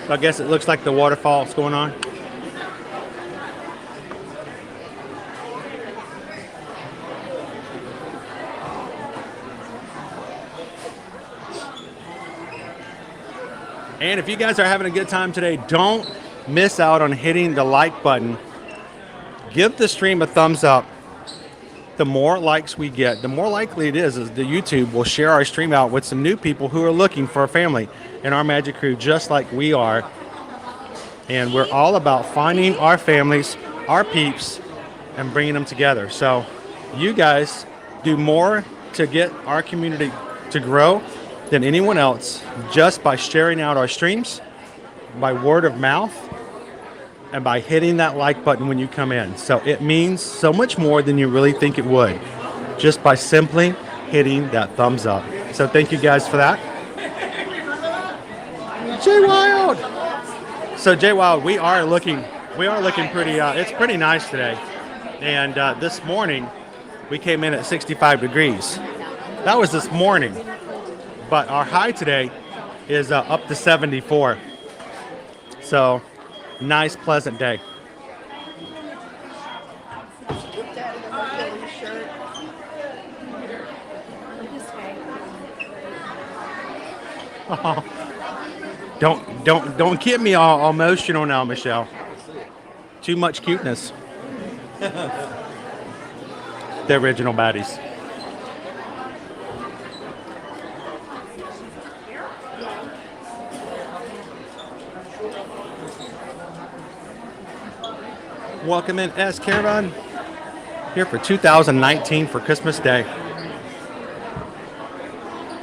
So I guess it looks like the waterfall's going on. And if you guys are having a good time today, don't miss out on hitting the like button. Give the stream a thumbs up. The more likes we get, the more likely it is the YouTube will share our stream out with some new people who are looking for a family in our magic crew, just like we are. And we're all about finding our families, our peeps, and bringing them together. So you guys do more to get our community to grow than anyone else, just by sharing out our streams, by word of mouth, and by hitting that like button when you come in. So it means so much more than you really think it would, just by simply hitting that thumbs up. So thank you guys for that. Jay Wild. So Jay Wild, we are looking pretty. It's pretty nice today. And this morning we came in at 65 degrees. That was this morning, but our high today is up to 74. So nice, pleasant day. Oh, don't get me all emotional now, Michelle. Too much cuteness. The original baddies. Welcome in, S Caravan. Here for 2019 for Christmas Day.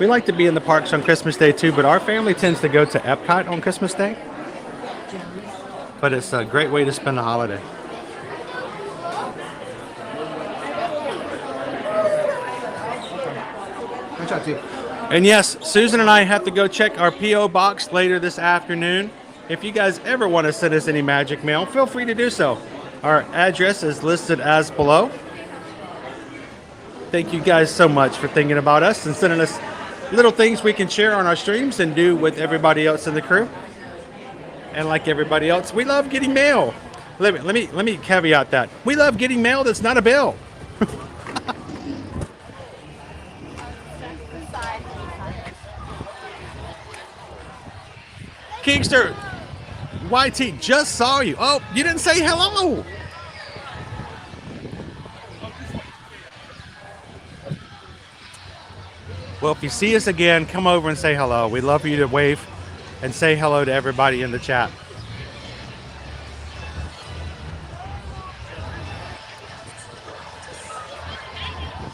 We like to be in the parks on Christmas Day too, but our family tends to go to Epcot on Christmas Day. But it's a great way to spend the holiday. And yes, Susan and I have to go check our P.O. box later this afternoon. If you guys ever want to send us any magic mail, feel free to do so. Our address is listed as below. Thank you guys so much for thinking about us and sending us little things we can share on our streams and do with everybody else in the crew. And like everybody else, we love getting mail. Let me caveat that. We love getting mail that's not a bill. Kingster, YT just saw you. Oh, you didn't say hello. Well, if you see us again, come over and say hello. We'd love for you to wave and say hello to everybody in the chat.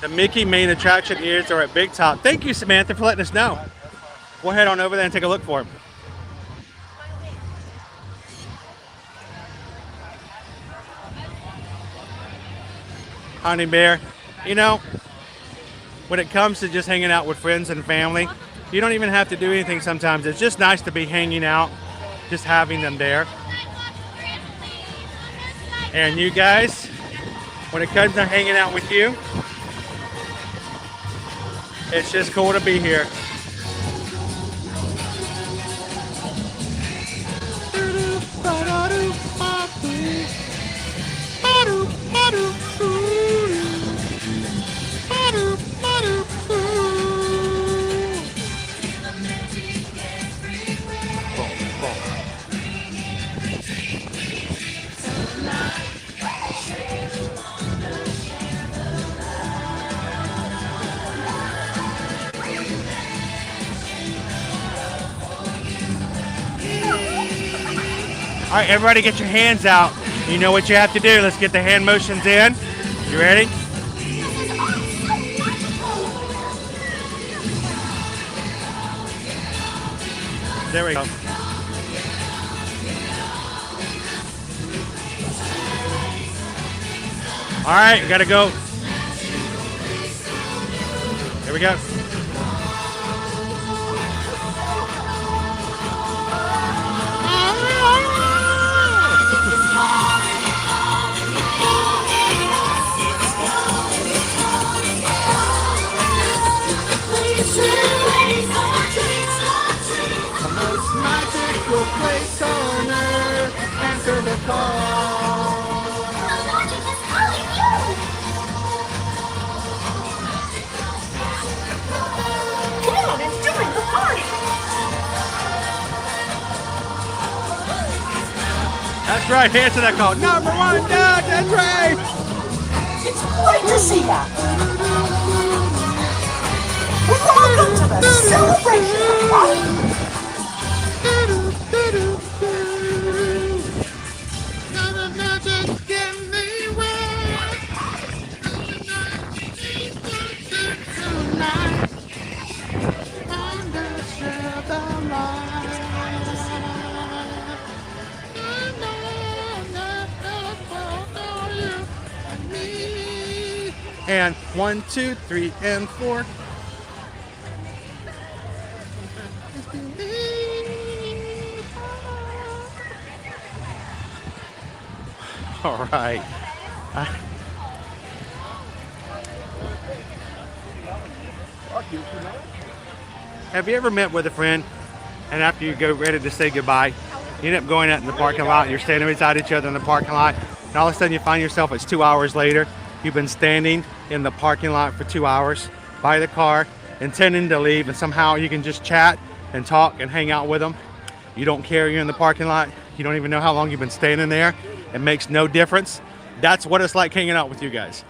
The Mickey main attraction ears are at Big Top. Thank you, Samantha, for letting us know. We'll head on over there and take a look for them. Honey Bear, you know, when it comes to just hanging out with friends and family, you don't even have to do anything sometimes. It's just nice to be hanging out, just having them there. And you guys, when it comes to hanging out with you, it's just cool to be here. All right, everybody get your hands out. You know what you have to do. Let's get the hand motions in. You ready? There we go. All right, gotta go. Here we go. Place on earth, answer the call. Come on and join the party. right. Answer that call. Number one, Dad. That's right. It's great to see ya. Welcome to the celebration of life. And 1, 2, 3, and 4. All right. Have you ever met with a friend and after you go ready to say goodbye, you end up going out in the parking lot, you're standing beside each other in the parking lot, and all of a sudden you find yourself, it's 2 hours later, you've been standing in the parking lot for 2 hours by the car, intending to leave, and somehow you can just chat and talk and hang out with them. You don't care you're in the parking lot. You don't even know how long you've been standing there. It makes no difference. That's what it's like hanging out with you guys.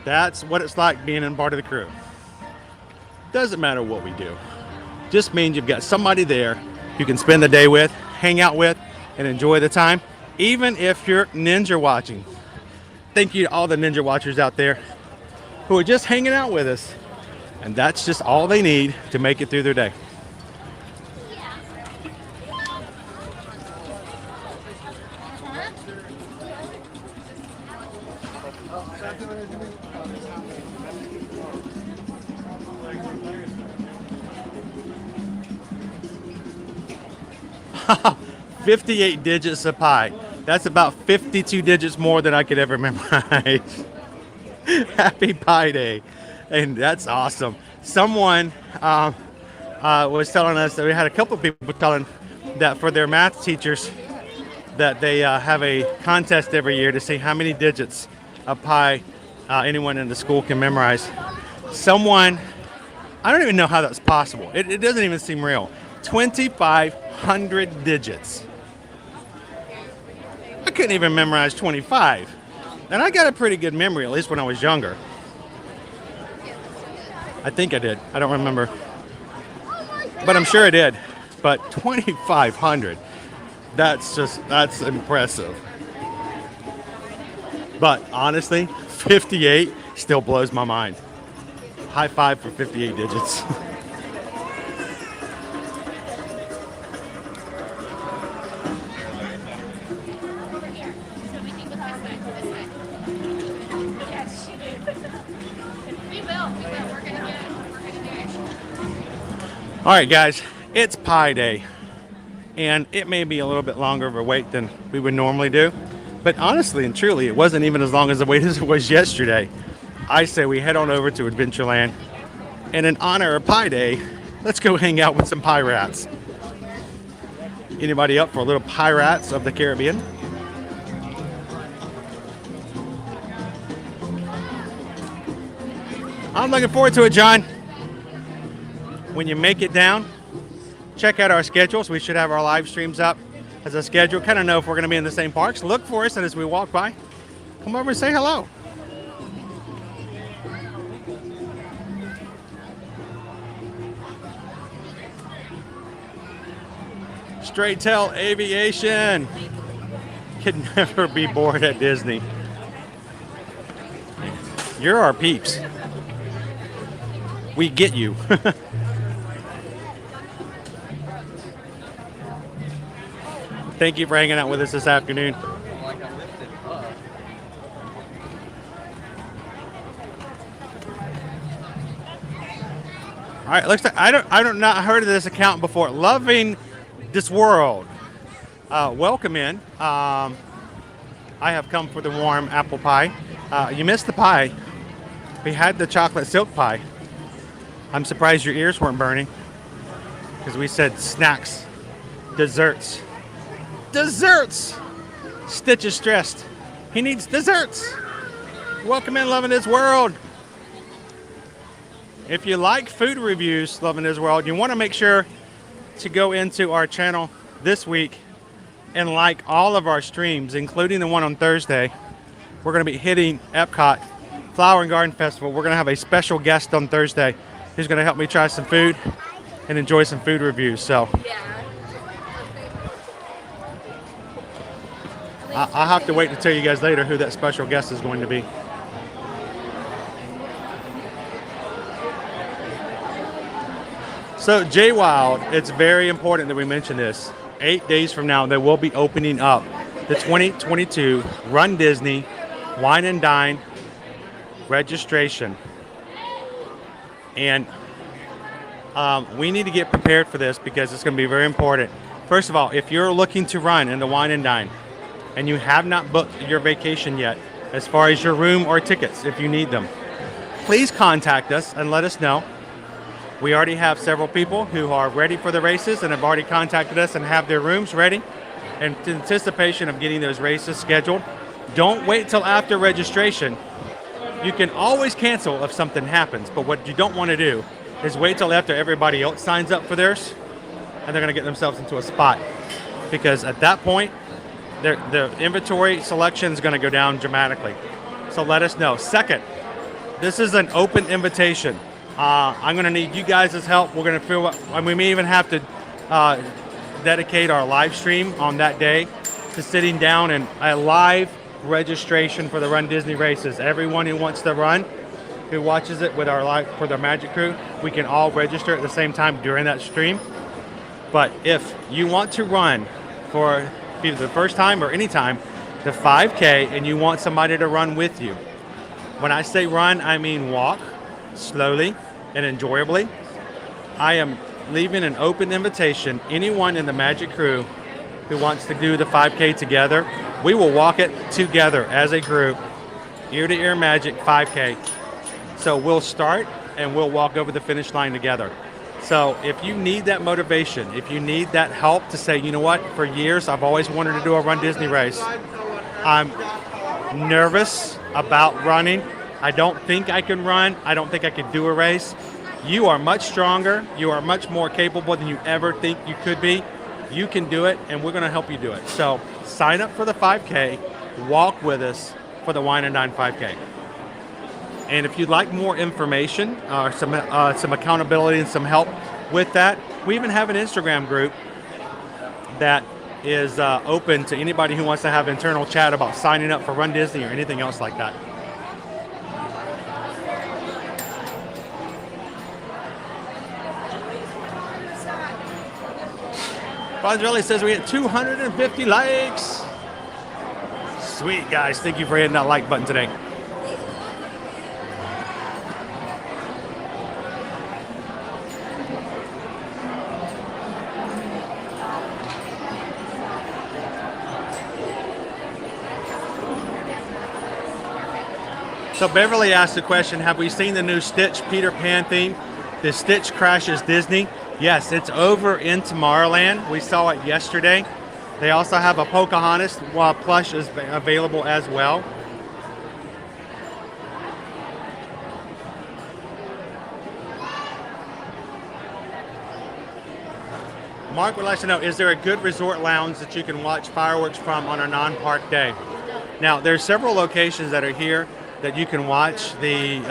That's what it's like being in part of the crew. Doesn't matter what we do. Just means you've got somebody there you can spend the day with, hang out with, and enjoy the time, even if you're ninja watching. Thank you to all the ninja watchers out there who are just hanging out with us. And that's just all they need to make it through their day. Haha, 58 digits of pi. That's about 52 digits more than I could ever memorize. Happy Pi Day. And that's awesome. Someone was telling us that we had a couple of people telling that for their math teachers that they have a contest every year to see how many digits of pi anyone in the school can memorize. Someone, I don't even know how that's possible. It doesn't even seem real. 2,500 digits. I couldn't even memorize 25. And I got a pretty good memory, at least when I was younger. I think I did. I don't remember. But I'm sure I did. But 2,500. That's impressive. But honestly, 58 still blows my mind. High five for 58 digits. All right, guys, it's Pi Day, and it may be a little bit longer of a wait than we would normally do, but honestly and truly, it wasn't even as long as the wait as it was yesterday. I say we head on over to Adventureland, and in honor of Pi Day, let's go hang out with some pirates. Anybody up for a little Pirates of the Caribbean? I'm looking forward to it, John. When you make it down, check out our schedules. We should have our live streams up as a schedule. Kind of know if we're going to be in the same parks. Look for us, and as we walk by, come over and say hello. Straight Tail Aviation. Could never be bored at Disney. You're our peeps. We get you. Thank you for hanging out with us this afternoon. All right, looks like I don't not heard of this account before. Loving This World. Welcome in. I have come for the warm apple pie. You missed the pie. We had the chocolate silk pie. I'm surprised your ears weren't burning because we said snacks, desserts. Desserts! Stitch is stressed. He needs desserts. Welcome in, Loving This World. If you like food reviews, Loving This World, you want to make sure to go into our channel this week And like all of our streams, including the one on Thursday, we're going to be hitting Epcot Flower and Garden Festival. We're going to have a special guest on Thursday who's going to help me try some food and enjoy some food reviews. So I'll have to wait to tell you guys later who that special guest is going to be. So J-Wild, it's very important that we mention this. 8 days from now, they will be opening up the 2022 Run Disney Wine and Dine registration. And we need to get prepared for this because it's going to be very important. First of all, if you're looking to run in the Wine and Dine and you have not booked your vacation yet, as far as your room or tickets, if you need them, please contact us and let us know. We already have several people who are ready for the races and have already contacted us and have their rooms ready in anticipation of getting those races scheduled. Don't wait till after registration. You can always cancel if something happens, but what you don't want to do is wait till after everybody else signs up for theirs and they're going to get themselves into a spot, because at that point, the inventory selection is going to go down dramatically. So let us know. Second, this is an open invitation. I'm going to need you guys' help. We're going to feel, and we may even have to dedicate our live stream on that day to sitting down and a live registration for the Run Disney races. Everyone who wants to run, who watches it with our live for the Magic Crew, we can all register at the same time during that stream. But if you want to run for either the first time or any time the 5K and you want somebody to run with you, when I say run, I mean walk slowly and enjoyably. I am leaving an open invitation. Anyone in the Magic Crew who wants to do the 5K together, we will walk it together as a group, ear to ear magic 5K. So we'll start and we'll walk over the finish line together. So if you need that motivation, if you need that help to say, you know what, for years I've always wanted to do a Run Disney race. I'm nervous about running. I don't think I can run. I don't think I can do a race. You are much stronger. You are much more capable than you ever think you could be. You can do it, and we're going to help you do it. So sign up for the 5K. Walk with us for the Wine and Dine 5K. And if you'd like more information, some accountability and some help with that, we even have an Instagram group that is open to anybody who wants to have internal chat about signing up for Run Disney or anything else like that. Bonzarelli says we hit 250 likes. Sweet, guys. Thank you for hitting that like button today. So Beverly asked the question, have we seen the new Stitch Peter Pan theme? The Stitch Crashes Disney? Yes, it's over in Tomorrowland. We saw it yesterday. They also have a Pocahontas plush is available as well. Mark would like to know, is there a good resort lounge that you can watch fireworks from on a non-park day? Now, there's several locations that are here that you can watch the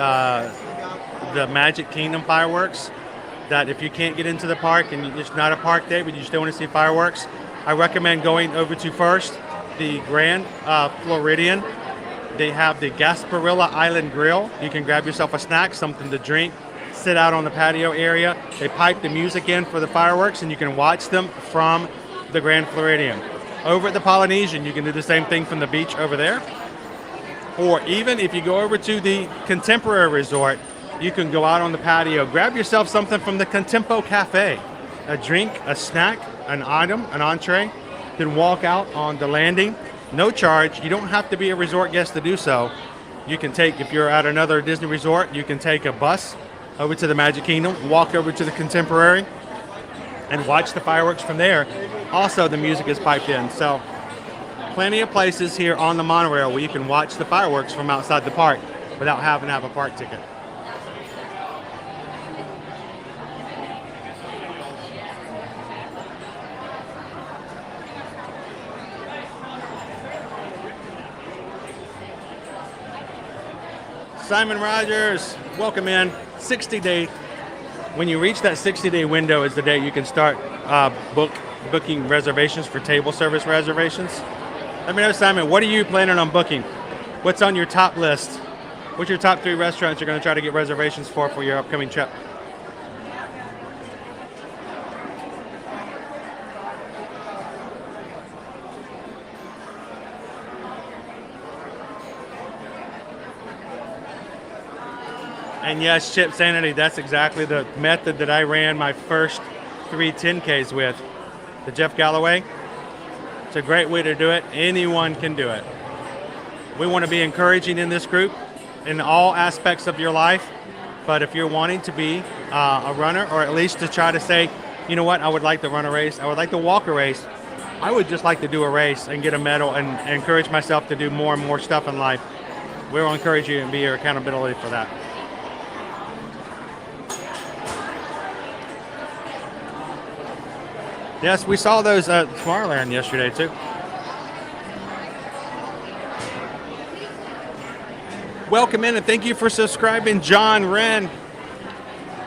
Magic Kingdom fireworks. That if you can't get into the park and it's not a park day, but you still want to see fireworks, I recommend going over to first the Grand Floridian. They have the Gasparilla Island Grill. You can grab yourself a snack, something to drink, sit out on the patio area. They pipe the music in for the fireworks, and you can watch them from the Grand Floridian. Over at the Polynesian, you can do the same thing from the beach over there. Or even if you go over to the Contemporary Resort, you can go out on the patio, grab yourself something from the Contempo Cafe, a drink, a snack, an item, an entree, then walk out on the landing, no charge. You don't have to be a resort guest to do so. You can take, if you're at another Disney resort, you can take a bus over to the Magic Kingdom, walk over to the Contemporary, and watch the fireworks from there. Also, the music is piped in. So plenty of places here on the monorail where you can watch the fireworks from outside the park without having to have a park ticket. Simon Rogers, welcome in. 60-day. When you reach that 60-day window is the day you can start booking reservations for table service reservations. Let me know, Simon, what are you planning on booking? What's on your top list? What's your top 3 restaurants you're going to try to get reservations for your upcoming trip? And yes, Chip Sanity, that's exactly the method that I ran my first 3 10Ks with. The Jeff Galloway. It's a great way to do it. Anyone can do it. We want to be encouraging in this group in all aspects of your life. But if you're wanting to be a runner, or at least to try to say, you know what, I would like to run a race, I would like to walk a race, I would just like to do a race and get a medal and encourage myself to do more and more stuff in life. We will encourage you and be your accountability for that. Yes, we saw those at Tomorrowland yesterday too. Welcome in and thank you for subscribing, John Wren.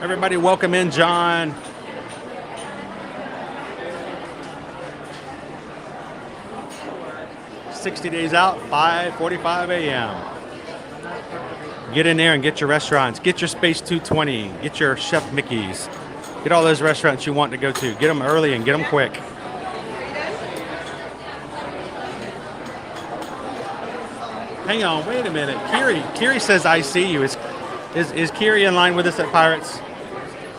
Everybody welcome in, John. "60 days out, 5:45 a.m. Get in there and get your restaurants. Get your Space 220. Get your Chef Mickey's. Get all those restaurants you want to go to. Get them early and get them quick. Hang on, wait a minute. Kiri says, I see you. Is Kiri in line with us at Pirates?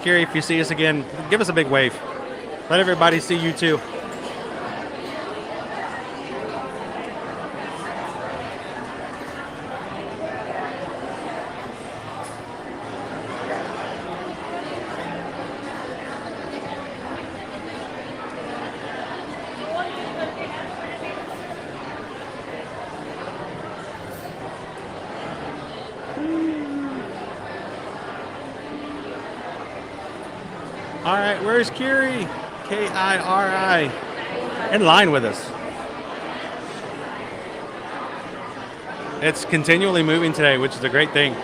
Kiri, if you see us again, give us a big wave. Let everybody see you too. All right, where's Kiri? Kiri. In line with us. It's continually moving today, which is a great thing.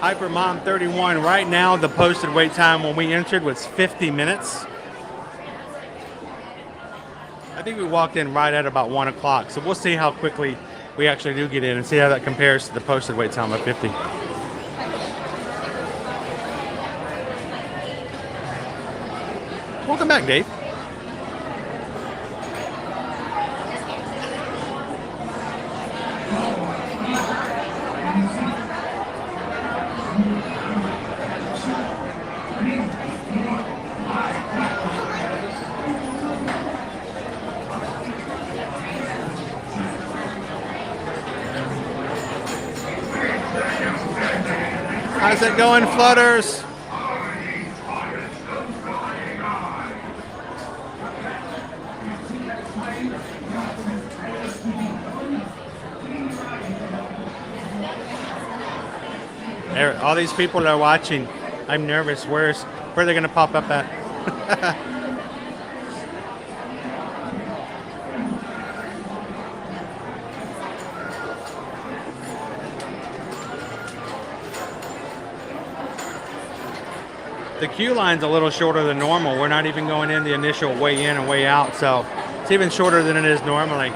Hypermom 31. Right now, the posted wait time when we entered was 50 minutes. I think we walked in right at about 1 o'clock. So we'll see how quickly we actually do get in and see how that compares to the posted wait time of 50. Welcome back, Dave. How's it going, Flutters? All these people that are watching, I'm nervous. Where are they going to pop up at? The queue line's a little shorter than normal. We're not even going in the initial way in and way out, so it's even shorter than it is normally.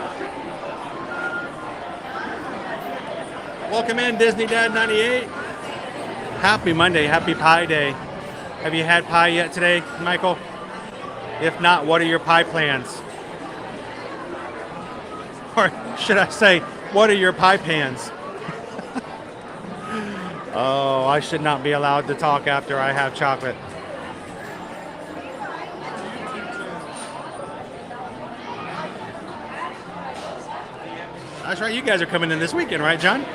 Welcome in, Disney Dad 98. Happy Monday, happy Pie Day. Have you had pie yet today, Michael? If not, what are your pie plans? Or should I say, what are your pie pans? Oh, I should not be allowed to talk after I have chocolate. That's right, you guys are coming in this weekend, right, John?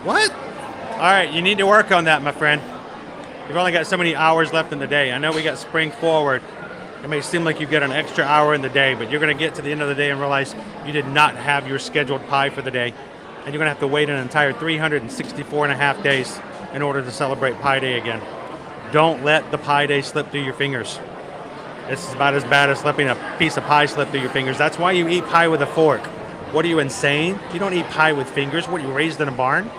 What? All right, you need to work on that, my friend. You've only got so many hours left in the day. I know we got spring forward. It may seem like you get an extra hour in the day, but you're going to get to the end of the day and realize you did not have your scheduled pie for the day. And you're going to have to wait an entire 364 and a half days in order to celebrate Pie Day again. Don't let the Pie Day slip through your fingers. It's about as bad as letting a piece of pie slip through your fingers. That's why you eat pie with a fork. What are you, insane? You don't eat pie with fingers. What, are you raised in a barn?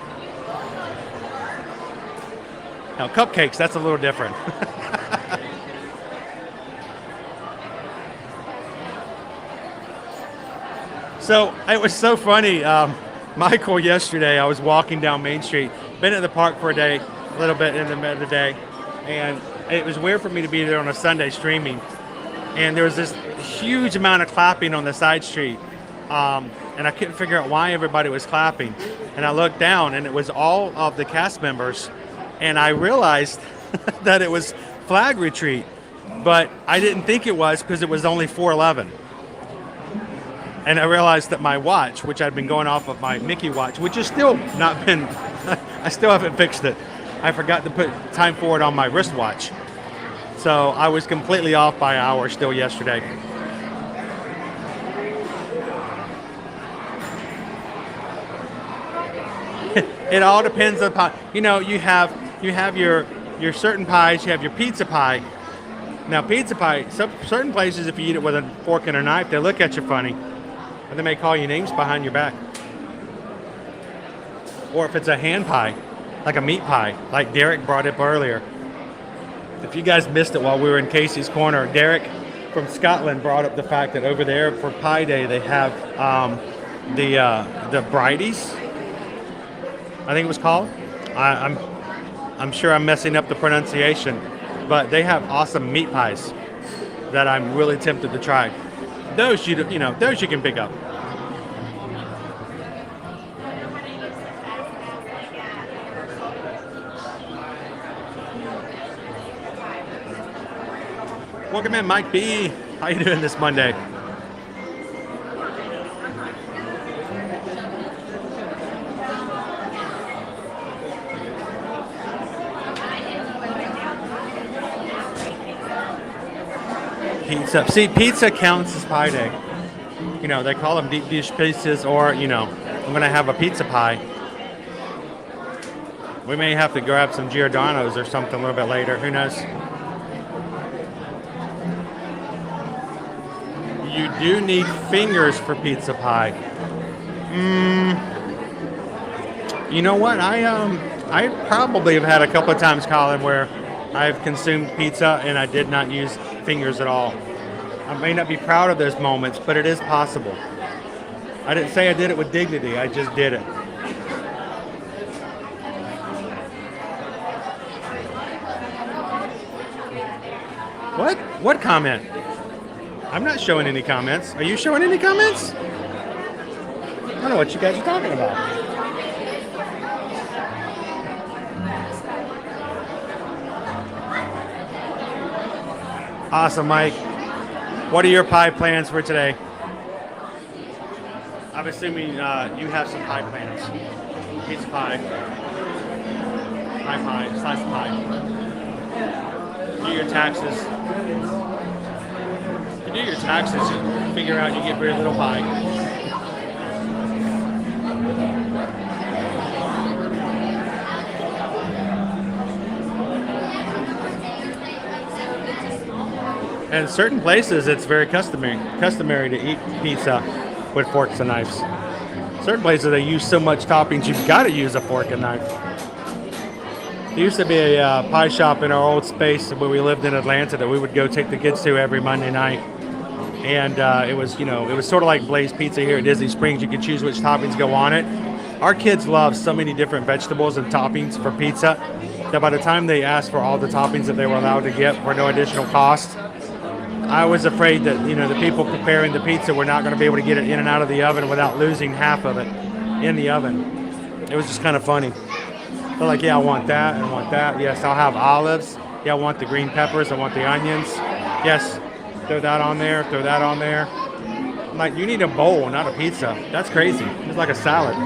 Now, cupcakes, that's a little different. So, it was so funny. Michael, yesterday, I was walking down Main Street, been at the park for a day, a little bit in the middle of the day, and it was weird for me to be there on a Sunday streaming. And there was this huge amount of clapping on the side street. And I couldn't figure out why everybody was clapping. And I looked down, and it was all of the cast members. And I realized that it was flag retreat. But I didn't think it was because it was only 4:11. And I realized that my watch, which I'd been going off of my Mickey watch, which has still not been, I still haven't fixed it. I forgot to put time forward on my wristwatch. So I was completely off by an hour still yesterday. It all depends upon, you know, you have your certain pies, you have your pizza pie. Now pizza pie, certain places if you eat it with a fork and a knife, they look at you funny. And they may call you names behind your back. Or if it's a hand pie, like a meat pie, like Derek brought up earlier. If you guys missed it while we were in Casey's Corner, Derek from Scotland brought up the fact that over there for Pie Day they have the Bridies, I think it was called. I'm sure I'm messing up the pronunciation, but they have awesome meat pies that I'm really tempted to try. Those those you can pick up. Welcome in, Mike B. How you doing this Monday? Pizza. See, pizza counts as Pie Day. You know, they call them deep dish pizzas, or, you know, I'm going to have a pizza pie. We may have to grab some Giordano's or something a little bit later. Who knows? You do need fingers for pizza pie. You know what? I probably have had a couple of times, Colin, where I've consumed pizza and I did not use fingers at all. I may not be proud of those moments, but it is possible. I didn't say I did it with dignity. I just did it. What? What comment? I'm not showing any comments. Are you showing any comments? I don't know what you guys are talking about. Awesome, Mike. What are your pie plans for today? I'm assuming you have some pie plans. Pizza pie. Pie, slice of pie. Do your taxes. If you do your taxes, you figure out you get very little pie. And in certain places, it's very customary to eat pizza with forks and knives. Certain places, they use so much toppings, you've got to use a fork and knife. There used to be a pie shop in our old space where we lived in Atlanta that we would go take the kids to every Monday night. And it was sort of like Blaze Pizza here at Disney Springs. You could choose which toppings go on it. Our kids love so many different vegetables and toppings for pizza that by the time they asked for all the toppings that they were allowed to get for no additional cost, I was afraid that, the people preparing the pizza were not going to be able to get it in and out of the oven without losing half of it in the oven. It was just kind of funny. They're like, yeah, I want that, and I want that. Yes, I'll have olives. Yeah, I want the green peppers. I want the onions. Yes, throw that on there. Throw that on there. I'm like, you need a bowl, not a pizza. That's crazy. It's like a salad.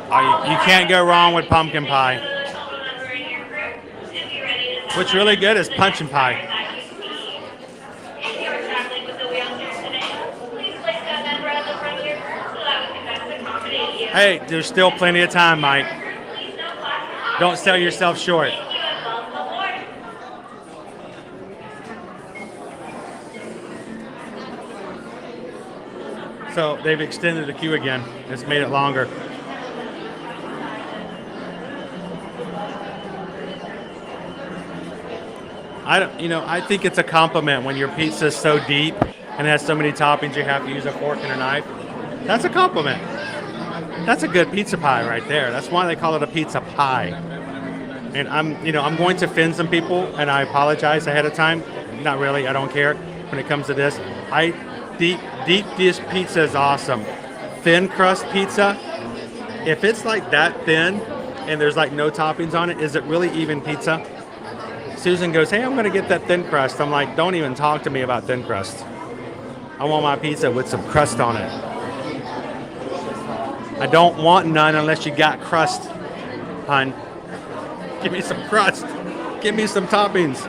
You can't go wrong with pumpkin pie. What's really good is punch pie. Hey, there's still plenty of time, Mike. Don't sell yourself short. So they've extended the queue again. It's made it longer. I think it's a compliment when your pizza is so deep and has so many toppings you have to use a fork and a knife. That's a compliment. That's a good pizza pie right there. That's why they call it a pizza pie. And I'm going to offend some people, and I apologize ahead of time. Not really. I don't care when it comes to this. Deep dish pizza is awesome. Thin crust pizza, if it's like that thin and there's like no toppings on it, is it really even pizza? Susan goes, hey, I'm going to get that thin crust. I'm like, don't even talk to me about thin crust. I want my pizza with some crust on it. I don't want none unless you got crust, hun. Give me some crust. Give me some toppings.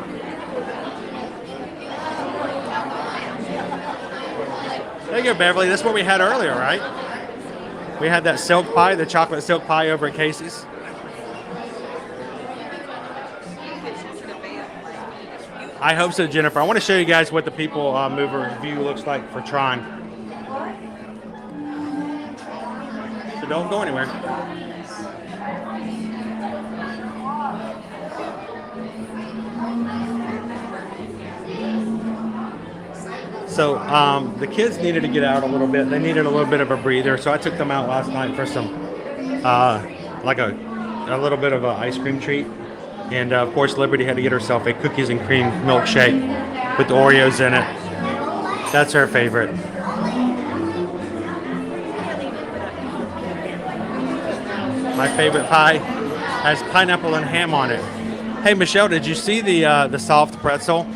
There you go, Beverly. That's what we had earlier, right? We had that silk pie, the chocolate silk pie over at Casey's. I hope so, Jennifer. I want to show you guys what the people mover view looks like for Tron. So don't go anywhere. So the kids needed to get out a little bit. They needed a little bit of a breather. So I took them out last night for some, like a little bit of an ice cream treat. And of course, Liberty had to get herself a cookies and cream milkshake with Oreos in it. That's her favorite. My favorite pie has pineapple and ham on it. Hey, Michelle, did you see the soft pretzel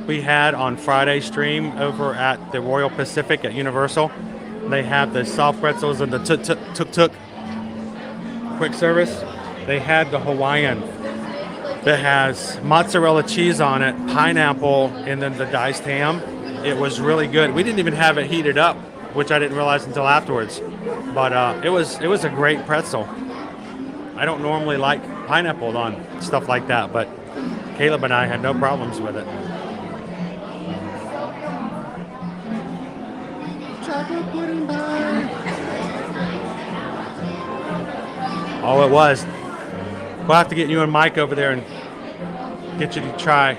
we had on Friday's stream over at the Royal Pacific at Universal? They have the soft pretzels and the tuk-tuk quick service. They had the Hawaiian that has mozzarella cheese on it, pineapple, and then the diced ham. It was really good. We didn't even have it heated up, which I didn't realize until afterwards. But it was a great pretzel. I don't normally like pineapple on stuff like that, but Caleb and I had no problems with it. Chocolate pudding pie. Oh, it was. We'll have to get you and Mike over there and get you to try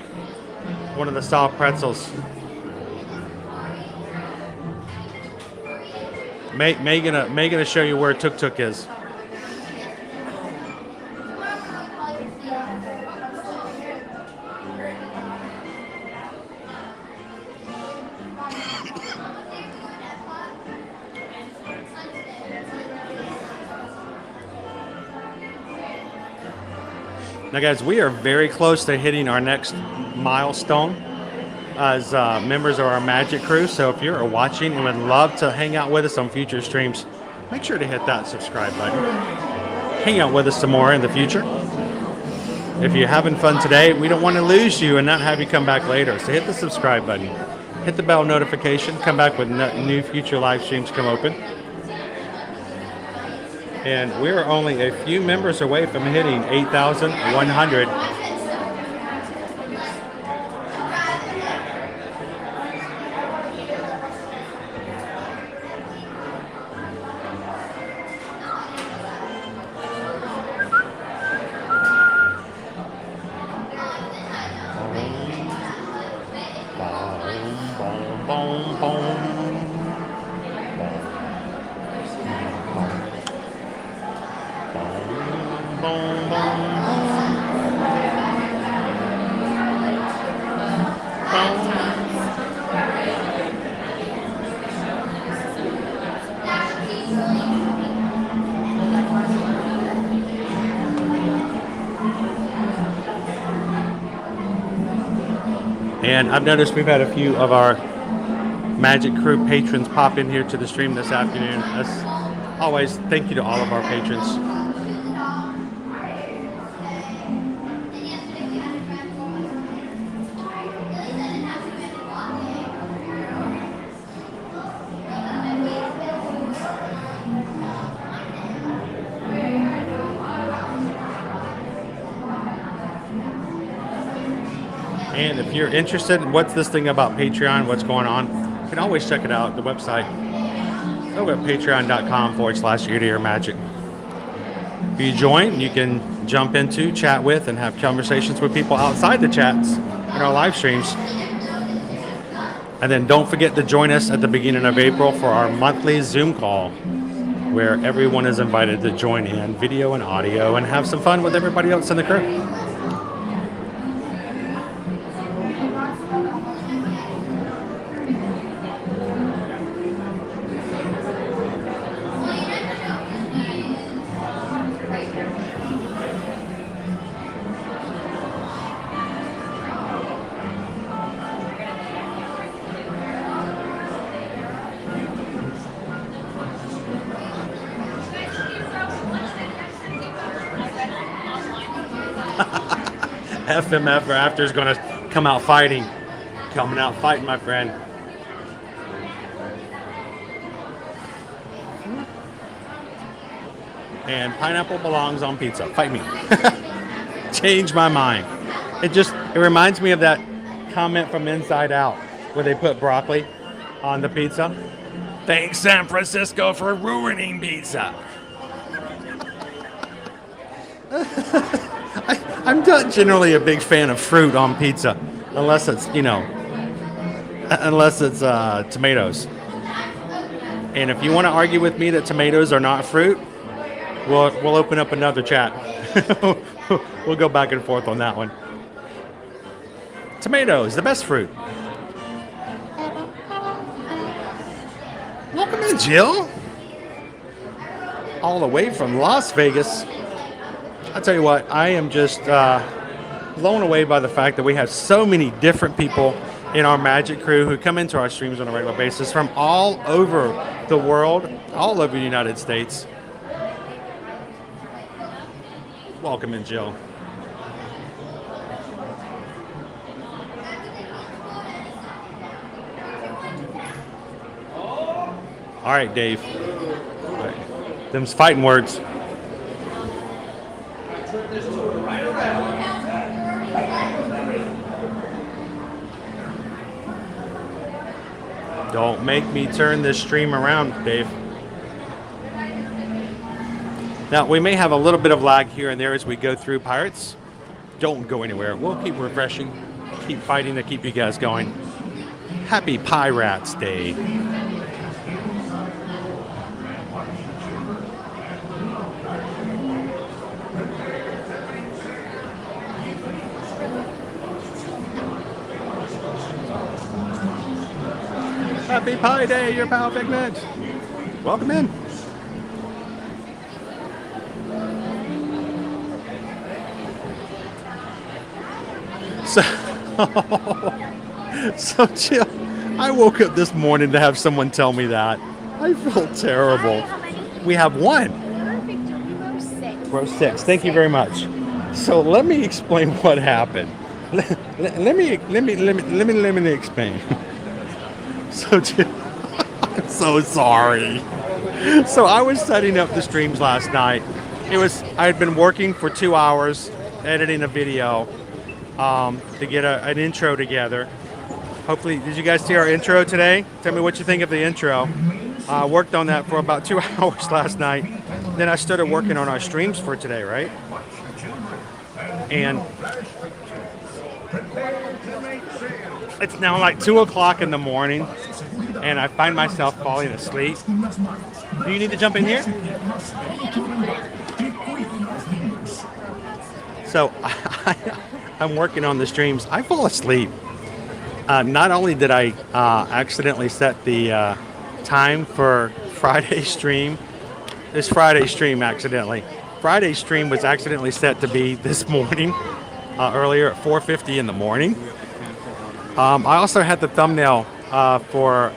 one of the soft pretzels. May gonna show you where Tuk Tuk is. Now, guys, we are very close to hitting our next milestone as members of our Magic Crew. So if you're watching and would love to hang out with us on future streams, make sure to hit that subscribe button. Hang out with us some more in the future. If you're having fun today, we don't want to lose you and not have you come back later. So hit the subscribe button. Hit the bell notification. Come back when new future live streams come open. And we're only a few members away from hitting 8,100. And I've noticed we've had a few of our Magic Crew patrons pop in here to the stream this afternoon. That's always, thank you to all of our patrons. And if you're interested in what's this thing about Patreon, what's going on, you can always check it out, the website. Over at patreon.com/ear-to-ear-magic. If you join, you can jump into, chat with, and have conversations with people outside the chats in our live streams. And then don't forget to join us at the beginning of April for our monthly Zoom call, where everyone is invited to join in video and audio and have some fun with everybody else in the crew. FMF after is going to come out fighting. Coming out fighting, my friend. And pineapple belongs on pizza. Fight me. Change my mind. It reminds me of that comment from Inside Out where they put broccoli on the pizza. Thanks, San Francisco, for ruining pizza. I'm not generally a big fan of fruit on pizza, unless it's, tomatoes. And if you want to argue with me that tomatoes are not fruit, we'll open up another chat. We'll go back and forth on that one. Tomatoes, the best fruit. Welcome in, Jill. All the way from Las Vegas. I'll tell you what, I am just blown away by the fact that we have so many different people in our Magic crew who come into our streams on a regular basis from all over the world, all over the United States. Welcome in, Jill. All right, Dave. All right. Them's fighting words. Don't make me turn this stream around, Dave. Now, we may have a little bit of lag here and there as we go through Pirates. Don't go anywhere. We'll keep refreshing, keep fighting to keep you guys going. Happy Pirates Day. Happy Pie Day, your pal Figment. Welcome in. So Jill, I woke up this morning to have someone tell me that. I feel terrible. We have one. Row 6. Thank you very much. So let me explain what happened. Let me explain. So I'm so sorry. So I was setting up the streams last night. I had been working for 2 hours editing a video to get an intro together. Hopefully, did you guys see our intro today? Tell me what you think of the intro. I worked on that for about 2 hours last night. Then I started working on our streams for today, right? And it's now like 2 o'clock in the morning, and I find myself falling asleep. Do you need to jump in here? So I'm working on the streams. I fall asleep. Not only did I accidentally set the time for Friday's stream, this Friday's stream accidentally. Friday's stream was accidentally set to be this morning, earlier at 4:50 in the morning. I also had the thumbnail for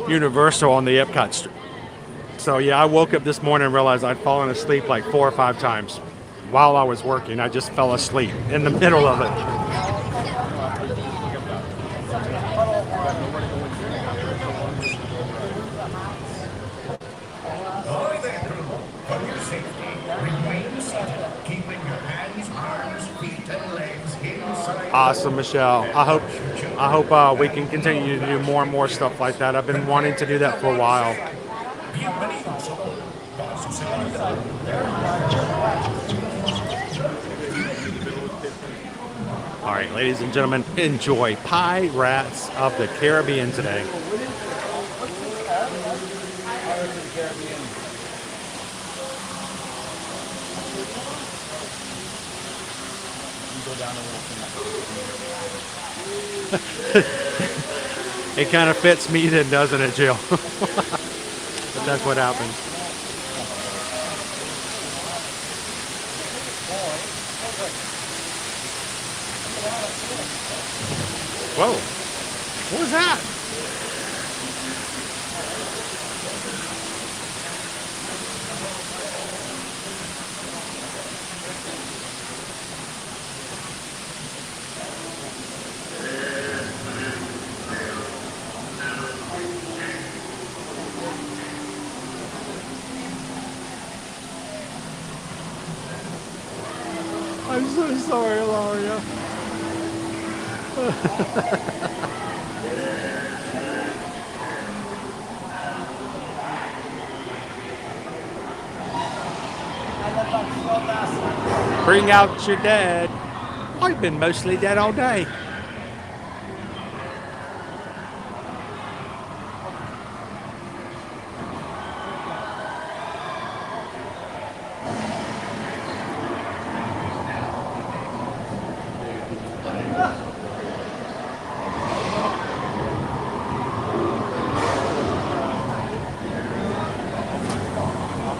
Universal on the Epcot So yeah, I woke up this morning and realized I'd fallen asleep like 4 or 5 times while I was working. I just fell asleep in the middle of it. For your safety, remain seated, keeping your hands, arms, feet, and legs inside. Awesome, Michelle. I hope we can continue to do more and more stuff like that. I've been wanting to do that for a while. All right, ladies and gentlemen, enjoy Pirates of the Caribbean today. It kind of fits me then, doesn't it, Jill? But that's what happens. Whoa, what was that? I'm so sorry, Laura. Bring out your dead. I've been mostly dead all day.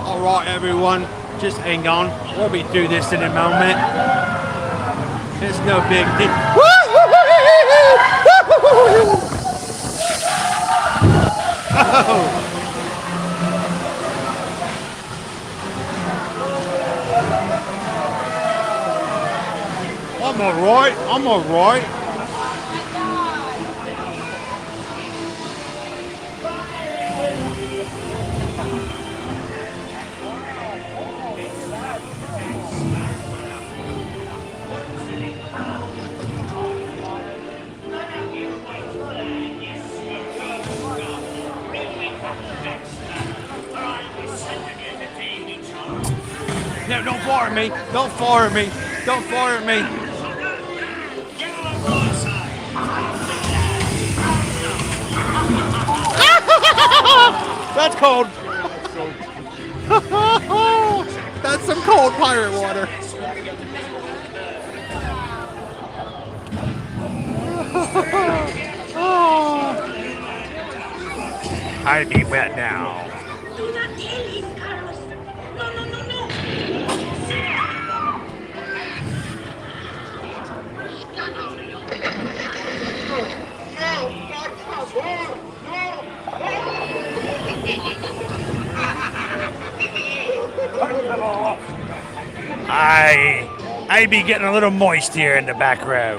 All right, everyone, just hang on. We'll be through this in a moment. It's no big deal. I'm alright. I'm alright. No, don't fire me. Don't fire me. Don't fire me. That's cold. That's some cold pirate water. I'd be wet now. Do not tell him, Carlos. No, no, no, no. I be getting a little moist here in the back row.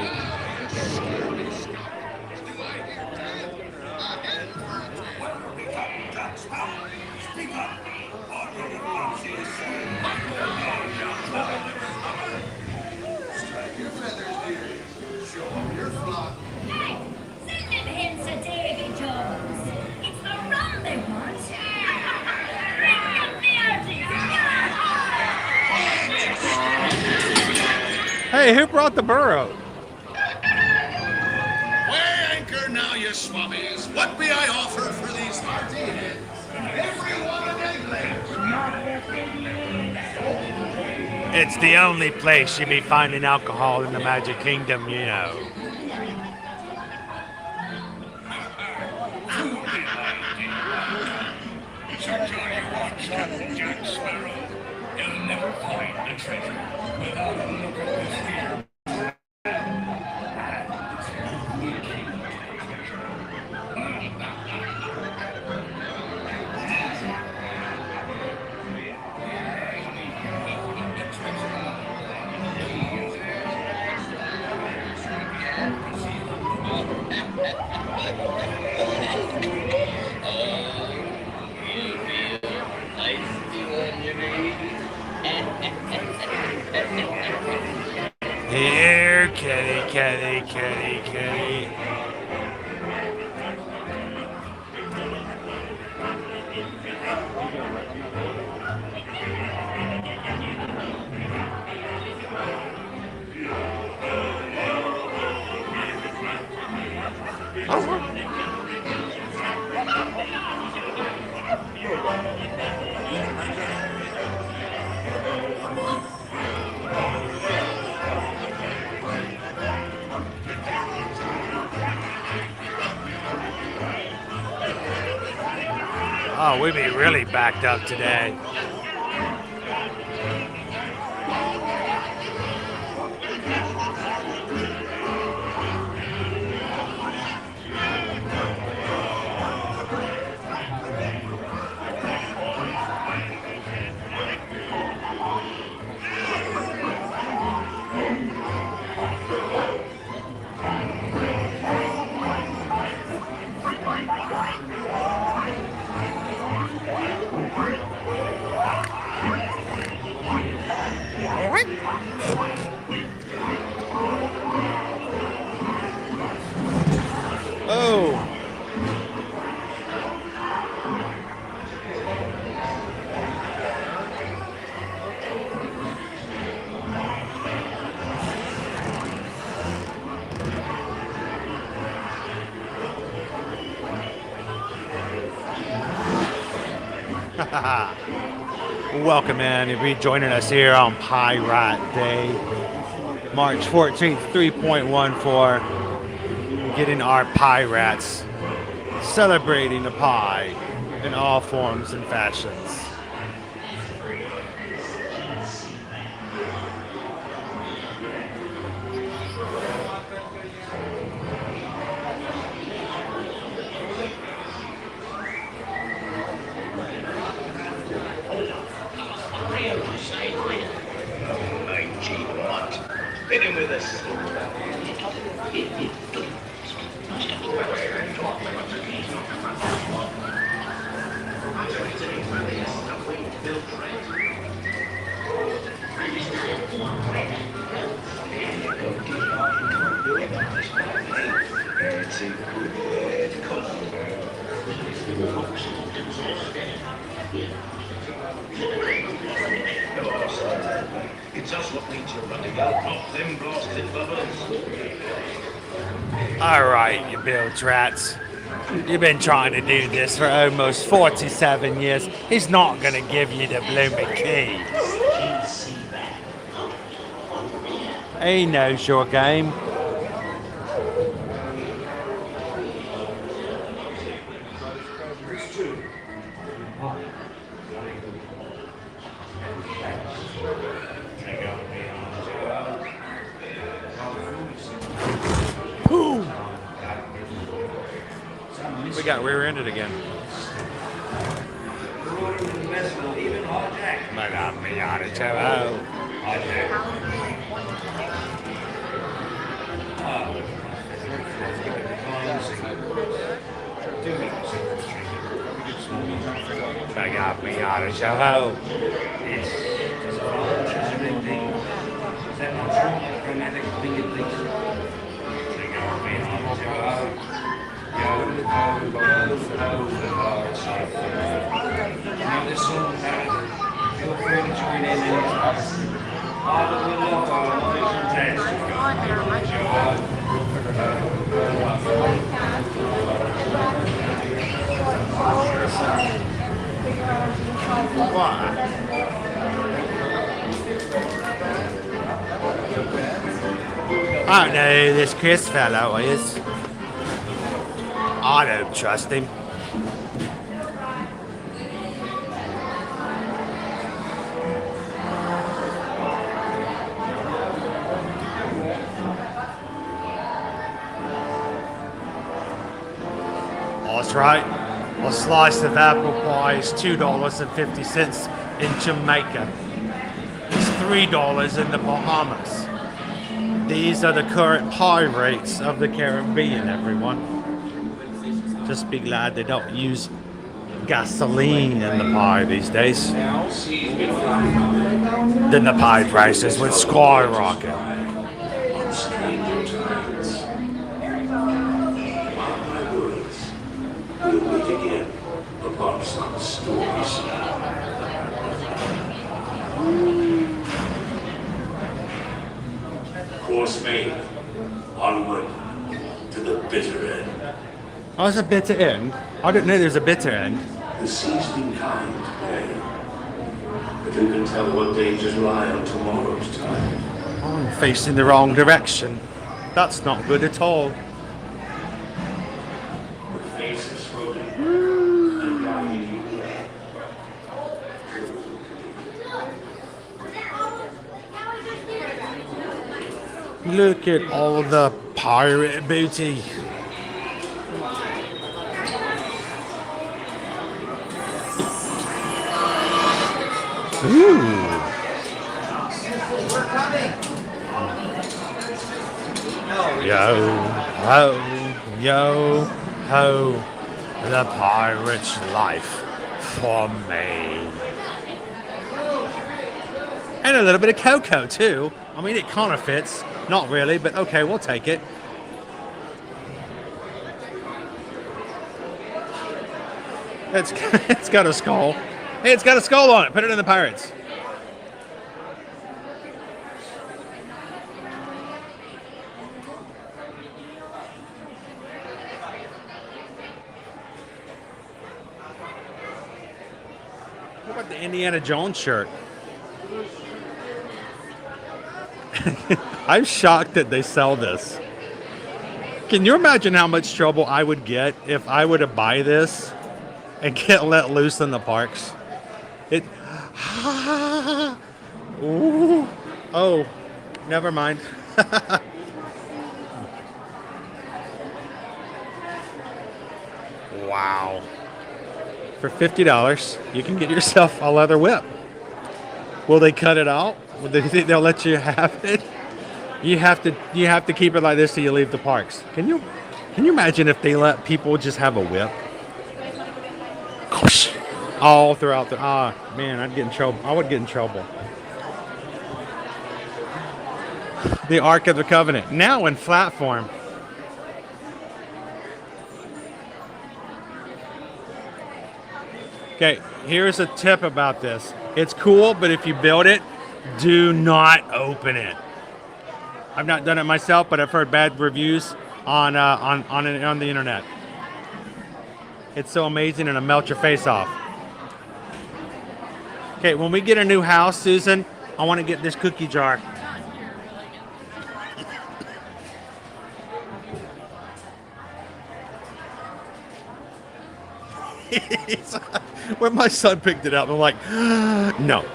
Hey, who brought the burro? Weigh anchor now, you swabbies. What may I offer for these hearty heads? Everyone in England. It's the only place you'll be finding alcohol in the Magic Kingdom, you know. Sir Johnny wants Captain Jack Sparrow. He'll never find the treasure without a look at this here. Here, kitty, kitty, kitty, kitty. Oh, we be really backed up today. Oh. Welcome in. You'll be joining us here on Pirate Day, March 14th, 3.14. Getting our pirates, celebrating the pie in all forms and fashions. Fit in with us. It's us what needs your money. Pop them blasted bubbles. All right, you bilge rats. You've been trying to do this for almost 47 years. He's not going to give you the blooming key. He knows your game. We got rear-ended again. But I'm beyond it, I got me out of show. I don't know who this Chris fellow is. I don't trust him. Oh, that's right. A slice of apple pie is $2.50 in Jamaica. It's $3 in the Bahamas. These are the current pie rates of the Caribbean, everyone. Just be glad they don't use gasoline in the pie these days. Then the pie prices would skyrocket. We'll meet again upon some stories. Course made. Onward to the bitter end. Oh, there's a bitter end. I didn't know there's a bitter end. The sea's been kind today, but who can tell what dangers lie on tomorrow's time? I'm facing the wrong direction. That's not good at all. The face is spoken and guiding you. Look at all the pirate booty. Ooh. Yo, ho, yo, ho, the pirate's life for me. And a little bit of cocoa too. I mean, it kind of fits. Not really, but okay, we'll take it. It's got a skull. Hey, it's got a skull on it. Put it in the pirates. What about the Indiana Jones shirt? I'm shocked that they sell this. Can you imagine how much trouble I would get if I were to buy this and get let loose in the parks? It. Ooh. Oh, never mind. Wow. For $50, you can get yourself a leather whip. Will they cut it out? Will they think they'll let you have it? You have to keep it like this till you leave the parks. Can you imagine if they let people just have a whip? All throughout the man, I'd get in trouble. I would get in trouble. The Ark of the Covenant, now in flat form. Okay, here's a tip about this. It's cool, but if you build it, do not open it. I've not done it myself, but I've heard bad reviews on the internet. It's so amazing and it'll melt your face off. Okay, when we get a new house, Susan, I want to get this cookie jar. When my son picked it up, I'm like, no.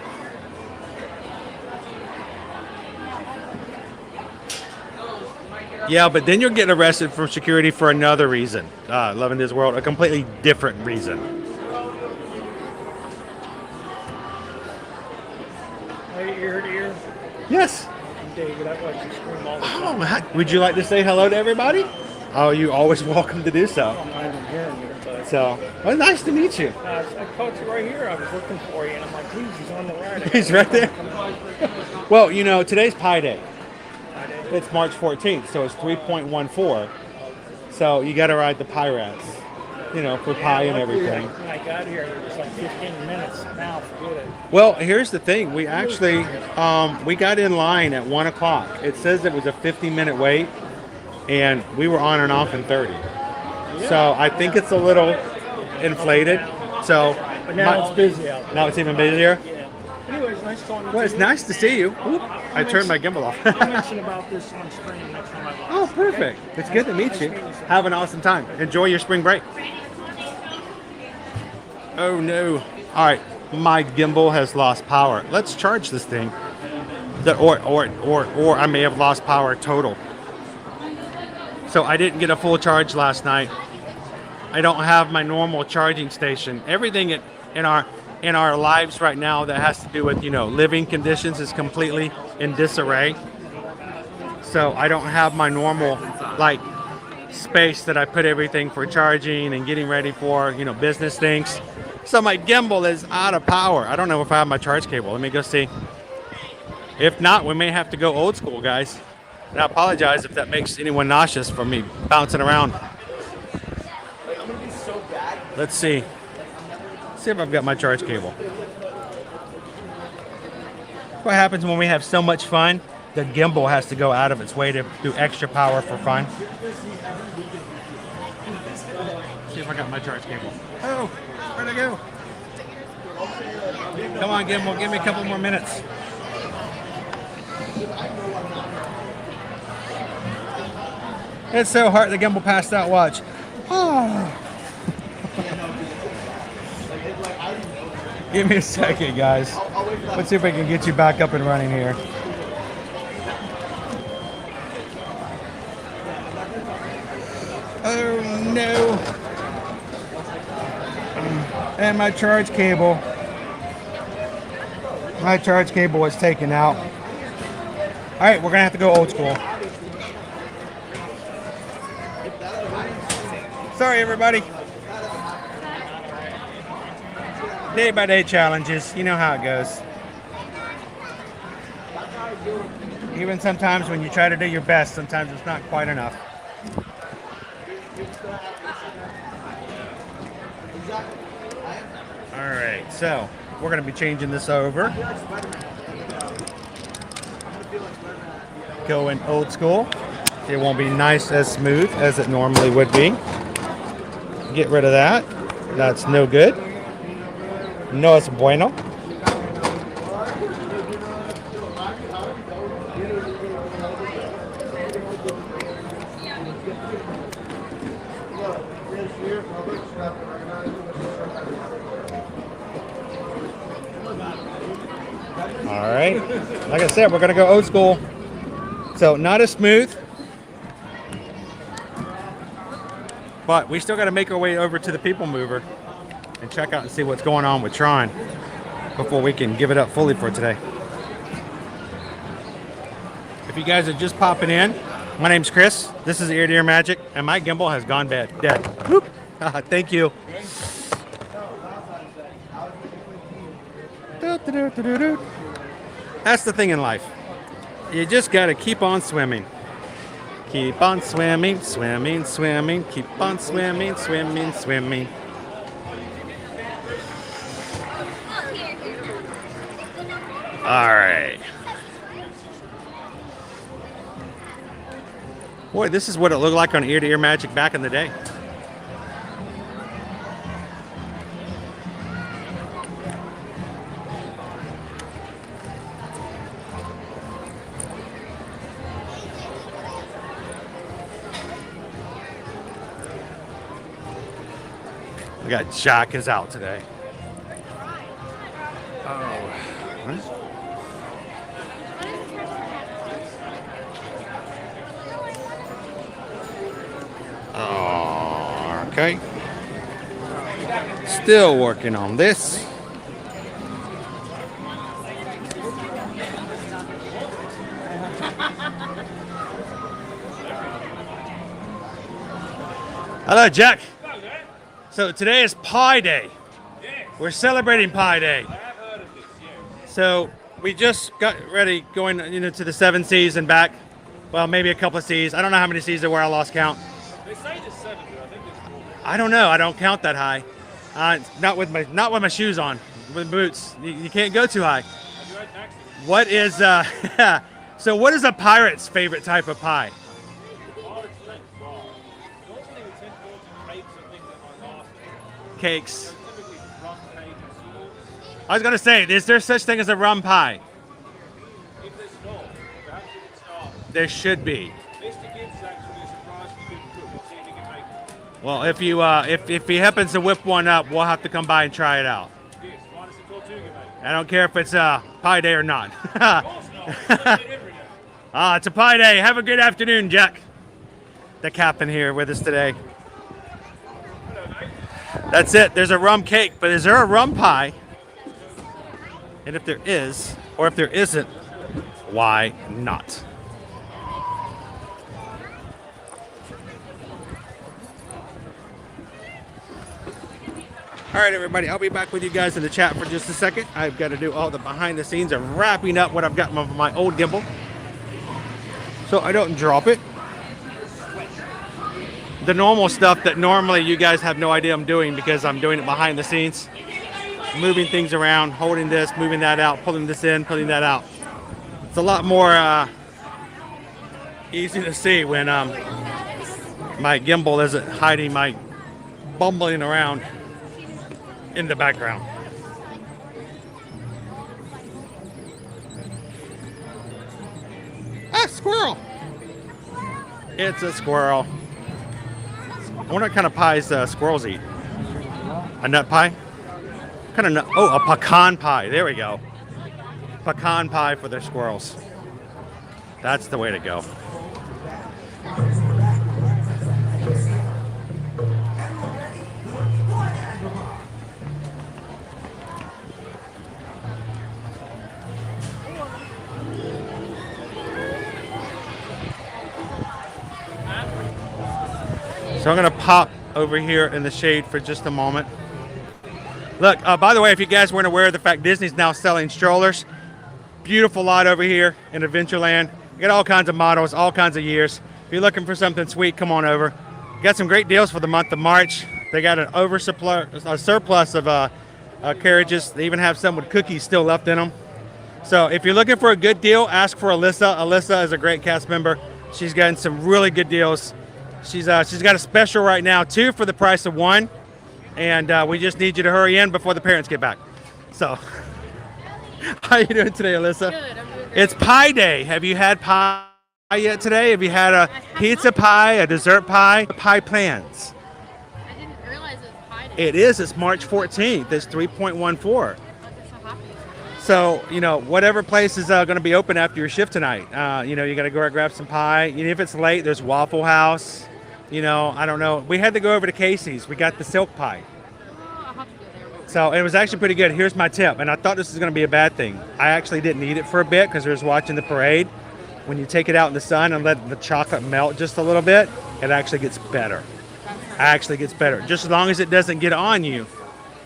Yeah, but then you'll get arrested from security for another reason. Loving this world, a completely different reason. Are you ear to ear? Yes. David, I watch you scream all the time. Oh, would you like to say hello to everybody? Oh, you're always welcome to do so. I don't mind him hearing you, but So, well, nice to meet you. I caught you right here. I was looking for you, and I'm like, geez, he's on the right. He's right there. Well, you know, today's Pi Day. It's March 14th, so it's 3.14. So you got to ride the Pirates, you know, for pie and everything. When I got here, it was like 15 minutes. Now, forget it. Well, here's the thing. We actually, we got in line at 1 o'clock. It says it was a 50-minute wait, and we were on and off in 30. So I think it's a little inflated. So, But now it's busy out there. Now it's even busier. Yeah. Anyways, nice talking to Well, it's you. nice to see you. Oop, I turned my gimbal off. I'll mention about this on screen next time I watch. Oh, perfect. It's good to meet you. Have an awesome time. Enjoy your spring break. Oh, no. All right. My gimbal has lost power. Let's charge this thing. Or I may have lost power total. So I didn't get a full charge last night. I don't have my normal charging station. Everything in our lives right now that has to do with, you know, living conditions is completely in disarray. So I don't have my normal, like, space that I put everything for charging and getting ready for, you know, business things. So my gimbal is out of power. I don't know if I have my charge cable. Let me go see. If not, we may have to go old school, guys. And I apologize if that makes anyone nauseous from me bouncing around. Let's see. Let's see if I've got my charge cable. What happens when we have so much fun? The gimbal has to go out of its way to do extra power for fun. See if I got my charge cable. Oh, where'd I go? Come on, gimbal, give me a couple more minutes. It's so hard the gimbal passed out. Watch. Oh. Give me a second, guys. Let's see if I can get you back up and running here. Oh no. And my charge cable. My charge cable was taken out. All right, we're gonna have to go old school. Sorry, everybody. Day by day challenges. You know how it goes. Even sometimes when you try to do your best, sometimes it's not quite enough. All right, so we're going to be changing this over. Going old school. It won't be nice as smooth as it normally would be. Get rid of that. That's no good. No es bueno. All right. Like I said, we're going to go old school. So not as smooth. But we still got to make our way over to the People Mover and check out and see what's going on with Tron before we can give it up fully for today. If you guys are just popping in, my name's Chris. This is Ear to Ear Magic, and my gimbal has gone dead. Whoop. Thank you. That's the thing in life. You just got to keep on swimming. Keep on swimming, swimming, swimming. Keep on swimming, swimming, swimming. All right. Boy, this is what it looked like on Ear to Ear Magic back in the day. We got Jack is out today. Oh. What? Oh, okay. Still working on this. Hello, Jack. So today is Pie Day. We're celebrating Pie Day. So we just got ready going, to the 7 seas and back. Well, maybe a couple of seas. I don't know how many seas there were. I lost count. They say there's 7, but I think there's more. I don't know. I don't count that high. Not with my shoes on. With boots, you can't go too high. Have you had taxis? What is So what is a pirate's favorite type of pie? Cakes. I was gonna say, is there such thing as a rum pie? If there's not, perhaps we can start. There should be. Mr. Gibbs is actually a surprise for you to cook. We'll see if he can make it. Well, if he happens to whip one up, we'll have to come by and try it out. Yes, minus the Tortuga, mate. I don't care if it's Pie Day or not. Of course not. We do it every day. It's a Pie Day. Have a good afternoon, Jack. The captain here with us today. That's it. There's a rum cake, but is there a rum pie? And if there is, or if there isn't, why not? All right, everybody, I'll be back with you guys in the chat for just a second. I've got to do all the behind the scenes of wrapping up what I've got with my old gimbal, so I don't drop it. The normal stuff that normally you guys have no idea I'm doing because I'm doing it behind the scenes. Moving things around, holding this, moving that out, pulling this in, pulling that out. It's a lot more easy to see when my gimbal isn't hiding my bumbling around in the background. Ah, squirrel! It's a squirrel. I wonder what kind of pies squirrels eat. A nut pie? What kind of nut? Oh, a pecan pie. There we go. Pecan pie for their squirrels. That's the way to go. So I'm going to pop over here in the shade for just a moment. Look, by the way, if you guys weren't aware of the fact Disney's now selling strollers, beautiful lot over here in Adventureland. You got all kinds of models, all kinds of years. If you're looking for something sweet, come on over. Got some great deals for the month of March. They got an oversupply, a surplus of carriages. They even have some with cookies still left in them. So if you're looking for a good deal, ask for Alyssa. Alyssa is a great cast member. She's gotten some really good deals. She's got a special right now, 2 for the price of 1. And we just need you to hurry in before the parents get back. So, how you doing today, Alyssa? Good, I'm doing great. It's pie day. Have you had pie yet today? Have you had a pizza pie, a dessert pie? Pie plans? I didn't realize it was pie day. It is. It's March 14th. It's 3.14. I'm so happy. So, you know, whatever place is going to be open after your shift tonight, you know, you got to go grab some pie. Even if it's late, there's Waffle House. You know, I don't know. We had to go over to Casey's. We got the silk pie. I'll have to go there. So it was actually pretty good. Here's my tip. And I thought this was going to be a bad thing. I actually didn't eat it for a bit because I was watching the parade. When you take it out in the sun and let the chocolate melt just a little bit, it actually gets better. Actually gets better. Just as long as it doesn't get on you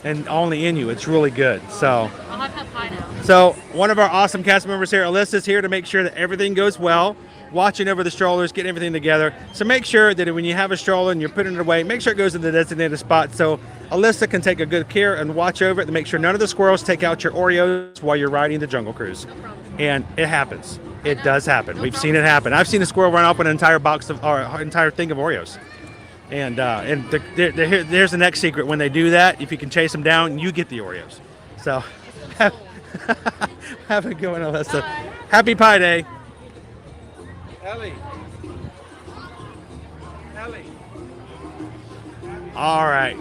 and only in you, it's really good. So I'll have to have pie now. So one of our awesome cast members here, Alyssa's here to make sure that everything goes well, watching over the strollers, getting everything together. So make sure that when you have a stroller and you're putting it away, make sure it goes in the designated spot so Alyssa can take a good care and watch over it to make sure none of the squirrels take out your Oreos while you're riding the Jungle Cruise. No problem. And it happens. It does happen. We've seen it happen. I've seen a squirrel run up an entire box of, or an entire thing of Oreos. And here's the next secret. When they do that, if you can chase them down, you get the Oreos. So have a good one, Alyssa. Bye. Happy Pie Day. Ellie. Ellie. All right.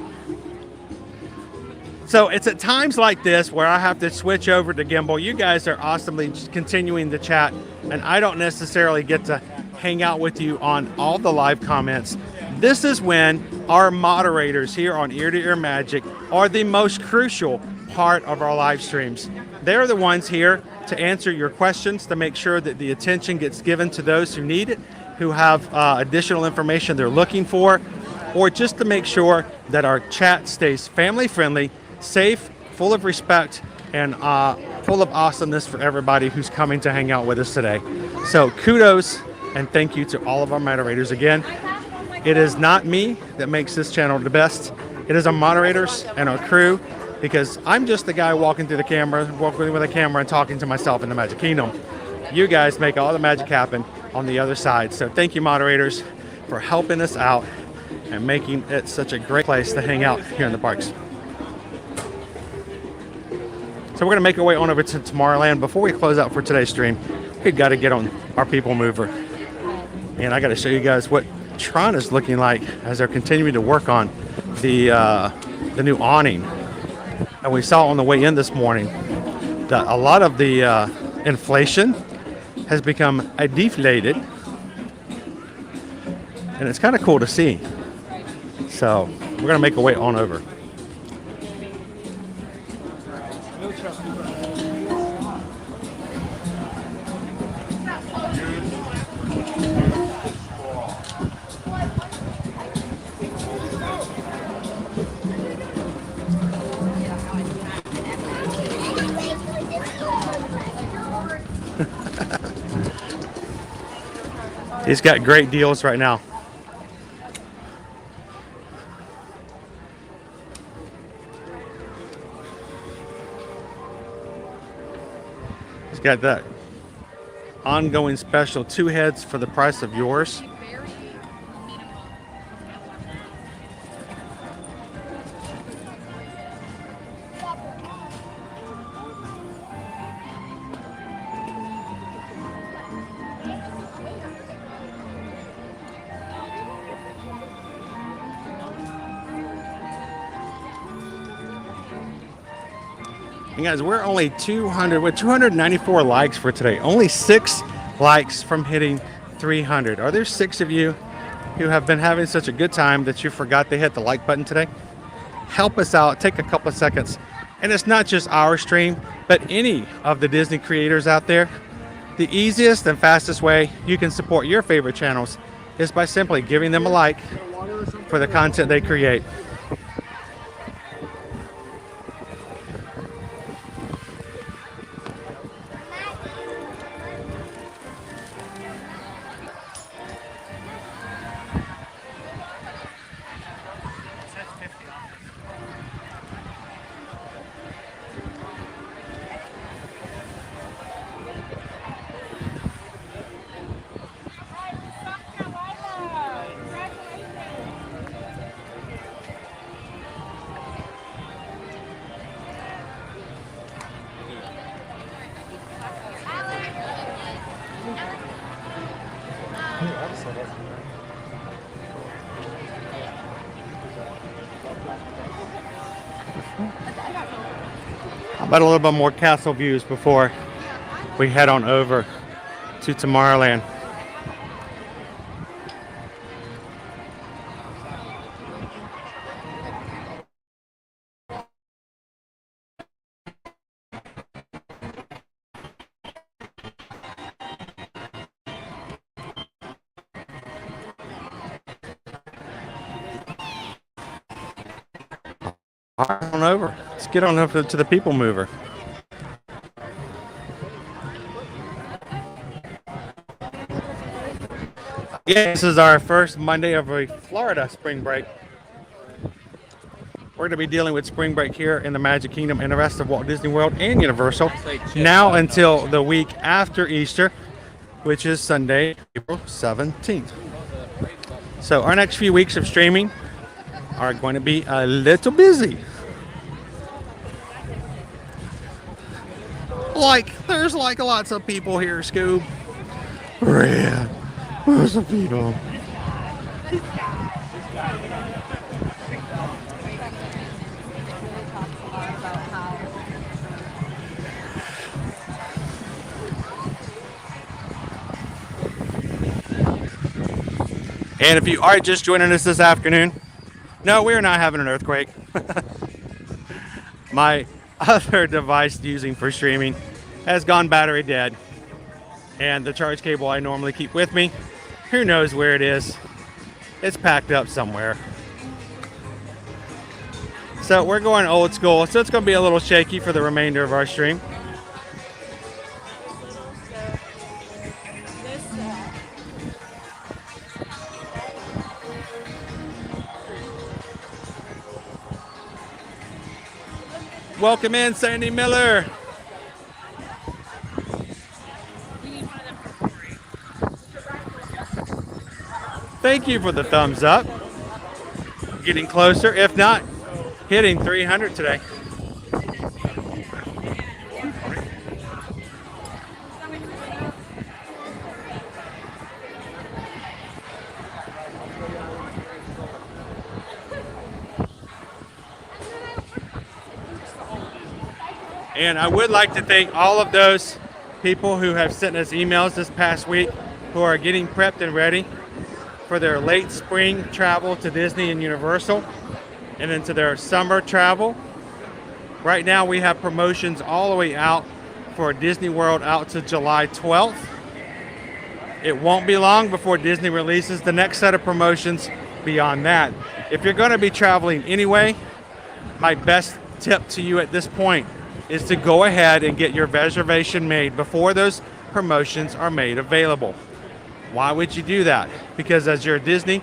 So it's at times like this where I have to switch over to gimbal. You guys are awesomely continuing the chat, and I don't necessarily get to hang out with you on all the live comments. This is when our moderators here on Ear to Ear Magic are the most crucial part of our live streams. They're the ones here to answer your questions, to make sure that the attention gets given to those who need it, who have additional information they're looking for, or just to make sure that our chat stays family friendly, safe, full of respect, and full of awesomeness for everybody who's coming to hang out with us today. So kudos and thank you to all of our moderators again. It is not me that makes this channel the best. It is our moderators and our crew, because I'm just the guy walking through the camera, walking with a camera and talking to myself in the Magic Kingdom. You guys make all the magic happen on the other side. So thank you, moderators, for helping us out and making it such a great place to hang out here in the parks. So we're gonna make our way on over to Tomorrowland. Before we close out for today's stream, we gotta get on our people mover. And I gotta show you guys what Tron is looking like as they're continuing to work on the new awning. And we saw on the way in this morning that a lot of the inflation has become deflated, and it's kind of cool to see. So we're gonna make our way on over. He's got great deals right now. He's got that ongoing special 2 heads for the price of yours. And guys, we're only 294 likes for today. Only 6 likes from hitting 300. Are there 6 of you who have been having such a good time that you forgot to hit the like button today? Help us out. Take a couple of seconds. And it's not just our stream, but any of the Disney creators out there. The easiest and fastest way you can support your favorite channels is by simply giving them a like for the content they create. How about a little bit more castle views before we head on over to Tomorrowland? On over. Let's get on over to the People Mover. Yeah, this is our first Monday of a Florida spring break. We're going to be dealing with spring break here in the Magic Kingdom and the rest of Walt Disney World and Universal now until the week after Easter, which is Sunday, April 17th. So our next few weeks of streaming are going to be a little busy. There's lots of people here, Scoob. Red. Lots of people. And if you are just joining us this afternoon, no, we're not having an earthquake. My other device using for streaming has gone battery dead. And the charge cable I normally keep with me, who knows where it is? It's packed up somewhere. So we're going old school, so it's going to be a little shaky for the remainder of our stream. Welcome in, Sandy Miller. Thank you for the thumbs up. Getting closer, if not hitting 300 today. And I would like to thank all of those people who have sent us emails this past week who are getting prepped and ready for their late spring travel to Disney and Universal and into their summer travel. Right now we have promotions all the way out for Disney World out to July 12th. It won't be long before Disney releases the next set of promotions beyond that. If you're going to be traveling anyway, my best tip to you at this point is to go ahead and get your reservation made before those promotions are made available. Why would you do that? Because as your Disney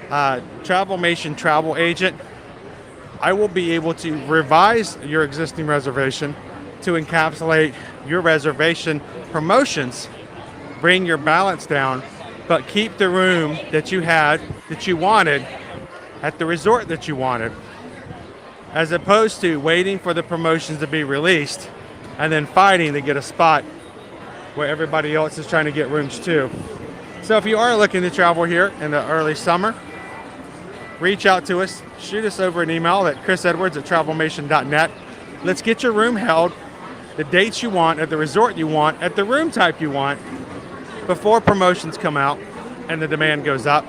Travelmation travel agent, I will be able to revise your existing reservation to encapsulate your reservation promotions, bring your balance down, but keep the room that you had, that you wanted, at the resort that you wanted, as opposed to waiting for the promotions to be released and then fighting to get a spot where everybody else is trying to get rooms too. So if you are looking to travel here in the early summer, reach out to us, shoot us over an email at chrisedwards@travelmation.net. Let's get your room held, the dates you want, at the resort you want, at the room type you want, before promotions come out and the demand goes up.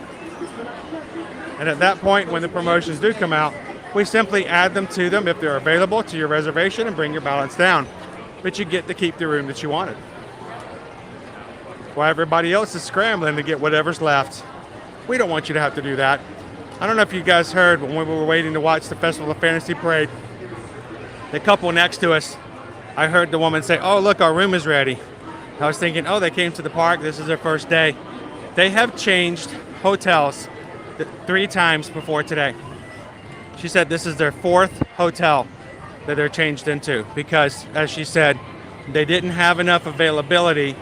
And at that point, when the promotions do come out, we simply add them to them if they're available to your reservation and bring your balance down. But you get to keep the room that you wanted, while everybody else is scrambling to get whatever's left. We don't want you to have to do that. I don't know if you guys heard, but when we were waiting to watch the Festival of Fantasy Parade, the couple next to us, I heard the woman say, "Oh, look, our room is ready." I was thinking, oh, they came to the park, this is their first day. They have changed hotels 3 times before today. She said this is their 4th hotel that they're changed into because, as she said, they didn't have enough availability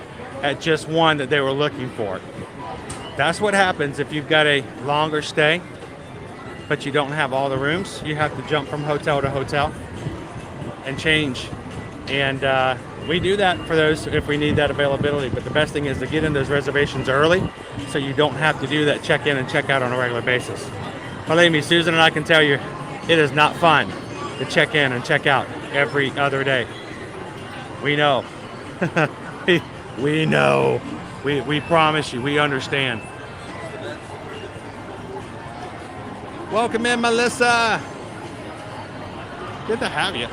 at just one that they were looking for. That's what happens if you've got a longer stay, but you don't have all the rooms. You have to jump from hotel to hotel and change. And we do that for those if we need that availability. But the best thing is to get in those reservations early so you don't have to do that check in and check out on a regular basis. Believe me, Susan and I can tell you, it is not fun to check in and check out every other day. We know. We know. We promise you, we understand. Welcome in, Melissa. Good to have you.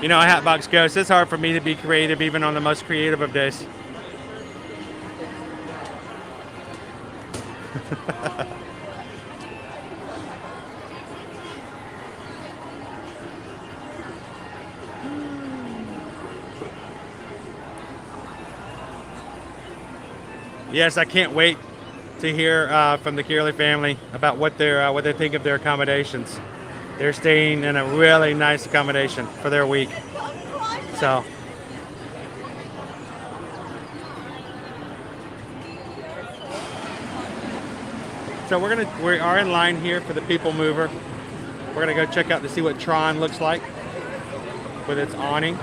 You know, Hatbox Ghost, it's hard for me to be creative even on the most creative of days. Yes, I can't wait to hear from the Kearley family about what they think of their accommodations. They're staying in a really nice accommodation for their week. So we are in line here for the People Mover. We're gonna go check out to see what Tron looks like with its awning.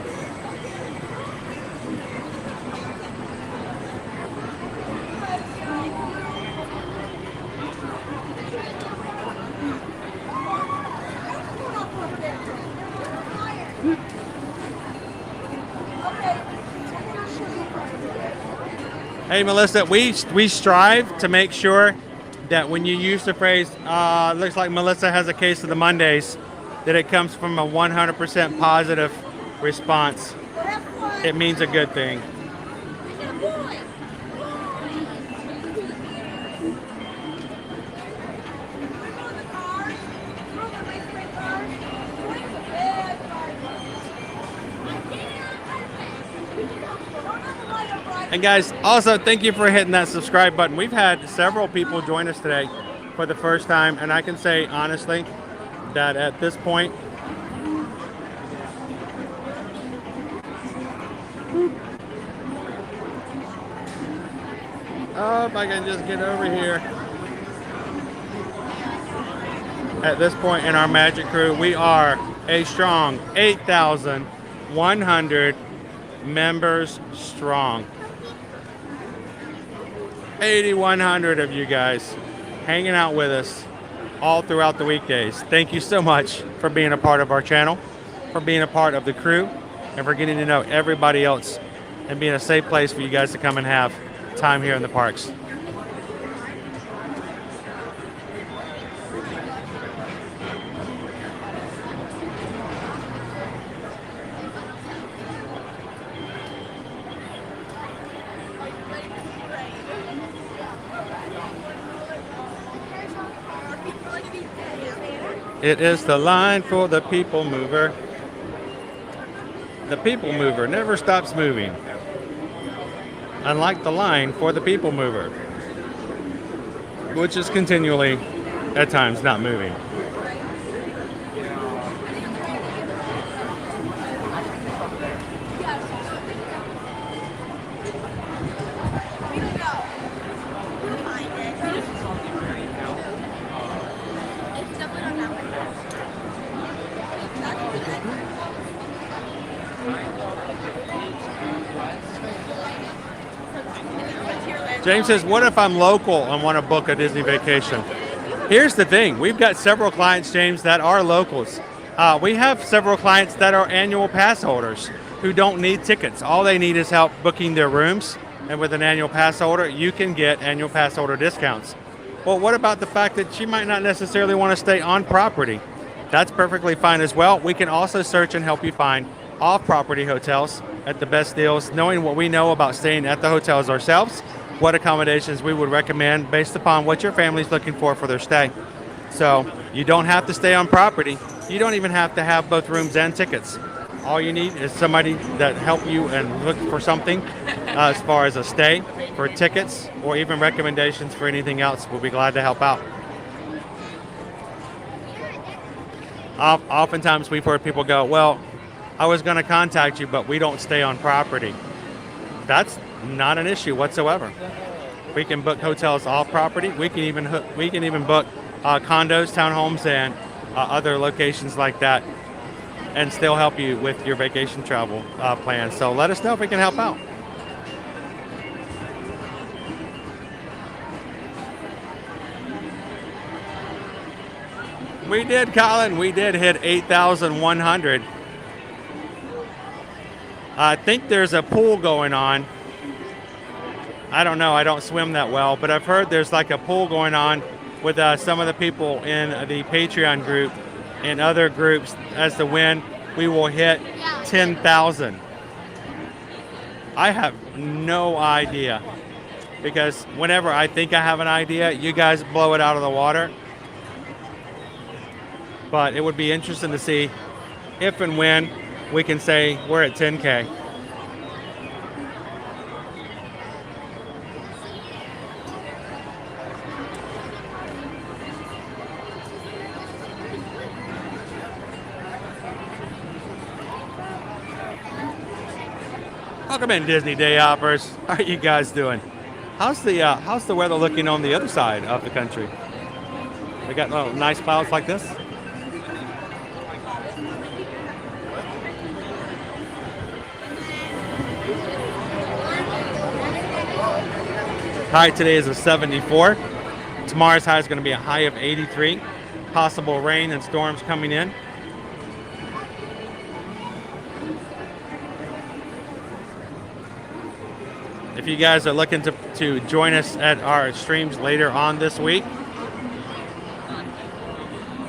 Hey Melissa, we strive to make sure that when you use the phrase, looks like Melissa has a case of the Mondays, that it comes from a 100% positive response. It means a good thing. And guys, also thank you for hitting that subscribe button. We've had several people join us today for the first time, and I can say honestly that at this point, oh, if I can just get over here. At this point in our Magic Crew, we are a strong 8,100 members strong. 8,100 of you guys hanging out with us all throughout the weekdays. Thank you so much for being a part of our channel, for being a part of the crew, and for getting to know everybody else and being a safe place for you guys to come and have time here in the parks. It is the line for the people mover. The people mover never stops moving. Unlike the line for the people mover, which is continually, at times, not moving. James says, what if I'm local and want to book a Disney vacation? Here's the thing. We've got several clients, James, that are locals. We have several clients that are annual pass holders who don't need tickets. All they need is help booking their rooms. And with an annual pass holder, you can get annual pass holder discounts. Well, what about the fact that you might not necessarily want to stay on property? That's perfectly fine as well. We can also search and help you find off-property hotels at the best deals, knowing what we know about staying at the hotels ourselves, what accommodations we would recommend based upon what your family's looking for their stay. So you don't have to stay on property. You don't even have to have both rooms and tickets. All you need is somebody that help you and look for something as far as a stay, for tickets, or even recommendations for anything else. We'll be glad to help out. Oftentimes we've heard people go, well, I was going to contact you, but we don't stay on property. That's not an issue whatsoever. We can book hotels off property. We can even book condos, townhomes, and other locations like that, and still help you with your vacation travel plans. So let us know if we can help out. We did, Colin. We did hit 8,100. I think there's a pool going on. I don't know. I don't swim that well, but I've heard there's like a pool going on with some of the people in the Patreon group and other groups as to when we will hit 10,000. I have no idea, because whenever I think I have an idea, you guys blow it out of the water. But it would be interesting to see if and when we can say we're at 10K. Welcome in, Disney Day Hoppers. How are you guys doing? How's the weather looking on the other side of the country? We got little nice clouds like this. High today is a 74. Tomorrow's high is going to be a high of 83. Possible rain and storms coming in. If you guys are looking to join us at our streams later on this week,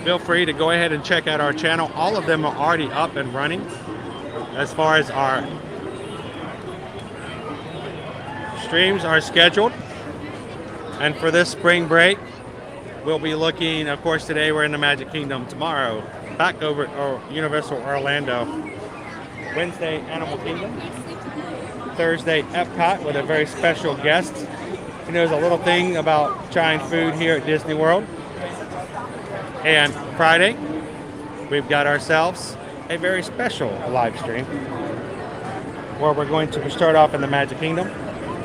feel free to go ahead and check out our channel. All of them are already up and running. As far as our streams are scheduled. And for this spring break, we'll be looking, of course, today we're in the Magic Kingdom. Tomorrow, back over at Universal Orlando. Wednesday, Animal Kingdom. Thursday, Epcot with a very special guest. He knows a little thing about trying food here at Disney World. And Friday, we've got ourselves a very special live stream where we're going to start off in the Magic Kingdom.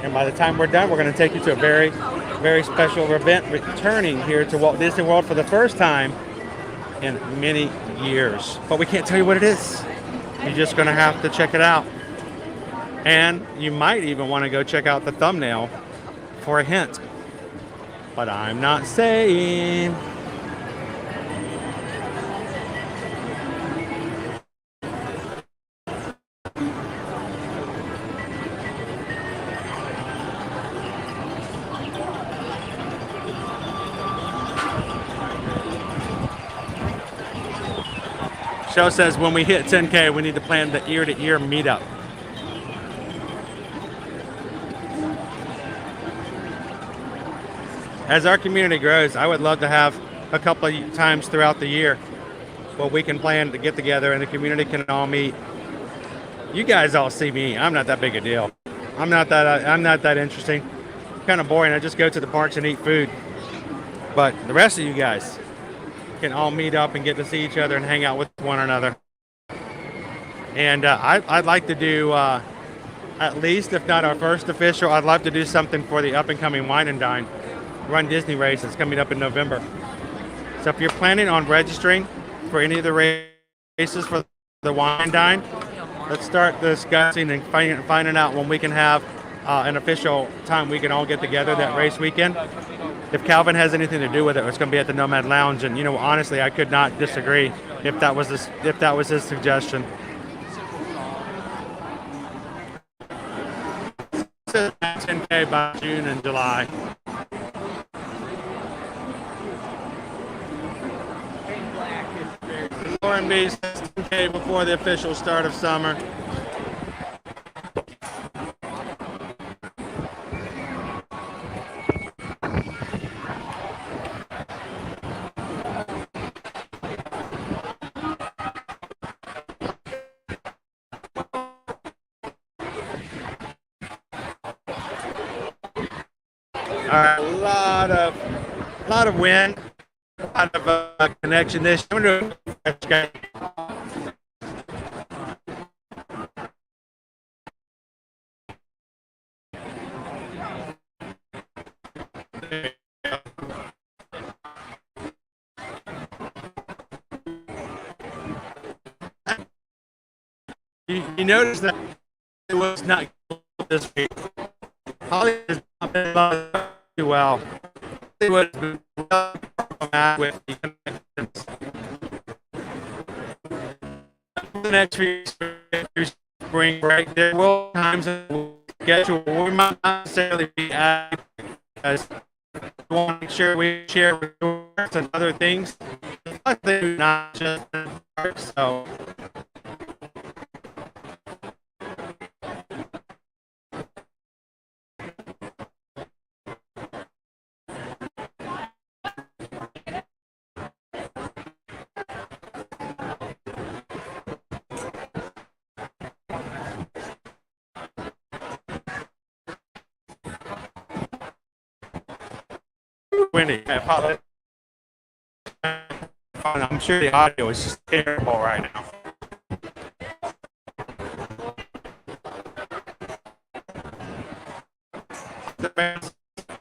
And by the time we're done, we're going to take you to a very, very special event returning here to Walt Disney World for the first time in many years. But we can't tell you what it is. You're just going to have to check it out. And you might even want to go check out the thumbnail for a hint. But I'm not saying. Show says when we hit 10K, we need to plan the ear-to-ear meetup. As our community grows, I would love to have a couple of times throughout the year where we can plan to get together and the community can all meet. You guys all see me. I'm not that big a deal. I'm not that interesting. Kind of boring. I just go to the parks and eat food. But the rest of you guys can all meet up and get to see each other and hang out with one another. And I'd like to do, at least, if not our first official, I'd love to do something for the up-and-coming Wine and Dine Run Disney race that's coming up in November. So if you're planning on registering for any of the races for the Wine and Dine, let's start discussing and finding out when we can have an official time we can all get together that race weekend. If Calvin has anything to do with it, it's going to be at the Nomad Lounge, and honestly, I could not disagree if that was his suggestion. 10K by June and July. Lauren B says 10K before the official start of summer. All right, a lot of wind, a lot of connection. This I'm gonna do a fresh You notice that it was not this week. Holly has not been too well. It was with the connections. The next few spring break, there will be times that we'll schedule. We might not necessarily be at because we want to make sure we share with works and other things. Not just so. Windy. I apologize. I'm sure the audio is just terrible right now.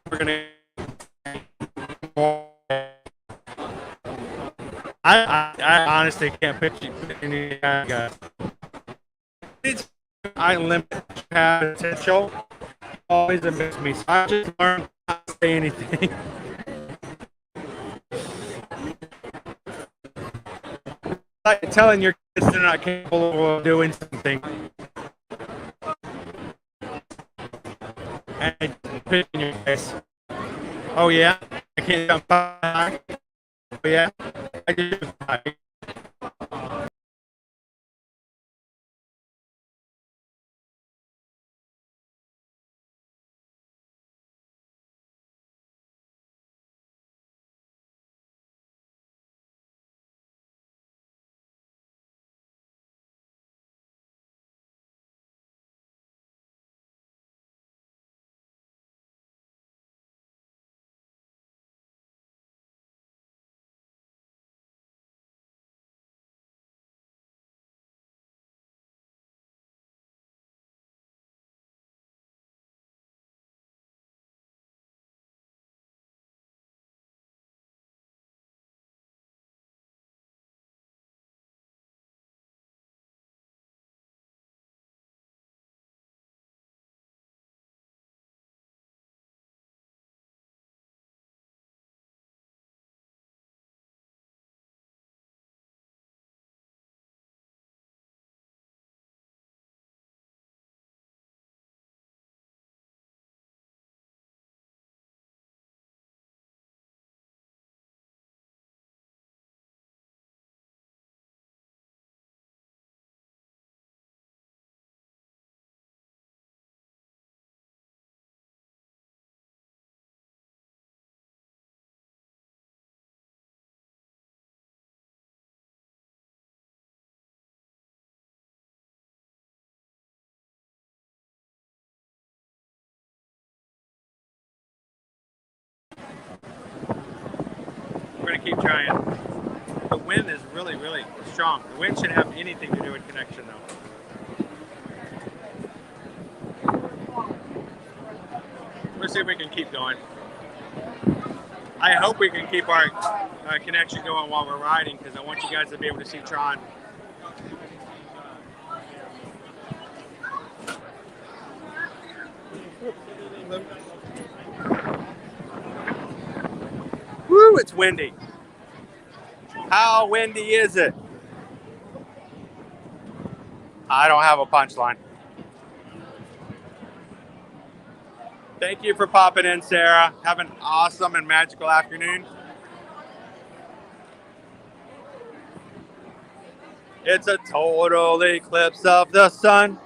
We're gonna. I honestly can't picture any guys. I limit potential. Always amazes me. So I just learned not to say anything. Like telling your kids they're not capable of doing something. And picking your face. Oh yeah, I can't jump high. Oh yeah, I can jump high. keep trying. The wind is really, really strong. The wind shouldn't have anything to do with connection, though. Let's see if we can keep going. I hope we can keep our connection going while we're riding, because I want you guys to be able to see Tron. Woo, it's windy. How windy is it? I don't have a punchline. Thank you for popping in, Sarah. Have an awesome and magical afternoon. It's a total eclipse of the sun,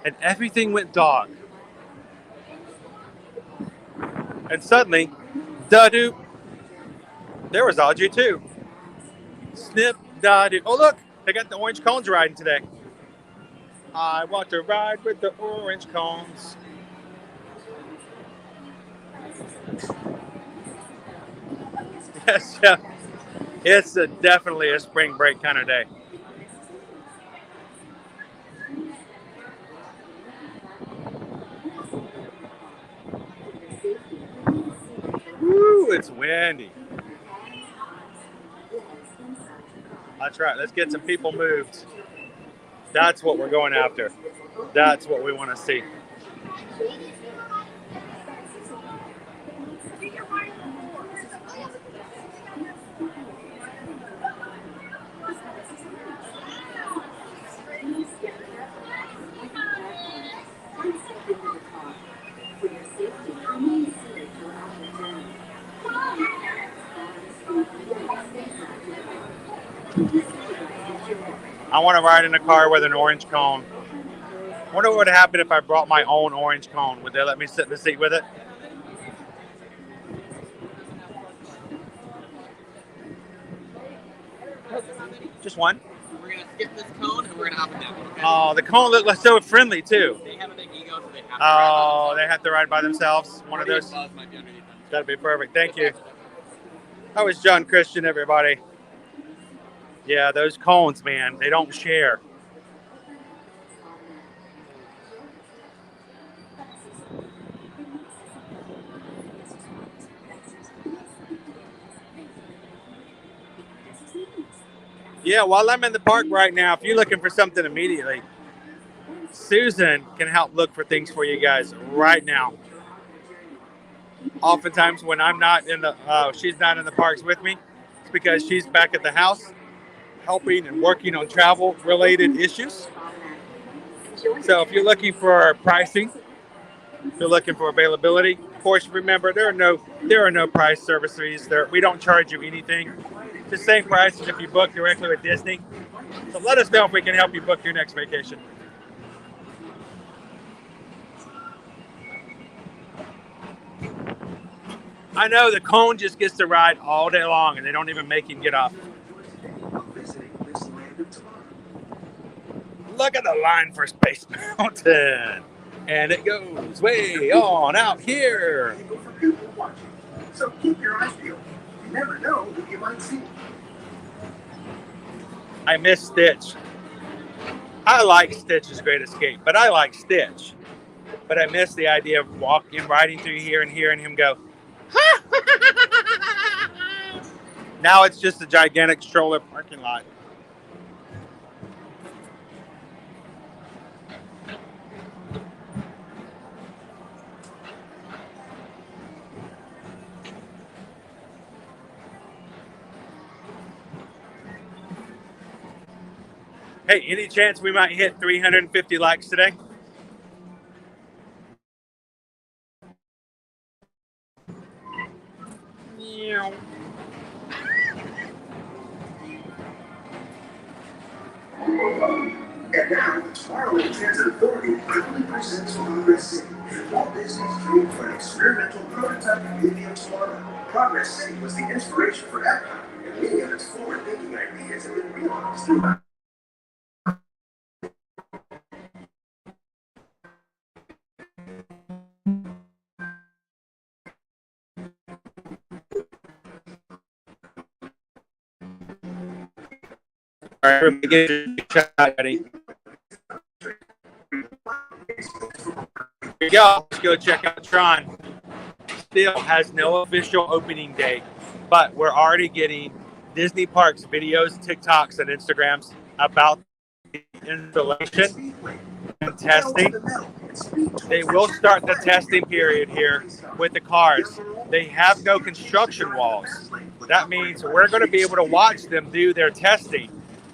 and everything went dog. And suddenly, da-doo, there was Audrey too. Snip, da-doo. Oh look, they got the orange cones riding today. I want to ride with the orange cones. Yes, yeah. It's definitely a spring break kind of day. Woo, it's windy. That's right. Let's get some people moved. That's what we're going after. That's what we want to see. I want to ride in a car with an orange cone. I wonder what would happen if I brought my own orange cone. Would they let me sit in the seat with it? Just one? We're going to skip this cone and we're going to hop it down. Okay? Oh, the cone looked like so friendly too. They have a big ego, so they have to Oh, they have to ride by themselves. One of Floridian those. Buzz might be underneath them. That'd be perfect. Thank you. That was John Christian, everybody. Yeah, those cones, man, they don't share. Yeah, while I'm in the park right now, if you're looking for something immediately, Susan can help look for things for you guys right now. Oftentimes when I'm not in the, she's not in the parks with me, it's because she's back at the house helping and working on travel related issues. So if you're looking for pricing, if you're looking for availability, of course, remember there are no price service fees. We don't charge you anything. It's the same price as if you book directly with Disney. So let us know if we can help you book your next vacation. I know the cone just gets to ride all day long and they don't even make him get off. Look at the line for Space Mountain. And it goes way on out here. So keep your eyes peeled. You never know who you might see. I miss Stitch. I like Stitch's Great Escape, but I like Stitch. But I miss the idea of riding through here and hearing him go. Now it's just a gigantic stroller parking lot. Hey, any chance we might hit 350 likes today? Meow. And now, Tomorrowland Transit Authority proudly presents Progress City, Walt Disney's dream for an experimental prototype community of tomorrow. Progress City was the inspiration for Epcot, and many of its forward-thinking ideas have been realized throughout. right, everybody get your shot ready. Here we go. Let's go check out Tron. Still has no official opening date, but we're already getting Disney Parks videos, TikToks, and Instagrams about the installation and testing. They will start the testing period here with the cars. They have no construction walls. That means we're going to be able to watch them do their testing,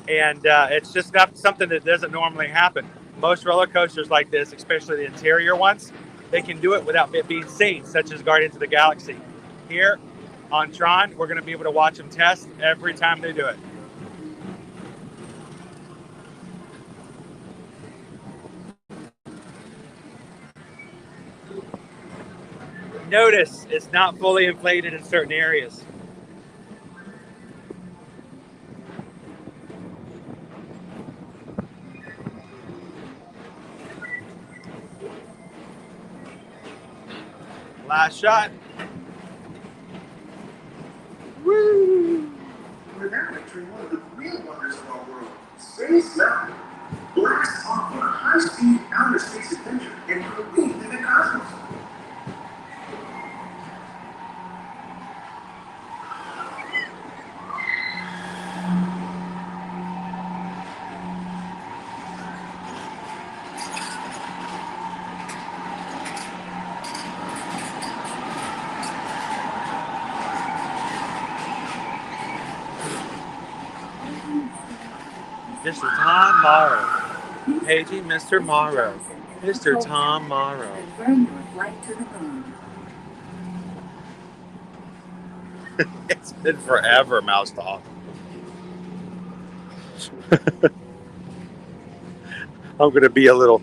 and it's just not something that doesn't normally happen. Most roller coasters like this, especially the interior ones, they can do it without it being seen, such as Guardians of the Galaxy. Here on Tron, we're going to be able to watch them test every time they do it. Notice it's not fully inflated in certain areas. Last shot. Woo! We're now entering one of the real wonders of our world, Space Mountain. Blast off on a high-speed outer space adventure and careen through the cosmos. Mr. Tom Morrow. Paging Mr. Morrow. Mr. Tom Morrow. Confirm your flight to the moon. It's been forever, Mouse Talk. I'm gonna be a little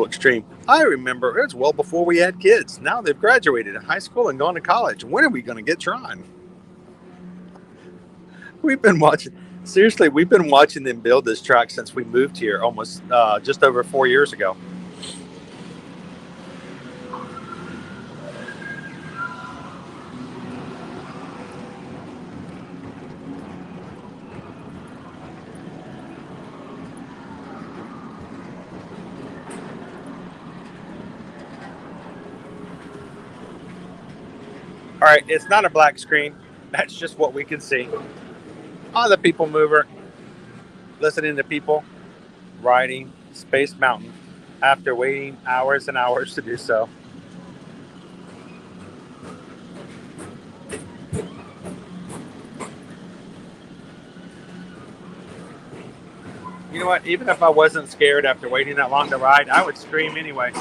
extreme. I remember it's well before we had kids. Now they've graduated in high school and gone to college. When are we gonna get Tron? We've been watching them build this track since we moved here almost just over 4 years ago. All right, it's not a black screen. That's just what we can see. On the People Mover, listening to people riding Space Mountain after waiting hours and hours to do so. You know what? Even if I wasn't scared after waiting that long to ride, I would scream anyway.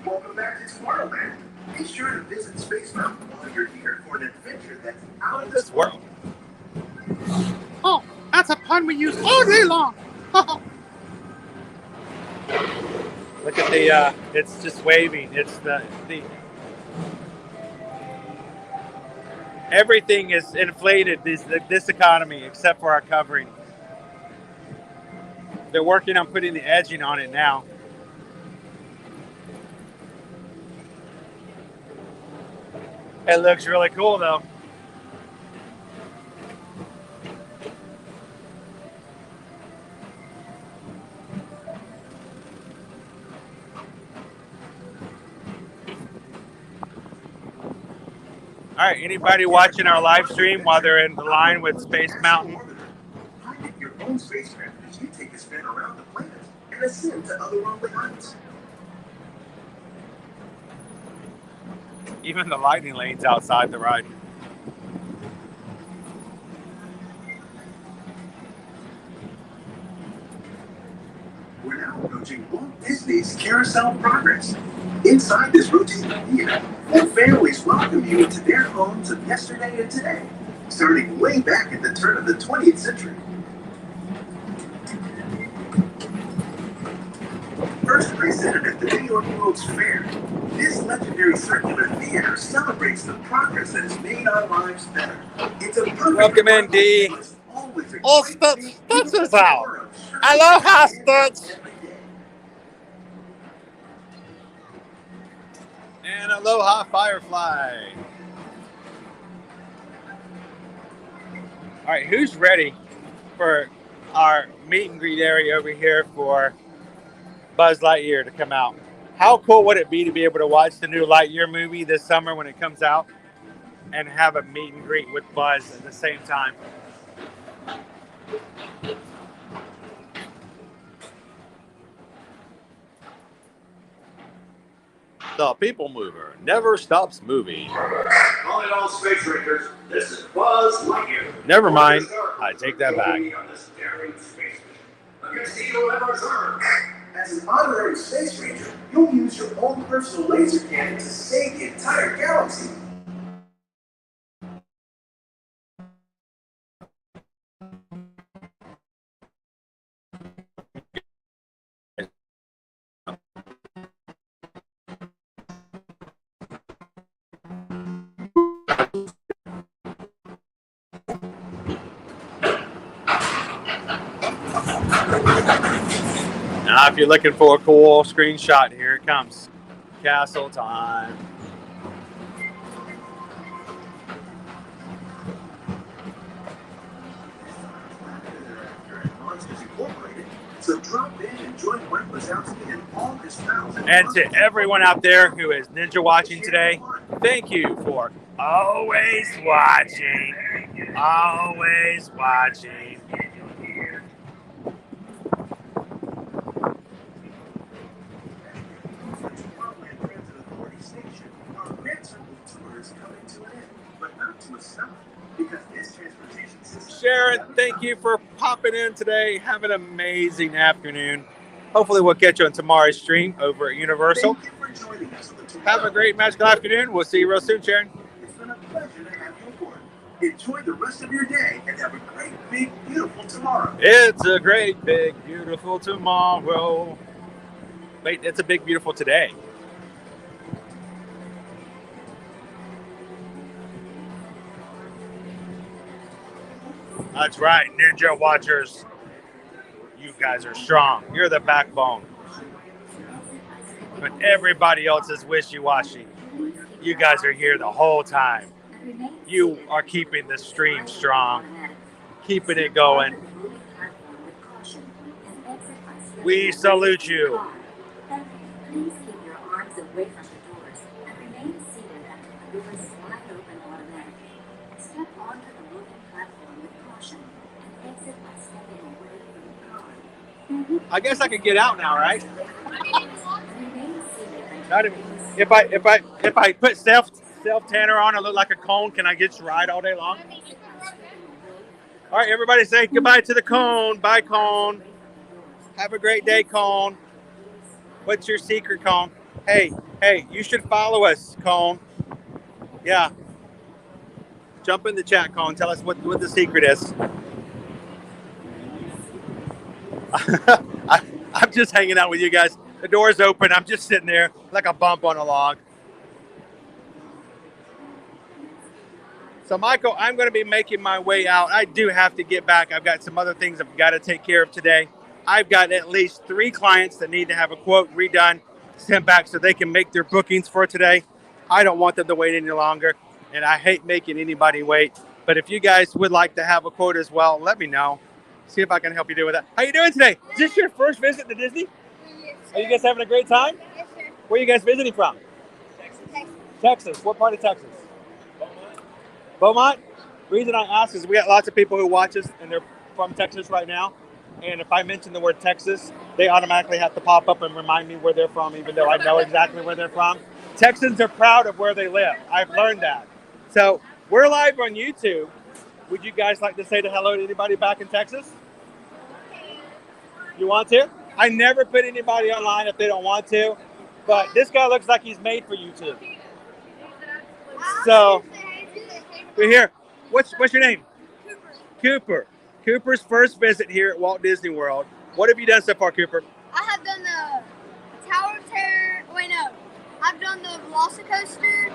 Welcome back to Tomorrowland. Be sure to visit Space Mountain while you're here for an adventure that's out of this world. Oh, that's a pun we use all day long. Look at the, it's just waving. It's the everything is inflated, this economy, except for our covering. They're working on putting the edging on it now. It looks really cool, though. All right, anybody watching our live stream while they're in the line with Space Mountain? Pilot your own spacecraft as you take a spin around the planet and ascend to otherworldly heights. Even the lightning lane's outside the ride. We're now approaching Walt Disney's Carousel Progress. Inside this rotating theater, four families welcome you into their homes of yesterday and today, starting way back at the turn of the 20th century. First presented at the New York World's Fair, this legendary circular theater celebrates the progress that has made our lives better. It's a perfect Welcome in, D. Oh, Stutz is out. Aloha, Stutz. And aloha, Firefly. All right, who's ready for our meet and greet area over here for Buzz Lightyear to come out? How cool would it be to be able to watch the new Lightyear movie this summer when it comes out and have a meet and greet with Buzz at the same time? The People Mover never stops moving. Calling all space rangers, this is Buzz Lightyear. Never mind, I take that back. Against evil and return. As an honorary space ranger, you'll use your own personal laser cannon to save the entire galaxy. Now, if you're looking for a cool screenshot, here it comes. Castle time. So drop in and join Mike Wazowski and all his pals. And to everyone out there who is ninja watching today, thank you for always watching. Always watching. Sharon, thank you for popping in today. Have an amazing afternoon. Hopefully we'll catch you on tomorrow's stream over at Universal. Have a great magical afternoon. We'll see you real soon, Sharon. It's been a pleasure to have you aboard. Enjoy the rest of your day and have a great, big, beautiful tomorrow. It's a great, big, beautiful tomorrow. Wait, it's a big, beautiful today. That's right, Ninja Watchers. You guys are strong. You're the backbone. But everybody else is wishy-washy. You guys are here the whole time. You are keeping the stream strong. Keeping it going. We salute you. Please keep your arms away from the doors and remain seated until the doors slide open automatically. Step onto the moving platform with caution and exit by stepping away from the car. I guess I can get out now, right? Remain seated Not even, if I put self tanner on, I look like a cone. Can I just ride all day long? All right, everybody say goodbye to the cone. Bye, cone. Have a great day, cone. What's your secret, cone? Hey, you should follow us, cone. Yeah. Jump in the chat, cone. Tell us what the secret is. I'm just hanging out with you guys. The door's open. I'm just sitting there like a bump on a log. So, Michael, I'm going to be making my way out. I do have to get back. I've got some other things I've got to take care of today. I've got at least 3 clients that need to have a quote redone, sent back so they can make their bookings for today. I don't want them to wait any longer, and I hate making anybody wait. But if you guys would like to have a quote as well, let me know. See if I can help you do with that. How you doing today? Is this your first visit to Disney? Yes, Are you guys having a great time? Yes, sir. Where are you guys visiting from? Texas. What part of Texas? Beaumont. The reason I ask is we got lots of people who watch us, and they're from Texas right now. And if I mention the word Texas, they automatically have to pop up and remind me where they're from, even though I know exactly where they're from. Texans are proud of where they live. I've learned that. So we're live on YouTube. Would you guys like to say hello to anybody back in Texas? You want to? I never put anybody online if they don't want to, but this guy looks like he's made for YouTube. So we're here. What's your name? Cooper. Cooper's first visit here at Walt Disney World. What have you done so far, Cooper? I have done the Tower of Terror. Wait, no. I've done the Velocicoaster.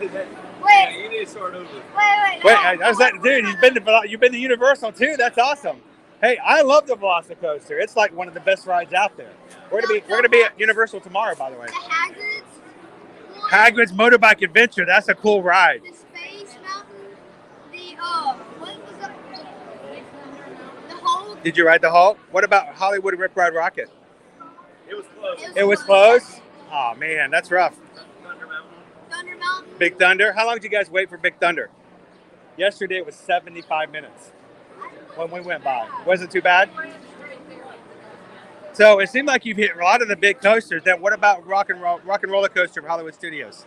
Wait. You need to start over. Wait. Wait, I was like, dude, you've been to Universal too? That's awesome. Hey, I love the Velocicoaster. It's like one of the best rides out there. We're gonna be at Universal tomorrow, by the way. The Hagrid's. Hagrid's Motorbike Adventure. That's a cool ride. The Space Mountain, what was up? The Hulk. Did you ride the Hulk? What about Hollywood Rip Ride Rocket? It was close. It was close? Oh, man, that's rough. Thunder Mountain. Big Thunder. How long did you guys wait for Big Thunder? Yesterday it was 75 minutes when we went by. Wasn't too bad? So it seemed like you've hit a lot of the big coasters. Then what about Rock and Roller Coaster from Hollywood Studios?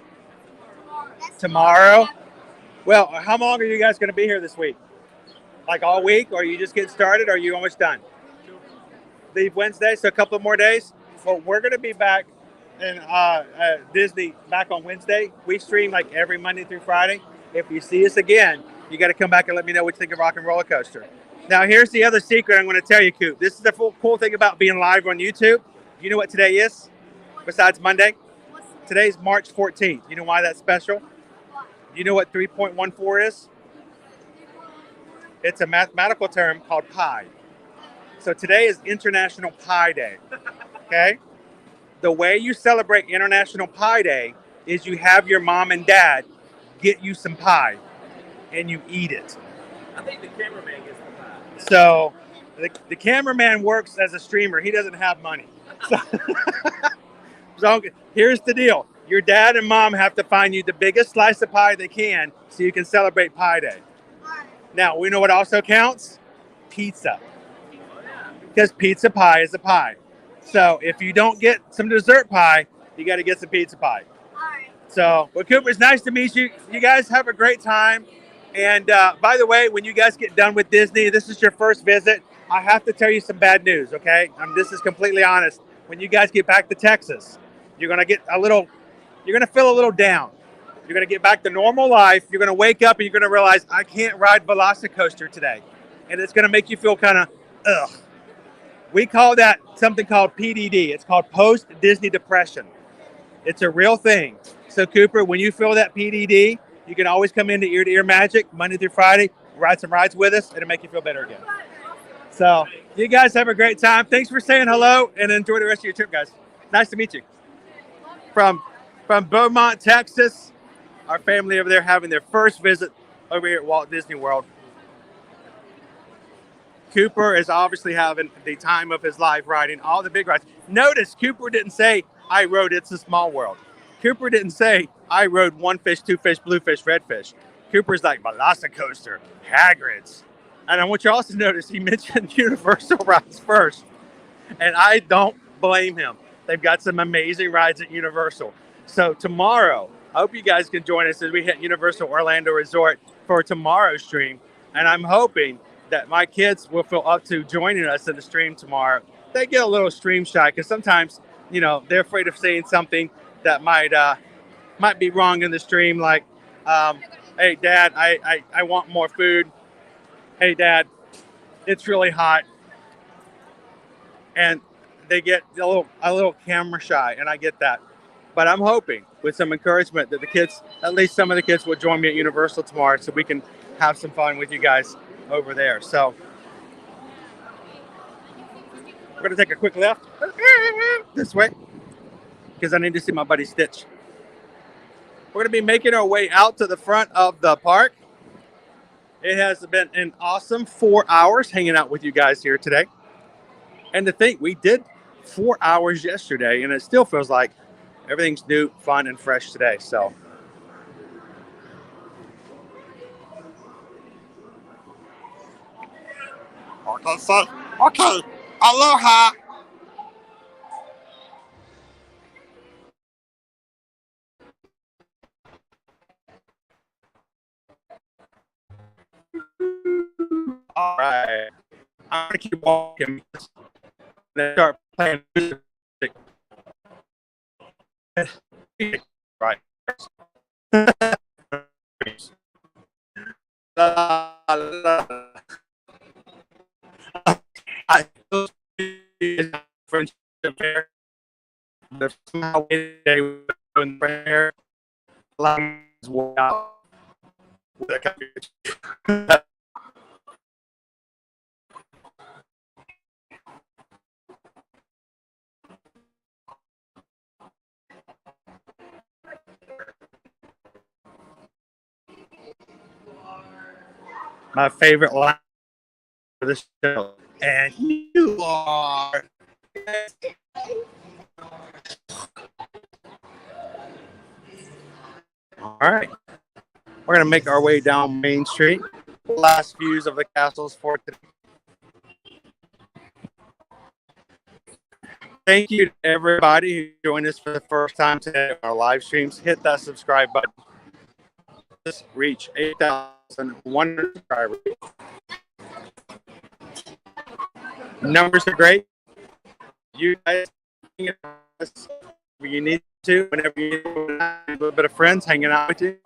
Tomorrow? Well, how long are you guys going to be here this week? Like all week? Or are you just getting started? Or are you almost done? Leave Wednesday, so a couple more days. Well, we're going to be back in Disney back on Wednesday. We stream like every Monday through Friday. If you see us again, you got to come back and let me know what you think of Rock and Roller Coaster. Now, here's the other secret I'm going to tell you, Coop. This is the cool thing about being live on YouTube. You know what today is? Besides Monday? Today's March 14th. You know why that's special? You know what 3.14 is? It's a mathematical term called pi. So today is International Pie Day. Okay? The way you celebrate International Pie Day is you have your mom and dad get you some pie and you eat it. I think the cameraman gets the pie. So the cameraman works as a streamer. He doesn't have money. So here's the deal. Your dad and mom have to find you the biggest slice of pie they can so you can celebrate Pie Day. Now, we know what also counts? Pizza. Because pizza pie is a pie. So if you don't get some dessert pie, you got to get some pizza pie. So, well, Cooper, it's nice to meet you. You guys have a great time. And by the way, when you guys get done with Disney, this is your first visit, I have to tell you some bad news, okay? This is completely honest. When you guys get back to Texas, you're going to get you're going to feel a little down. You're going to get back to normal life. You're going to wake up and you're going to realize, I can't ride Velocicoaster today. And it's going to make you feel kind of, ugh. We call that something called PDD. It's called post-Disney depression. It's a real thing. So, Cooper, when you feel that PDD, you can always come into Ear to Ear Magic Monday through Friday, ride some rides with us, and it'll make you feel better again. So, you guys have a great time. Thanks for saying hello, and enjoy the rest of your trip, guys. Nice to meet you. From Beaumont, Texas, our family over there having their first visit over here at Walt Disney World. Cooper is obviously having the time of his life riding all the big rides. Notice Cooper didn't say, I rode It's a Small World. Cooper didn't say, I rode One Fish, Two Fish, Blue Fish, Red Fish. Cooper's like Velocicoaster, Hagrid's. And I want you also to notice he mentioned Universal rides first. And I don't blame him. They've got some amazing rides at Universal. So tomorrow, I hope you guys can join us as we hit Universal Orlando Resort for tomorrow's stream. And I'm hoping that my kids will feel up to joining us in the stream tomorrow. They get a little stream shy because sometimes, you know, they're afraid of saying something that might be wrong in the stream, like, hey, Dad, I want more food. Hey, Dad, it's really hot. And they get a little camera shy, and I get that. But I'm hoping with some encouragement that the kids, at least some of the kids, will join me at Universal tomorrow so we can have some fun with you guys over there. So we're going to take a quick left this way because I need to see my buddy Stitch. We're going to be making our way out to the front of the park. It has been an awesome 4 hours hanging out with you guys here today. And to think, we did 4 hours yesterday, and it still feels like everything's new, fun, and fresh today. So okay, aloha. All right, I'm gonna keep walking. Then start playing music. Right. I friendship there. The small way they were in prayer. Lungs wore out with a coverage. My favorite line for the show. And you are. All right. We're going to make our way down Main Street. Last views of the castles for today. Thank you to everybody who joined us for the first time today on our live streams. Hit that subscribe button. Let's reach 8,100 subscribers. Numbers are great. You guys, you need to, whenever you need a little bit of friends hanging out with you,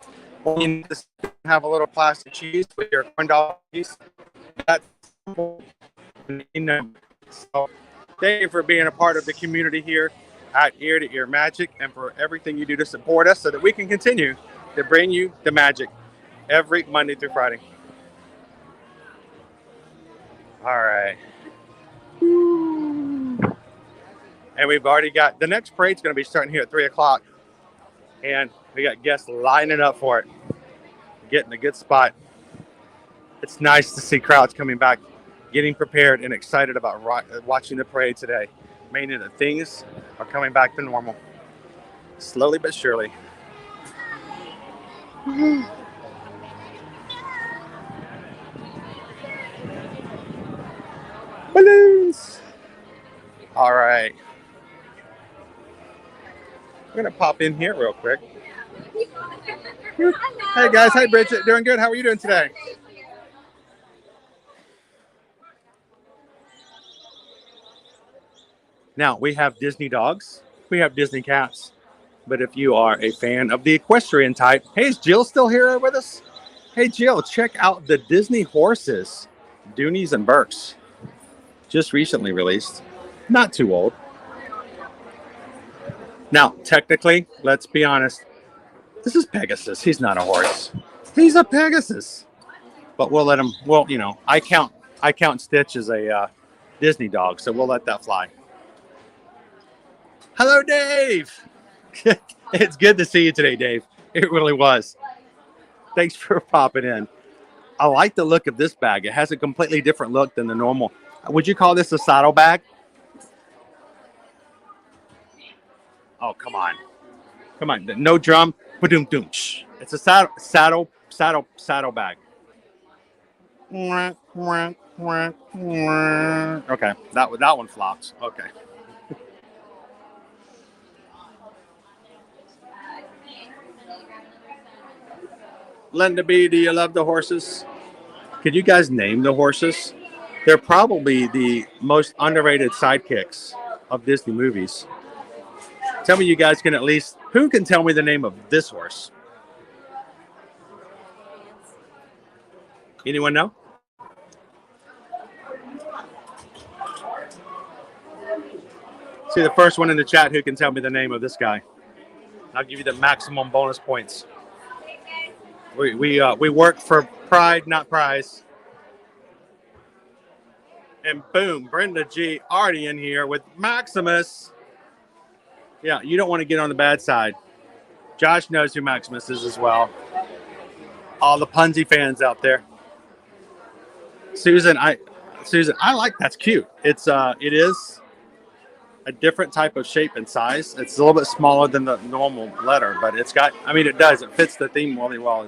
or you need to have a little plastic cheese with your corn dog piece. That's so thank you for being a part of the community here at Ear to Ear Magic, and for everything you do to support us so that we can continue to bring you the magic every Monday through Friday. All right. And we've already got the next parade's going to be starting here at 3 o'clock. And we got guests lining up for it, getting a good spot. It's nice to see crowds coming back, getting prepared and excited about watching the parade today, meaning that things are coming back to normal, slowly but surely. Balloons! All right. I'm going to pop in here real quick. Hey guys, hi Bridget, doing good? How are you doing today? Now, we have Disney dogs, we have Disney cats, but if you are a fan of the equestrian type, hey, is Jill still here with us? Hey Jill, check out the Disney horses, Doonies and Burks, just recently released, not too old. Now, technically, let's be honest, this is Pegasus. He's not a horse. He's a Pegasus. But we'll let him, well, you know, I count Stitch as a Disney dog, so we'll let that fly. Hello, Dave. It's good to see you today, Dave. It really was. Thanks for popping in. I like the look of this bag. It has a completely different look than the normal. Would you call this a saddle bag? Oh, come on. Come on. No drum. It's a saddle bag. Okay, that one flops. Okay. Linda B, do you love the horses? Could you guys name the horses? They're probably the most underrated sidekicks of Disney movies. Tell me you guys can at least, who can tell me the name of this horse? Anyone know? See the first one in the chat who can tell me the name of this guy. I'll give you the maximum bonus points. We work for pride, not prize. And boom, Brenda G already in here with Maximus. Yeah, you don't want to get on the bad side. Josh knows who Maximus is as well. All the Punzi fans out there. Susan, I like, that's cute. It is a different type of shape and size. It's a little bit smaller than the normal letter, but it's got, I mean, it does. It fits the theme really well.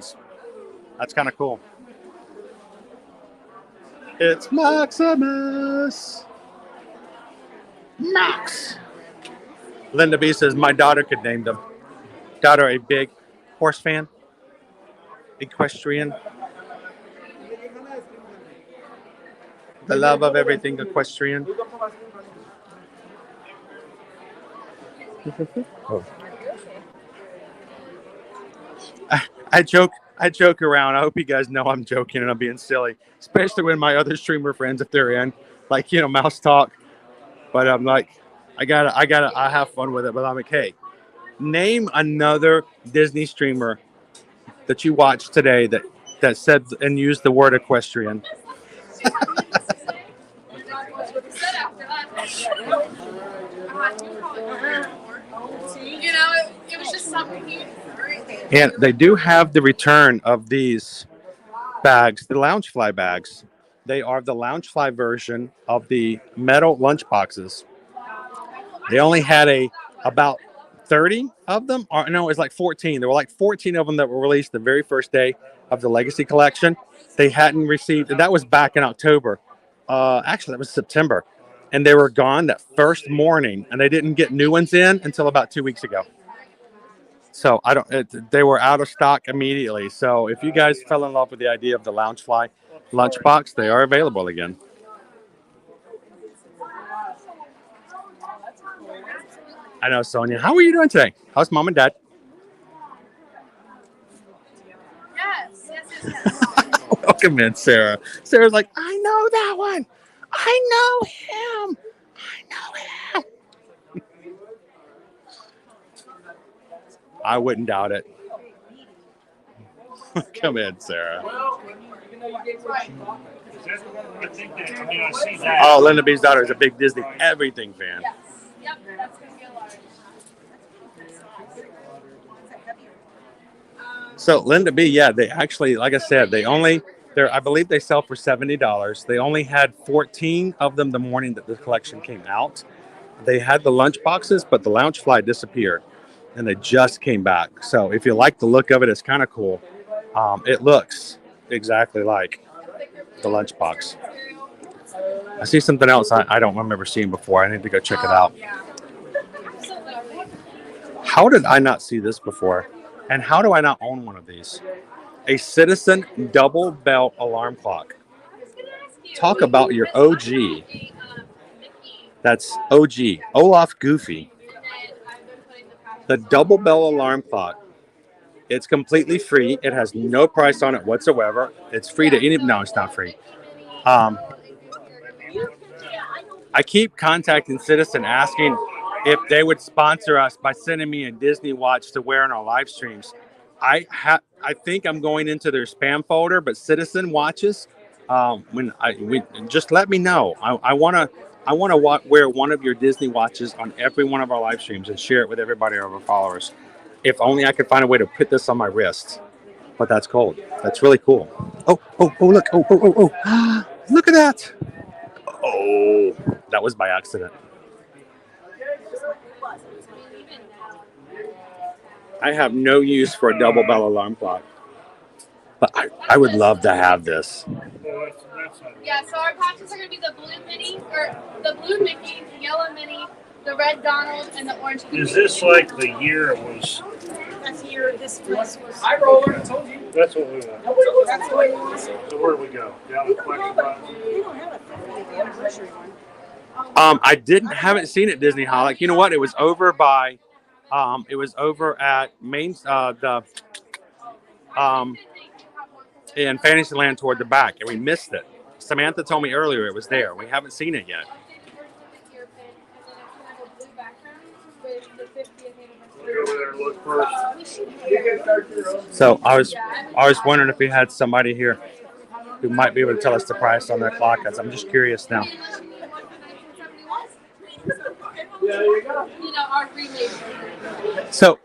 That's kind of cool. It's Maximus. Max. Linda B says, my daughter could name them. Daughter, a big horse fan. Equestrian. The love of everything equestrian. Oh. I joke around. I hope you guys know I'm joking and I'm being silly, especially when my other streamer friends, if they're in, like, you know, Mouse Talk. But I'm like, I have fun with it. But I'm like, hey, name another Disney streamer that you watched today that said and used the word equestrian. You know, it was just something. And they do have the return of these bags, the Loungefly bags. They are the Loungefly version of the metal lunch boxes. They only had about 30 of them, or no, it's like 14. There were like 14 of them that were released the very first day of the Legacy Collection. They hadn't received, and that was back in October. Actually, that was September, and they were gone that first morning, and they didn't get new ones in until about 2 weeks ago. So they were out of stock immediately. So if you guys fell in love with the idea of the Loungefly lunchbox, they are available again. I know, Sonia. How are you doing today? How's mom and dad? Yes. Welcome in, Sarah. Sarah's like, I know that one. I know him. I wouldn't doubt it. Come in, Sarah. Oh, Linda B's daughter is a big Disney everything fan. Yes. Yep. That's gonna be a large. So Linda B, yeah, they actually, like I said, I believe they sell for $70. They only had 14 of them the morning that the collection came out. They had the lunch boxes, but the Loungefly disappeared, and they just came back. So if you like the look of it, it's kind of cool. It looks exactly like the lunchbox. I see something else I don't remember seeing before. I need to go check it out. How did I not see this before? And how do I not own one of these? A Citizen double bell alarm clock. Talk about your OG. That's OG. Olaf Goofy. The double bell alarm clock. It's completely free. It has no price on it whatsoever. It's free to any. No, it's not free. I keep contacting Citizen asking if they would sponsor us by sending me a Disney watch to wear in our live streams. I think I'm going into their spam folder, but Citizen watches. Just let me know. I wanna wear one of your Disney watches on every one of our live streams and share it with everybody of our followers. If only I could find a way to put this on my wrist. But that's cool. That's really cool. Oh, look. Oh. Look at that. Oh, that was by accident. I have no use for a double bell alarm clock. But I would love to have this. Yeah, so our patches are going to be the blue Minnie, or the blue Mickey, the yellow Minnie, the red Donald, and the orange Goofy. Is this like the year it was? That's the year this place was. I roller, I told you. That's what we want. That's what it was. So where do we go? Down the collection box? They don't have a 50th anniversary one. I haven't seen it Disney Holic. You know what? It was over by, it was over at in Fantasyland toward the back, and we missed it. Samantha told me earlier it was there. We haven't seen it yet. Look first. So I was wondering if we had somebody here who might be able to tell us the price on that clock. I'm just curious now. So,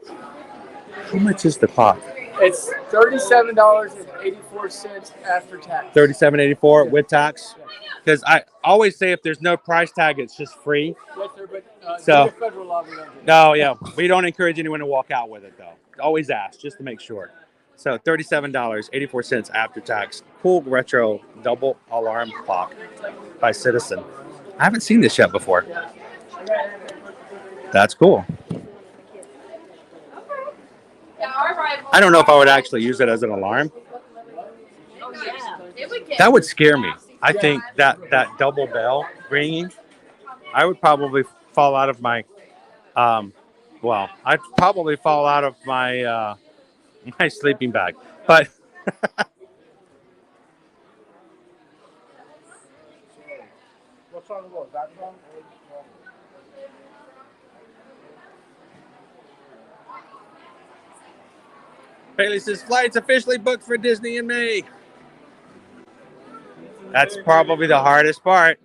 how much is the clock? It's $37.84 after tax. $37.84 with tax. Because I always say if there's no price tag, it's just free. Yes, sir, but So- due to federal law, we don't do that. No, yeah, we don't encourage anyone to walk out with it though. Always ask just to make sure. So $37.84 after tax. Cool retro double alarm clock by Citizen. I haven't seen this yet before. That's cool. I don't know if I would actually use it as an alarm. That would scare me. I think that double bell ringing, I would probably fall out of my, I'd probably fall out of my my sleeping bag. But What song was that song? Bailey says flight's officially booked for Disney in May. That's probably the hardest part.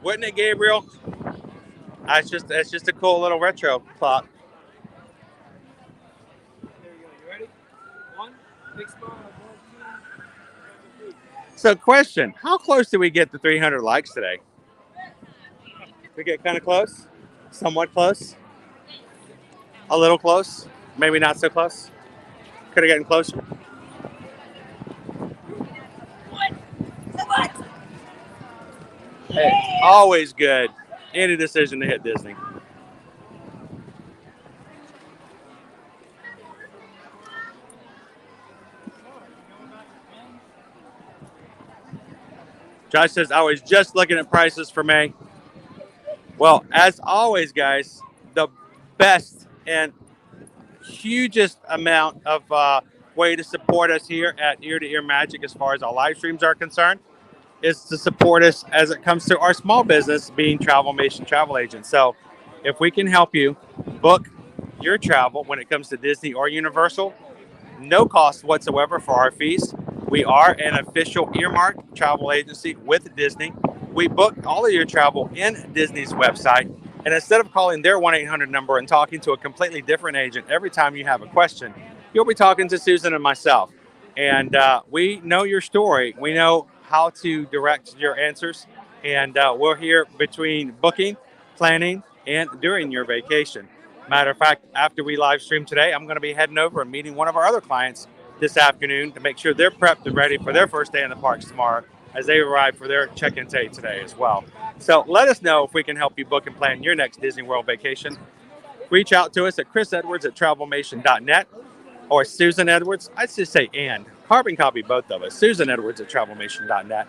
Wouldn't it, Gabriel? It's just a cool little retro clock. There you go. You ready? One, big smile. 1, 2, 3. So question, how close did we get to 300 likes today? Did we get kind of close? Somewhat close? A little close? Maybe not so close? Could have gotten closer? What? Hey, always good. Any decision to hit Disney. Josh says, I was just looking at prices for May. Well, as always, guys, the best and hugest amount of way to support us here at Ear to Ear Magic as far as our live streams are concerned is to support us as it comes to our small business being Travelmation Travel Agents. So if we can help you book your travel when it comes to Disney or Universal, no cost whatsoever for our fees. We are an official earmarked travel agency with Disney. We book all of your travel in Disney's website. And instead of calling their 1-800 number and talking to a completely different agent every time you have a question, you'll be talking to Susan and myself. And we know your story. We know how to direct your answers. And we're here between booking, planning, and during your vacation. Matter of fact, after we live stream today, I'm going to be heading over and meeting one of our other clients this afternoon to make sure they're prepped and ready for their first day in the parks tomorrow as they arrive for their check-in day today as well. So let us know if we can help you book and plan your next Disney World vacation. Reach out to us at chrisedwards@travelmation.net or Susan Edwards. I'd just say and. Carbon copy both of us. Susan Edwards at travelmation.net.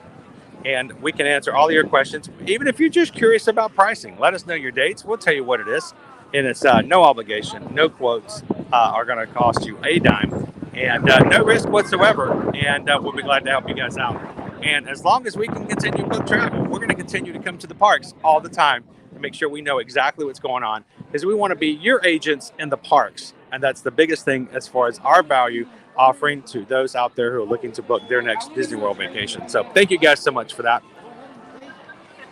And we can answer all of your questions. Even if you're just curious about pricing, let us know your dates. We'll tell you what it is. And it's no obligation, no quotes are going to cost you a dime, and no risk whatsoever. And we'll be glad to help you guys out. And as long as we can continue to book travel, we're going to continue to come to the parks all the time to make sure we know exactly what's going on, because we want to be your agents in the parks. And that's the biggest thing as far as our value offering to those out there who are looking to book their next Disney World vacation. So thank you guys so much for that.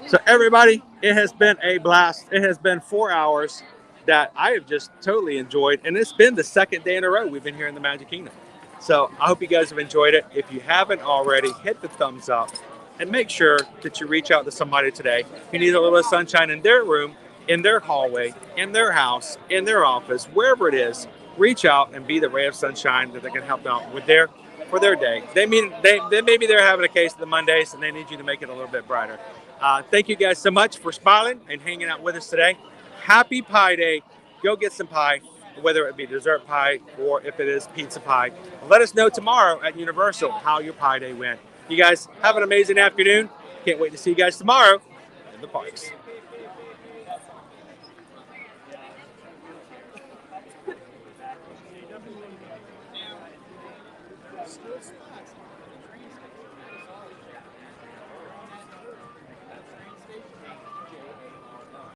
So everybody, it has been a blast. It has been 4 hours that I have just totally enjoyed. And it's been the second day in a row we've been here in the Magic Kingdom. So I hope you guys have enjoyed it. If you haven't already, hit the thumbs up and make sure that you reach out to somebody today who needs a little sunshine in their room, in their hallway, in their house, in their office, wherever it is. Reach out and be the ray of sunshine that they can help out with for their day. Maybe they're having a case of the Mondays and they need you to make it a little bit brighter. Thank you guys so much for smiling and hanging out with us today. Happy Pie Day. Go get some pie, whether it be dessert pie or if it is pizza pie. Let us know tomorrow at Universal how your Pie Day went. You guys have an amazing afternoon. Can't wait to see you guys tomorrow in the parks.